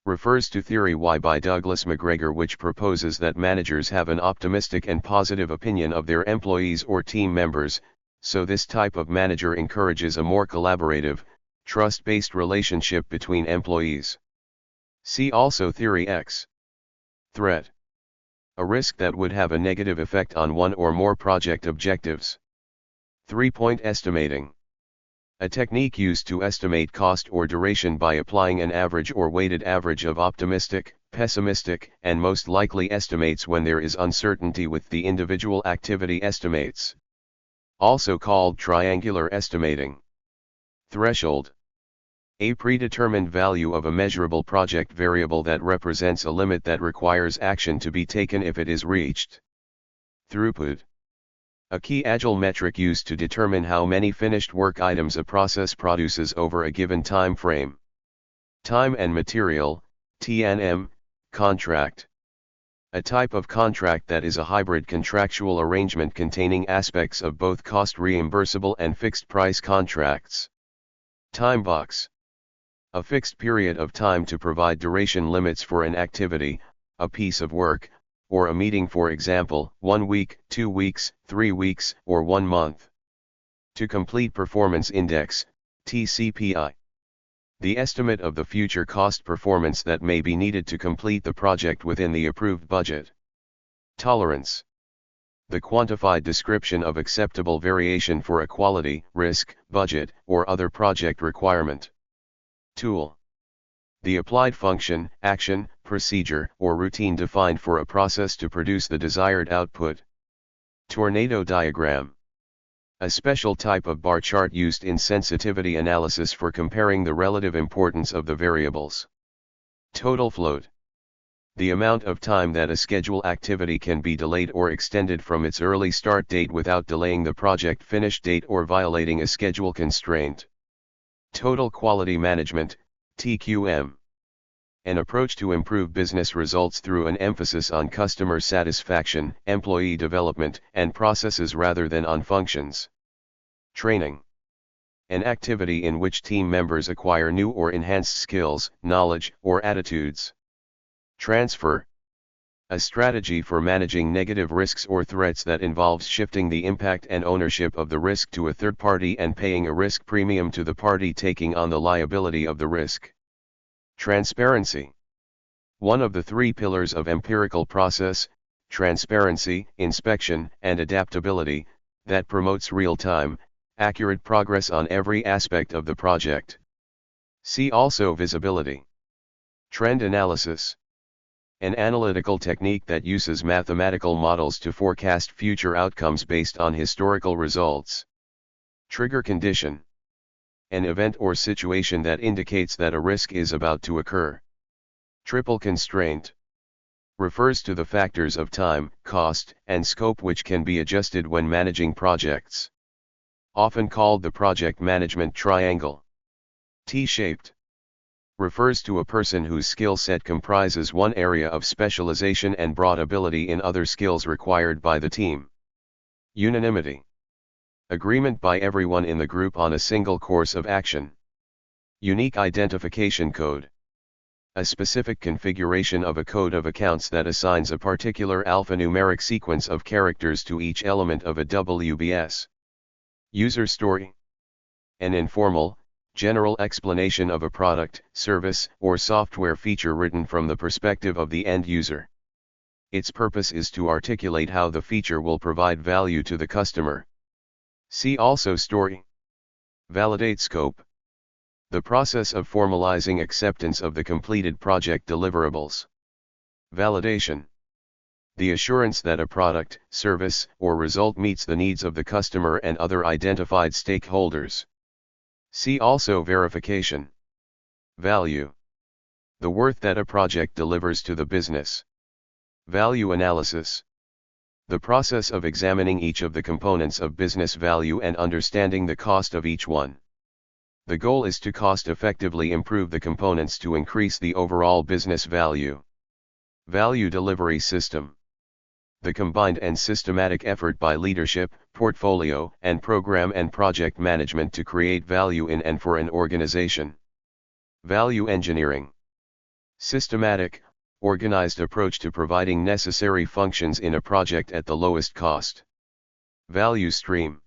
Refers to Theory Y by Douglas McGregor, which proposes that managers have an optimistic and positive opinion of their employees or team members, so this type of manager encourages a more collaborative, trust-based relationship between employees. See also Theory X. Threat. A risk that would have a negative effect on one or more project objectives. 3-point estimating. A technique used to estimate cost or duration by applying an average or weighted average of optimistic, pessimistic, and most likely estimates when there is uncertainty with the individual activity estimates. Also called triangular estimating. Threshold. A predetermined value of a measurable project variable that represents a limit that requires action to be taken if it is reached. Throughput. A key agile metric used to determine how many finished work items a process produces over a given time frame. Time and material, T&M, contract. A type of contract that is a hybrid contractual arrangement containing aspects of both cost reimbursable and fixed price contracts. Time box. A fixed period of time to provide duration limits for an activity, a piece of work, or a meeting, for example, 1 week, 2 weeks, 3 weeks, or 1 month. To complete performance index, TCPI. The estimate of the future cost performance that may be needed to complete the project within the approved budget. Tolerance. The quantified description of acceptable variation for a quality, risk, budget, or other project requirement. Tool. The applied function, action, procedure, or routine defined for a process to produce the desired output. Tornado diagram. A special type of bar chart used in sensitivity analysis for comparing the relative importance of the variables. Total float. The amount of time that a schedule activity can be delayed or extended from its early start date without delaying the project finish date or violating a schedule constraint. Total quality management, TQM. An approach to improve business results through an emphasis on customer satisfaction, employee development, and processes rather than on functions. Training. An activity in which team members acquire new or enhanced skills, knowledge, or attitudes. Transfer. A strategy for managing negative risks or threats that involves shifting the impact and ownership of the risk to a third party and paying a risk premium to the party taking on the liability of the risk. Transparency. One of the 3 pillars of empirical process, transparency, inspection, and adaptability, that promotes real-time, accurate progress on every aspect of the project. See also visibility. Trend analysis. An analytical technique that uses mathematical models to forecast future outcomes based on historical results. Trigger condition. An event or situation that indicates that a risk is about to occur. Triple constraint. Refers to the factors of time, cost, and scope which can be adjusted when managing projects. Often called the project management triangle. T-shaped. Refers to a person whose skill set comprises one area of specialization and broad ability in other skills required by the team. Unanimity. Agreement by everyone in the group on a single course of action. Unique identification code. A specific configuration of a code of accounts that assigns a particular alphanumeric sequence of characters to each element of a WBS. User story. An informal, General explanation of a product, service, or software feature written from the perspective of the end user. Its purpose is to articulate how the feature will provide value to the customer. See also story. Validate scope. The process of formalizing acceptance of the completed project deliverables. Validation. The assurance that a product, service, or result meets the needs of the customer and other identified stakeholders. See also verification. Value. The worth that a project delivers to the business. Value analysis. The process of examining each of the components of business value and understanding the cost of each one. The goal is to cost-effectively improve the components to increase the overall business value. Value delivery system. The combined and systematic effort by leadership, portfolio, and program and project management to create value in and for an organization. Value engineering. Systematic, organized approach to providing necessary functions in a project at the lowest cost. Value stream.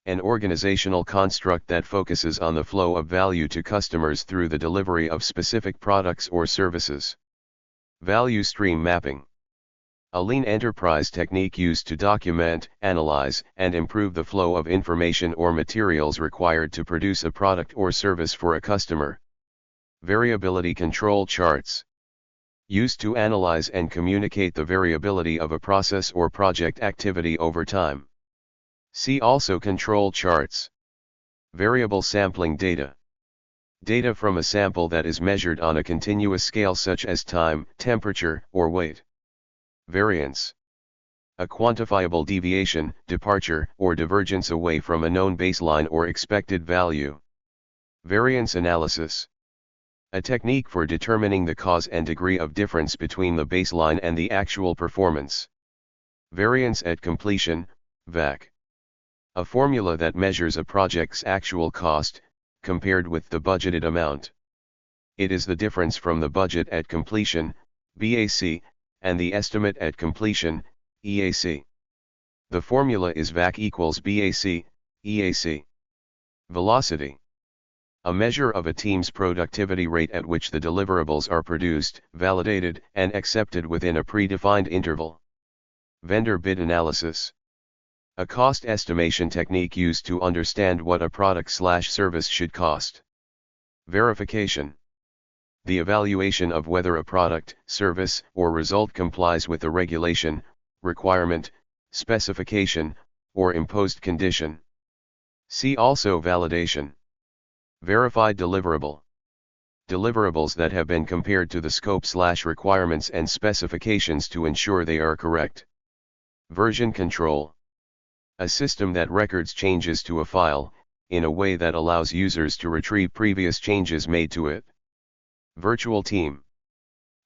An organizational construct that focuses on the flow of value to customers through the delivery of specific products or services. Value stream mapping. A lean enterprise technique used to document, analyze, and improve the flow of information or materials required to produce a product or service for a customer. Variability control charts. Used to analyze and communicate the variability of a process or project activity over time. See also control charts. Variable sampling data. Data from a sample that is measured on a continuous scale such as time, temperature, or weight. Variance. A quantifiable deviation, departure, or divergence away from a known baseline or expected value. Variance analysis. A technique for determining the cause and degree of difference between the baseline and the actual performance. Variance at completion, VAC. A formula that measures a project's actual cost, compared with the budgeted amount. It is the difference from the budget at completion, BAC, and the estimate at completion, EAC. The formula is VAC equals BAC, EAC. Velocity. A measure of a team's productivity rate at which the deliverables are produced, validated, and accepted within a predefined interval. Vendor bid analysis. A cost estimation technique used to understand what a product/service should cost. Verification. The evaluation of whether a product, service, or result complies with a regulation, requirement, specification, or imposed condition. See also validation. Verified deliverable. Deliverables that have been compared to the scope/requirements and specifications to ensure they are correct. Version control. A system that records changes to a file, in a way that allows users to retrieve previous changes made to it. Virtual team.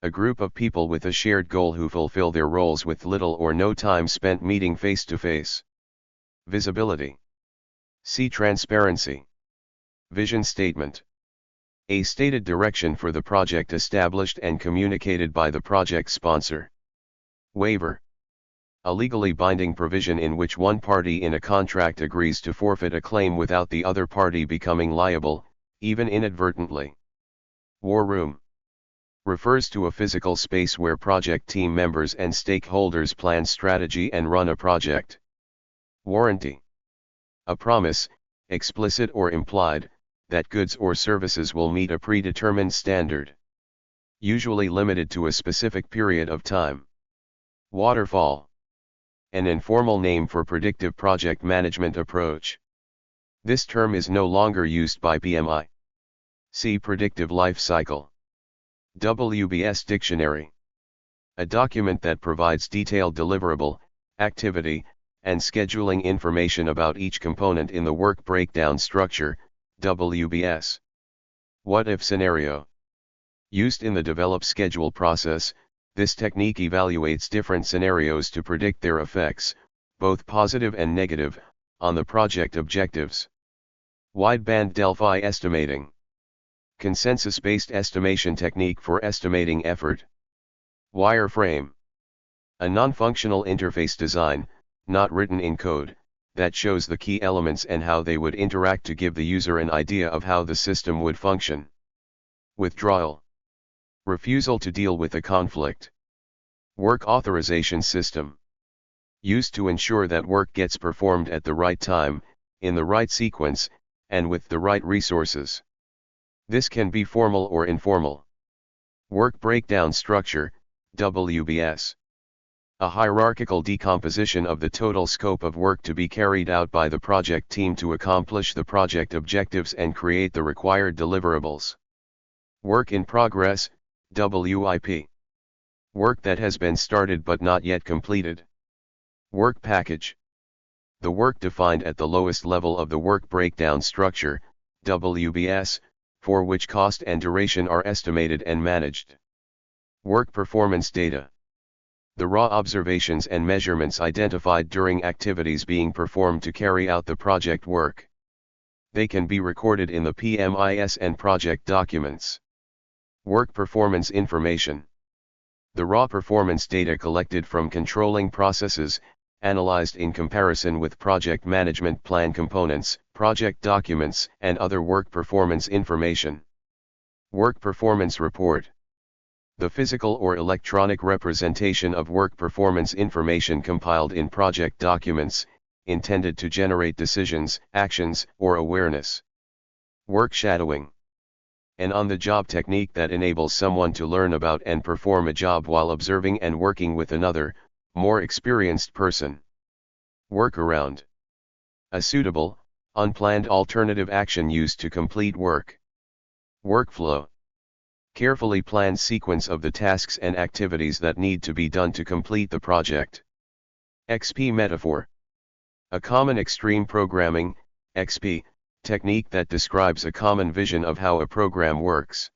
A group of people with a shared goal who fulfill their roles with little or no time spent meeting face to face. Visibility. See transparency. Vision statement. A stated direction for the project established and communicated by the project sponsor. Waiver. A legally binding provision in which one party in a contract agrees to forfeit a claim without the other party becoming liable, even inadvertently. War room. Refers to a physical space where project team members and stakeholders plan strategy and run a project. Warranty. A promise, explicit or implied, that goods or services will meet a predetermined standard. Usually limited to a specific period of time. Waterfall. An informal name for predictive project management approach. This term is no longer used by PMI. See Predictive Life Cycle. WBS Dictionary. A document that provides detailed deliverable, activity, and scheduling information about each component in the work breakdown structure, WBS. What if scenario. Used in the develop schedule process, this technique evaluates different scenarios to predict their effects, both positive and negative, on the project objectives. Wideband Delphi estimating. Consensus-based estimation technique for estimating effort. Wireframe. A non-functional interface design, not written in code, that shows the key elements and how they would interact to give the user an idea of how the system would function. Withdrawal. Refusal to deal with a conflict. Work authorization system. Used to ensure that work gets performed at the right time, in the right sequence, and with the right resources. This can be formal or informal. Work breakdown structure, WBS. A hierarchical decomposition of the total scope of work to be carried out by the project team to accomplish the project objectives and create the required deliverables. Work in progress, WIP. Work that has been started but not yet completed. Work package. The work defined at the lowest level of the work breakdown structure, WBS, for which cost and duration are estimated and managed. Work performance data. The raw observations and measurements identified during activities being performed to carry out the project work. They can be recorded in the PMIS and project documents. Work performance information. The raw performance data collected from controlling processes, analyzed in comparison with project management plan components, project documents, and other work performance information. Work performance report. The physical or electronic representation of work performance information compiled in project documents, intended to generate decisions, actions, or awareness. Work shadowing. An on-the-job technique that enables someone to learn about and perform a job while observing and working with another, more experienced person. Workaround. A suitable, unplanned alternative action used to complete work. Workflow. Carefully planned sequence of the tasks and activities that need to be done to complete the project. XP metaphor. A common extreme programming, XP, technique that describes a common vision of how a program works.